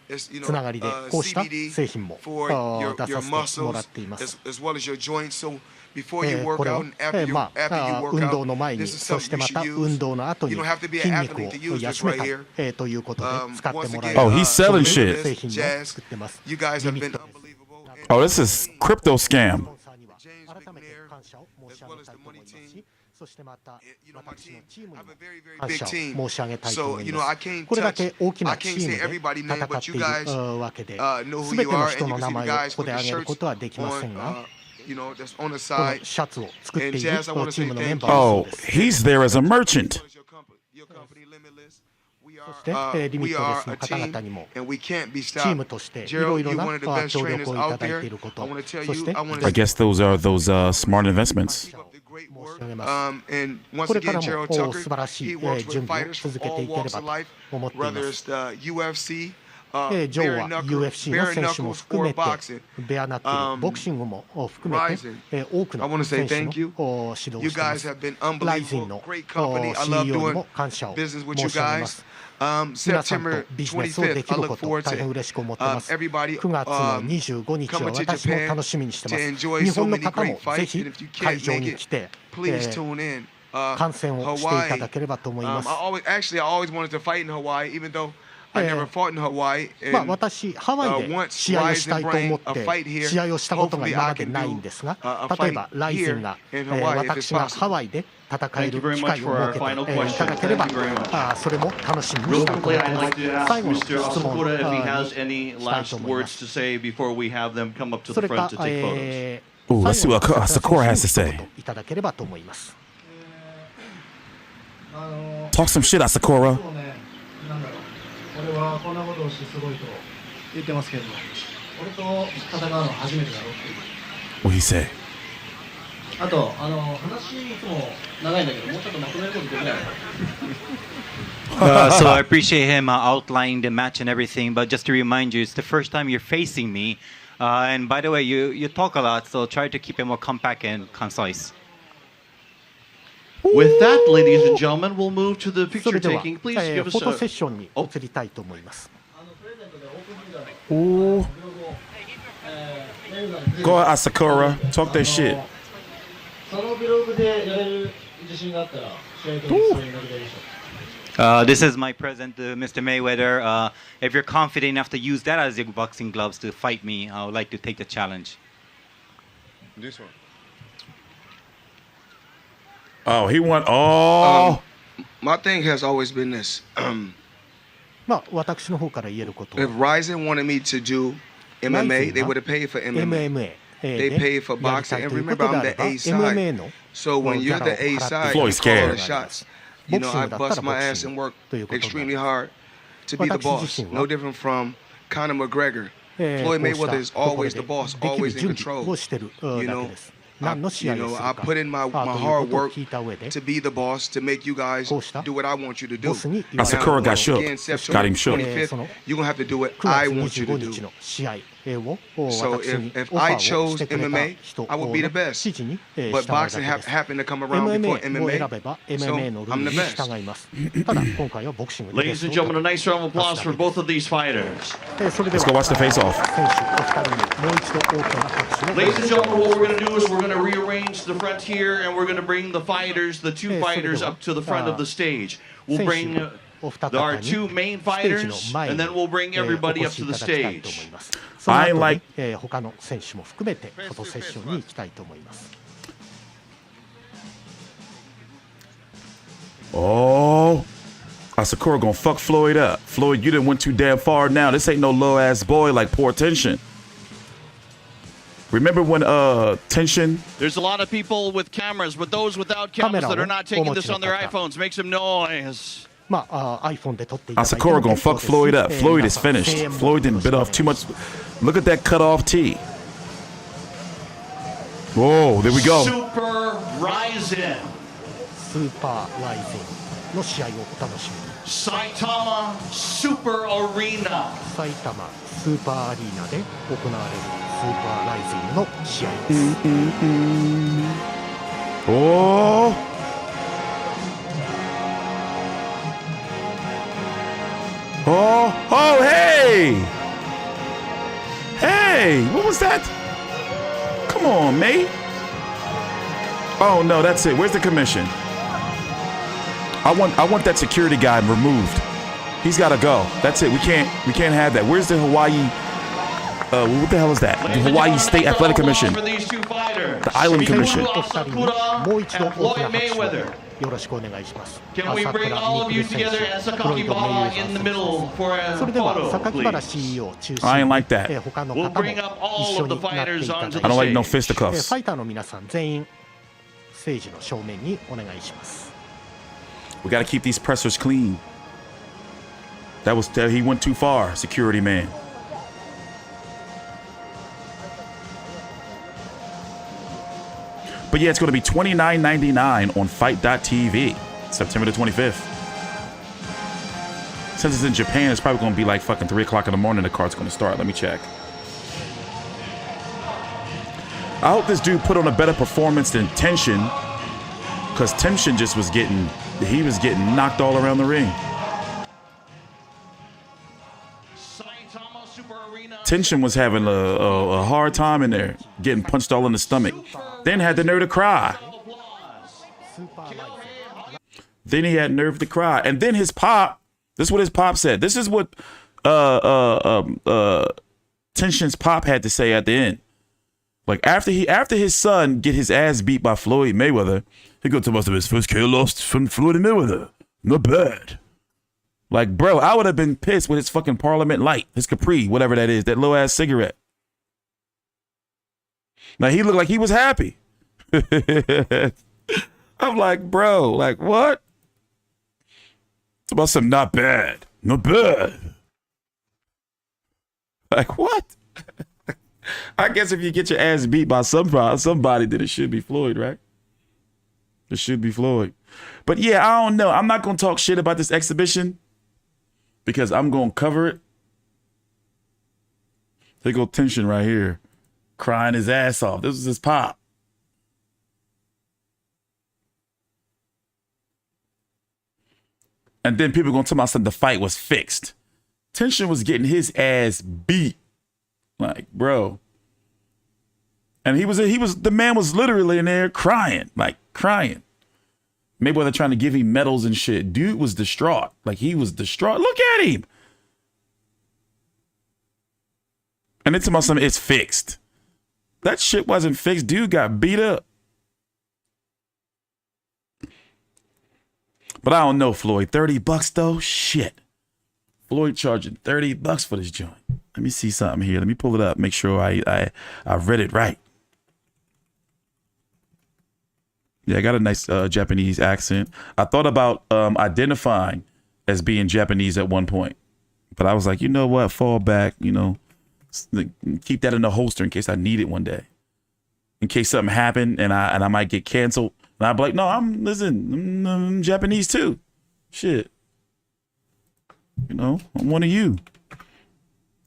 つながりでこうした製品も出させてもらっています。これは運動の前にそしてまた運動の後に筋肉を休めたいということで使ってもらえる製品を作ってます。リミットです。
Oh, this is crypto scam.
改めて感謝を申し上げたいと思いますしそしてまた私のチームにも感謝を申し上げたいと思います。これだけ大きなチームで戦っているわけで全ての人の名前をここで挙げることはできませんが that's on the side.
シャツを作っている
And Jazz, I want to
チー
say
ムのメン
thank
バー
Oh,
もそうです。
he's there as a merchant.
そして、リミットレスの方々にもチームとしていろいろな協力をいただいていること、そして
I guess those are smart investments.
これからも素晴らしい準備を続けていければと思っています。ジョーは UFC の選手も含めて、ベアナックル、ボクシングも含めて、多くの選手の指導をしています。ライゼンの CEO にも感謝を申し上げます。皆さんとビジネスをできること、大変嬉しく思っています。9月の25日は私も楽しみにしてます。日本の方もぜひ会場に来て、観戦をしていただければと思います。私、ハワイで試合をしたいと思って試合をしたことが今までないんですが、例えばライゼンが、私がハワイで戦える機会を設けていただければ、それも楽しみにしたいと思います。最後の質問したいと思います。それか、
let's see what Asakura has to say.
いただければと思います。
Talk some shit, Asakura.
俺はこんなことをしてすごいと言ってますけれども、俺と戦うのは初めてだろうっていう。
What he say?
あと話いつも長いんだけど、もうちょっとまとめることできない
So I appreciate him outlining the match and everything, but just to remind you, it's the first time you're facing me. And by the way, you talk a lot, so try to keep it more compact and concise.
With that, ladies and gentlemen, we'll move to the
そ
picture
れでは、
taking.
フ
Please give
ォ
us
トセッ
a.
ションに移りたいと思います。
Ooh. Go ahead, Asakura. Talk that shit.
そのブログでやれる自信があったら試合と一緒に投げたいでしょ。
This is my present to Mr. Mayweather. If you're confident enough to use that as your boxing gloves to fight me, I would like to take the challenge.
This one.
Oh, he won. Oh.
My thing has always been this.
まあ私の方から言えることは、
If Ryzen wanted me to do MMA, they would have paid for MMA. They paid for boxing. And remember, I'm the A side. So when you're the A side, you call the shots. You know, I bust my ass and work extremely hard to be the boss. No different from Conor McGregor. Floyd Mayweather is always the boss, always in control. You know, I put in my hard work to be the boss, to make you guys do what I want you to do.
Asakura got shook. Got him shook.
You're going to have to do what I want you to do. So if I chose MMA, I would be the best. But boxing happened to come around before MMA, so I'm the best.
Ladies and gentlemen, a nice round of applause for both of these fighters.
Let's go watch the face-off.
Ladies and gentlemen, what we're going to do is we're going to rearrange the front here, and we're going to bring the two fighters up to the front of the stage. We'll bring our two main fighters, and then we'll bring everybody up to the stage.
I like.
他の選手も含めてフォトセッションに行きたいと思います。
Oh, Asakura gonna fuck Floyd up. Floyd, you done went too damn far now. This ain't no low ass boy like poor tension. Remember when tension?
There's a lot of people with cameras, but those without cameras that are not taking this on their iPhones. Make some noise.
Asakura gonna fuck Floyd up. Floyd is finished. Floyd didn't bit off too much. Look at that cut off tee. Whoa, there we go.
Super Ryzen.
Super Ryzen の試合をお楽しみに。
Saitama Super Arena.
埼玉スーパーアリーナで行われるスーパーライジングの試合です。
おー。Oh, hey! Hey, what was that? Come on, mate. Oh no, that's it. Where's the commission? I want that security guy removed. He's got to go. That's it. We can't have that. Where's the Hawaii? What the hell is that? The Hawaii State Athletic Commission. The Island Commission.
Asakura and Floyd Mayweather.
よろしくお願いします。
Can we bring all of you together as a Kakibara in the middle for a
それでは
photo,
榊原
please?
CEO を中
I
心
ain't
に
like that.
他の
We'll
方も
bring up
一
all
緒
of the
になってい
fighters
ただ
onto
き
the
I don't like no
stage.
fisticuffs.
ファイターの皆さん全員ステージの正面にお願いします。
We got to keep these pressers clean. He went too far, security man. But yeah, it's going to be $29.99 on Fight.tv, September the 25th. Since it's in Japan, it's probably going to be like fucking 3 o'clock in the morning. The card's going to start. Let me check. I hope this dude put on a better performance than Tenshin, because Tenshin just was getting knocked all around the ring. Tenshin was having a hard time in there, getting punched all in the stomach. Then had the nerve to cry. Then he had nerve to cry. And then his pop, this is what his pop said. This is what Tenshin's pop had to say at the end. Like after his son get his ass beat by Floyd Mayweather, he go to most of his first KO lost from Floyd Mayweather. Not bad. Like, bro, I would have been pissed with his fucking Parliament Light, his Capri, whatever that is, that low ass cigarette. Now he looked like he was happy. I'm like, bro, like what? It's about some not bad. Not bad. Like what? I guess if you get your ass beat by somebody, then it should be Floyd, right? It should be Floyd. But yeah, I don't know. I'm not going to talk shit about this exhibition because I'm going to cover it. There go Tension right here, crying his ass off. This was his pop. And then people going to tell me something the fight was fixed. Tension was getting his ass beat. Like, bro. And the man was literally in there crying, like crying. Maybe they're trying to give him medals and shit. Dude was distraught. Like he was distraught. Look at him. And it's about something, it's fixed. That shit wasn't fixed. Dude got beat up. But I don't know, Floyd. $30 though? Shit. Floyd charging $30 for this joint. Let me see something here. Let me pull it up. Make sure I read it right. Yeah, I got a nice Japanese accent. I thought about identifying as being Japanese at one point. But I was like, you know what? Fall back, keep that in the holster in case I need it one day. In case something happened and I might get canceled. And I'd be like, no, I'm Japanese too. Shit. I'm one of you.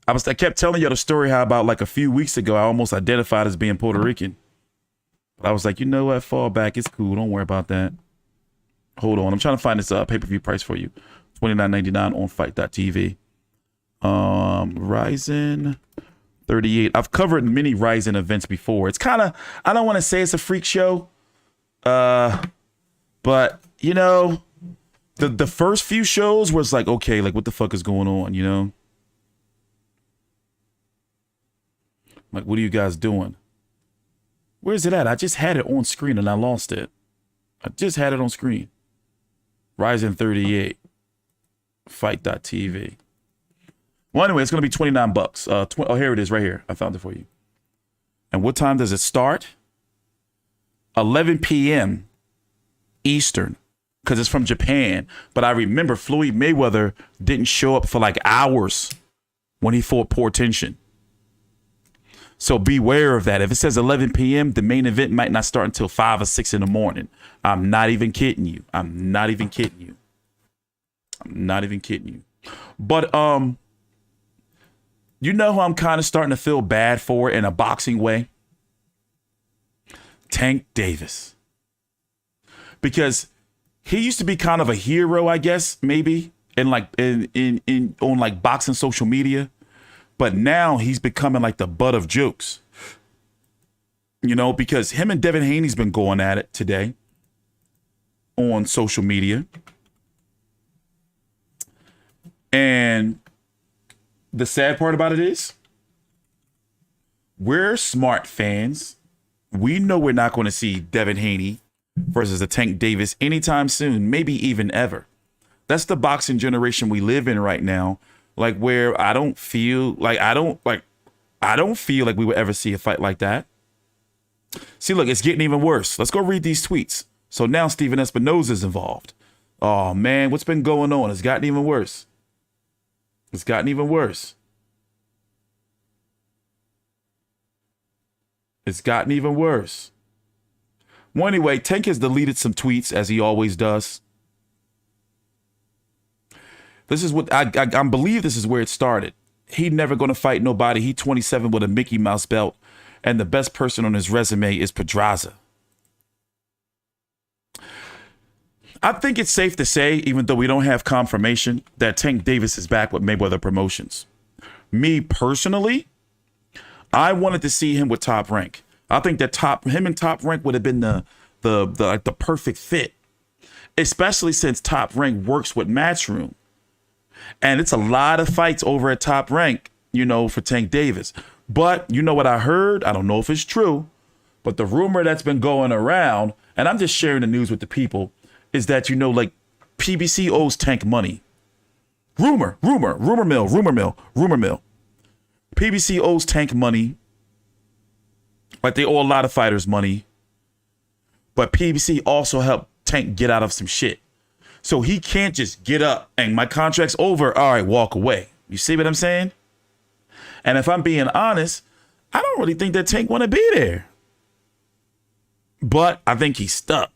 I kept telling you the story how about like a few weeks ago I almost identified as being Puerto Rican. But I was like, you know what? Fall back. It's cool. Don't worry about that. Hold on. I'm trying to find this pay-per-view price for you. $29.99 on Fight.tv. Ryzen 38. I've covered many Ryzen events before. It's kind of, I don't want to say it's a freak show. But the first few shows was like, okay, like what the fuck is going on, Like, what are you guys doing? Where's it at? I just had it on screen and I lost it. I just had it on screen. Ryzen 38. Fight.tv. Well, anyway, it's going to be $29. Here it is right here. I found it for you. And what time does it start? 11 p.m. Eastern. Because it's from Japan. But I remember Floyd Mayweather didn't show up for like hours when he fought Poor Tension. So beware of that. If it says 11 p.m., the main event might not start until 5 or 6 in the morning. I'm not even kidding you. But you know who I'm kind of starting to feel bad for in a boxing way? Tank Davis. Because he used to be kind of a hero, I guess, maybe, on like boxing social media. But now he's becoming like the butt of jokes. Because him and Devin Haney's been going at it today on social media. And the sad part about it is we're smart fans. We know we're not going to see Devin Haney versus a Tank Davis anytime soon, maybe even ever. That's the boxing generation we live in right now. Like where I don't feel like we would ever see a fight like that. See, look, it's getting even worse. Let's go read these tweets. So now Steven Espinoza is involved. Oh man, what's been going on? It's gotten even worse. It's gotten even worse. It's gotten even worse. Well, anyway, Tank has deleted some tweets as he always does. This is what I believe this is where it started. He never going to fight nobody. He 27 with a Mickey Mouse belt, and the best person on his resume is Pedraza. I think it's safe to say, even though we don't have confirmation, that Tank Davis is back with Mayweather Promotions. Me personally, I wanted to see him with Top Rank. I think that him and Top Rank would have been the perfect fit, especially since Top Rank works with Matchroom. And it's a lot of fights over at Top Rank, for Tank Davis. But you know what I heard? I don't know if it's true, but the rumor that's been going around, and I'm just sharing the news with the people, is that, like PBC owes Tank money. Rumor mill. PBC owes Tank money. Like they owe a lot of fighters money. But PBC also helped Tank get out of some shit. So he can't just get up and my contract's over. All right, walk away. You see what I'm saying? And if I'm being honest, I don't really think that Tank want to be there. But I think he's stuck.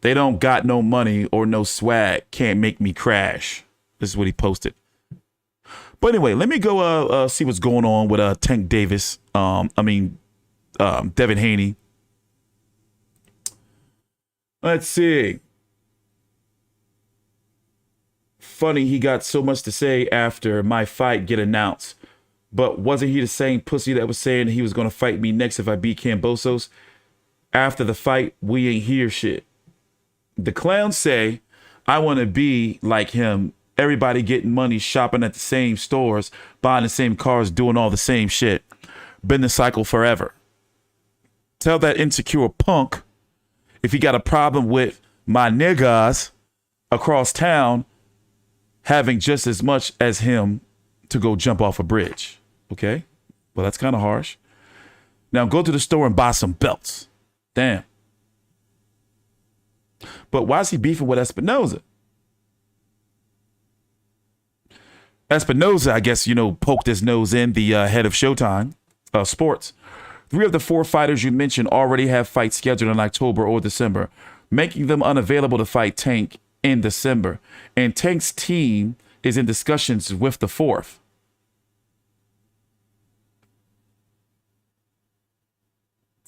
They don't got no money or no swag. Can't make me crash. This is what he posted. But anyway, let me go see what's going on with Tank Davis. Devin Haney. Let's see. Funny, he got so much to say after my fight get announced. But wasn't he the same pussy that was saying he was going to fight me next if I beat Kambosos? After the fight, we ain't hear shit. The clowns say, I want to be like him. Everybody getting money, shopping at the same stores, buying the same cars, doing all the same shit. Been the cycle forever. Tell that insecure punk if he got a problem with my niggas across town having just as much as him to go jump off a bridge. Okay? Well, that's kind of harsh. Now go to the store and buy some belts. Damn. But why is he beefing with Espinoza? Espinoza, I guess, poked his nose in, the head of Showtime Sports. 3 of the 4 fighters you mentioned already have fights scheduled in October or December, making them unavailable to fight Tank in December. And Tank's team is in discussions with the 4th.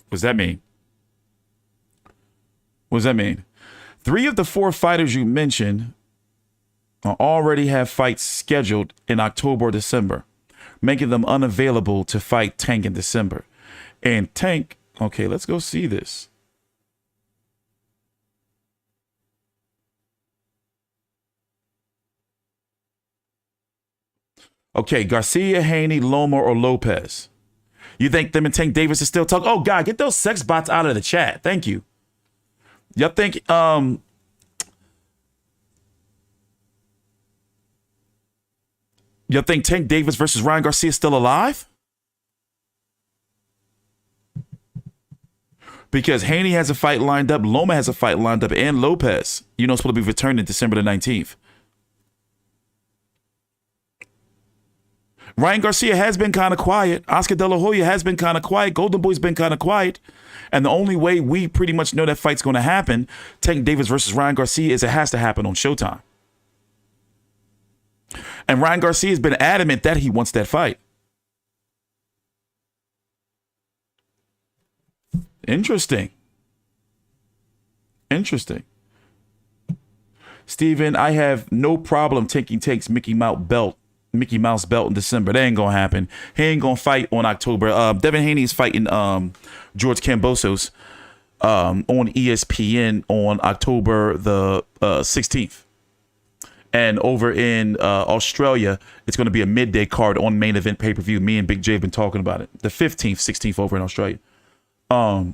What does that mean? 3 of the 4 fighters you mentioned already have fights scheduled in October or December, making them unavailable to fight Tank in December. And Tank, okay, let's go see this. Okay, Garcia, Haney, Loma, or Lopez. You think them and Tank Davis is still talking? Oh, God, get those sex bots out of the chat. Thank you. Y'all think, Tank Davis versus Ryan Garcia is still alive? Because Haney has a fight lined up, Loma has a fight lined up, and Lopez, supposed to be returning December the 19th. Ryan Garcia has been kind of quiet. Oscar De La Hoya has been kind of quiet. Golden Boy's been kind of quiet. And the only way we pretty much know that fight's going to happen, Tank Davis versus Ryan Garcia, is it has to happen on Showtime. And Ryan Garcia has been adamant that he wants that fight. Interesting. Steven, I have no problem taking Tank's Mickey Mouse belt in December. That ain't gonna happen. He ain't gonna fight on October. Devin Haney is fighting George Kambosos on ESPN on October the 16th. And over in Australia, it's going to be a midday card on main event pay-per-view. Me and Big J have been talking about it. The 15th, 16th over in Australia. I'd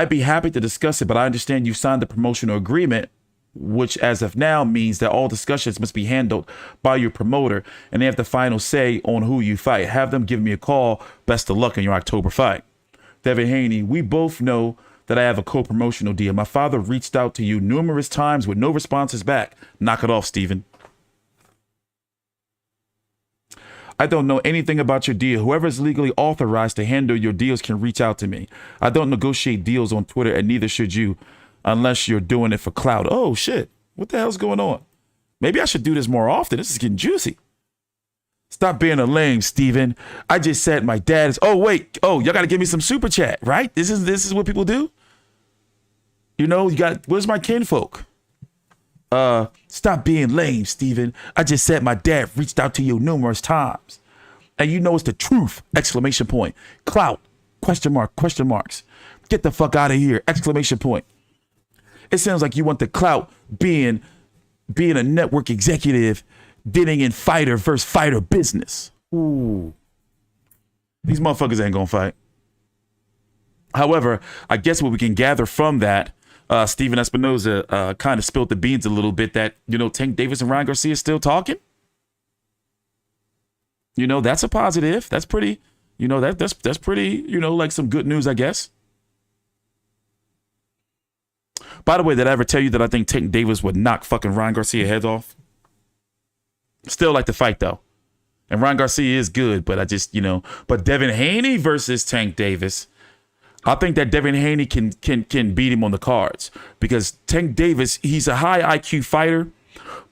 be happy to discuss it, but I understand you've signed the promotional agreement, which as of now means that all discussions must be handled by your promoter and they have the final say on who you fight. Have them give me a call. Best of luck in your October fight. Devin Haney, we both know that I have a co-promotional deal. My father reached out to you numerous times with no responses back. Knock it off, Steven. I don't know anything about your deal. Whoever is legally authorized to handle your deals can reach out to me. I don't negotiate deals on Twitter, and neither should you, unless you're doing it for clout. Oh, shit. What the hell's going on? Maybe I should do this more often. This is getting juicy. Stop being a lame, Steven. I just said my dad is... Oh, wait. Oh, y'all got to give me some super chat, right? This is what people do? You know, you got... Where's my kinfolk? Stop being lame, Steven. I just said my dad reached out to you numerous times. And you know it's the truth! Exclamation point. Clout. Question mark. Question marks. Get the fuck out of here! Exclamation point. It sounds like you want the clout being a network executive dealing in fighter versus fighter business. Ooh. These motherfuckers ain't gonna fight. However, I guess what we can gather from that, Steven Espinoza kind of spilled the beans a little bit that, you know, Tank Davis and Ryan Garcia still talking. You know, that's a positive. That's pretty, you know, that's pretty, you know, like some good news, I guess. By the way, did I ever tell you that I think Tank Davis would knock fucking Ryan Garcia heads off? Still like the fight, though. And Ryan Garcia is good, but I just, you know, but Devin Haney versus Tank Davis, I think that Devin Haney can beat him on the cards because Tank Davis, he's a high IQ fighter,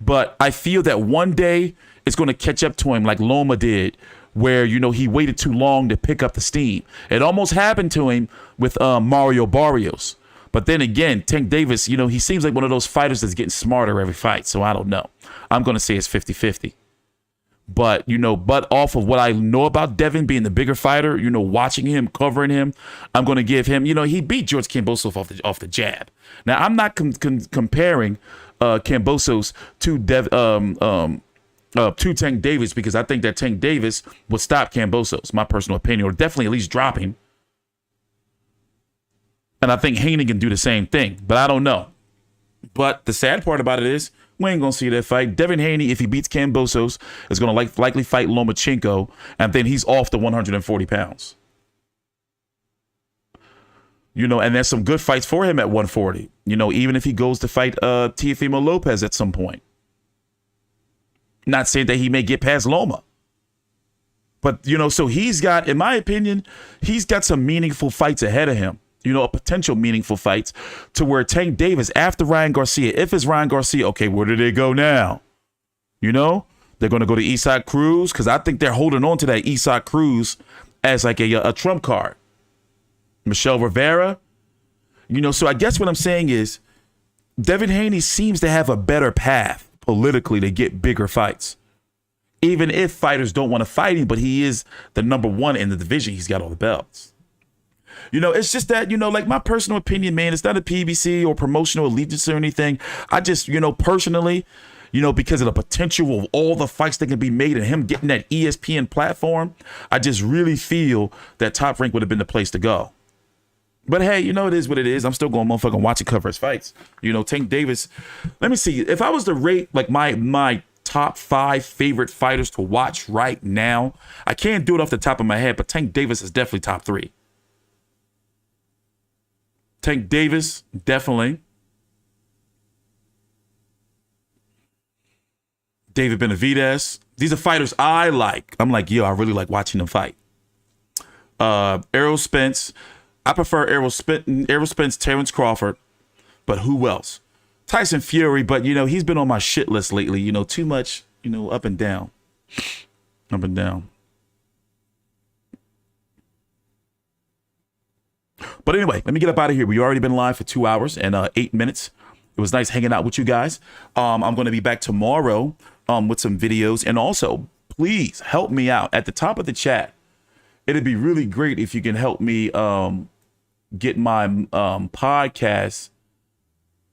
but I feel that one day it's going to catch up to him like Loma did, where, you know, he waited too long to pick up the steam. It almost happened to him with Mario Barrios. But then again, Tank Davis, you know, he seems like one of those fighters that's getting smarter every fight. So I don't know. I'm going to say it's 50-50. But, you know, but off of what I know about Devin being the bigger fighter, you know, watching him, covering him, I'm going to give him, you know, he beat George Kambosos off the jab. Now, I'm not comparing Kambosos to Tank Davis because I think that Tank Davis would stop Kambosos, my personal opinion, or definitely at least drop him. And I think Haney can do the same thing, but I don't know. But the sad part about it is we ain't going to see that fight. Devin Haney, if he beats Kambosos, is going to likely fight Lomachenko, and then he's off to 140 pounds. You know, and there's some good fights for him at 140. You know, even if he goes to fight Teofimo Lopez at some point. Not saying that he may get past Loma. But, you know, so he's got, in my opinion, he's got some meaningful fights ahead of him. You know, a potential meaningful fights to where Tank Davis, after Ryan Garcia, if it's Ryan Garcia, okay, where do they go now? You know, they're going to go to Eastside Cruz because I think they're holding on to that Eastside Cruz as like a trump card. Michelle Rivera, you know, so I guess what I'm saying is Devin Haney seems to have a better path politically to get bigger fights. Even if fighters don't want to fight him, but he is the number one in the division. He's got all the belts. You know, it's just that, you know, like my personal opinion, man, it's not a PBC or promotional allegiance or anything. I just, you know, personally, you know, because of the potential of all the fights that can be made and him getting that ESPN platform, I just really feel that Top Rank would have been the place to go. But hey, you know, it is what it is. I'm still going to motherfucking watch and cover his fights. You know, Tank Davis, let me see. If I was to rate like my top 5 favorite fighters to watch right now, I can't do it off the top of my head, but Tank Davis is definitely top 3. Tank Davis, definitely. David Benavidez. These are fighters I like. I'm like, yo, I really like watching them fight. Errol Spence. I prefer Errol Spence, Terrence Crawford. But who else? Tyson Fury, but, you know, he's been on my shit list lately. You know, too much, you know, up and down. Up and down. But anyway, let me get up out of here. We've already been live for 2 hours and 8 minutes. It was nice hanging out with you guys. I'm going to be back tomorrow with some videos. And also, please help me out. At the top of the chat, it'd be really great if you can help me get my podcast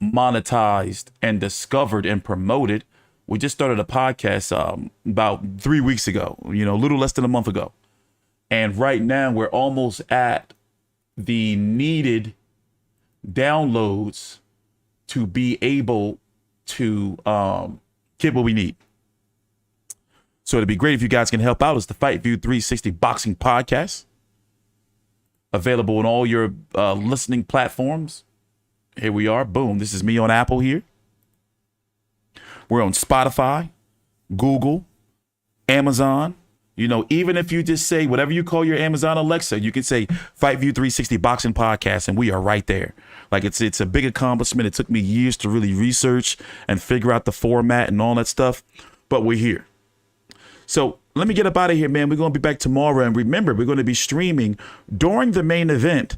monetized and discovered and promoted. We just started a podcast about 3 weeks ago, a little less than a month ago. And right now we're almost at the needed downloads to be able to get what we need. So it'd be great if you guys can help out. It's the Fight View 360 Boxing Podcast. Available on all your listening platforms. Here we are. Boom. This is me on Apple here. We're on Spotify, Google, Amazon. Even if you just say whatever you call your Amazon Alexa, you can say Fight View 360 Boxing Podcast, and we are right there. Like it's a big accomplishment. It took me years to really research and figure out the format and all that stuff, but we're here. So let me get up out of here, man. We're going to be back tomorrow, and remember, we're going to be streaming during the main event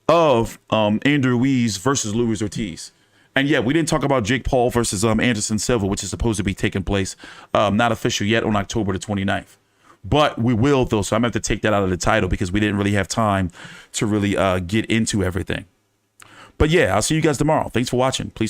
of Andrew Ruiz versus Luis Ortiz. And yeah, we didn't talk about Jake Paul versus Anderson Silva, which is supposed to be taking place, not official yet, on October the 29th. But we will, though, so I'm going to have to take that out of the title because we didn't really have time to really get into everything. But yeah, I'll see you guys tomorrow. Thanks for watching. Please subscribe.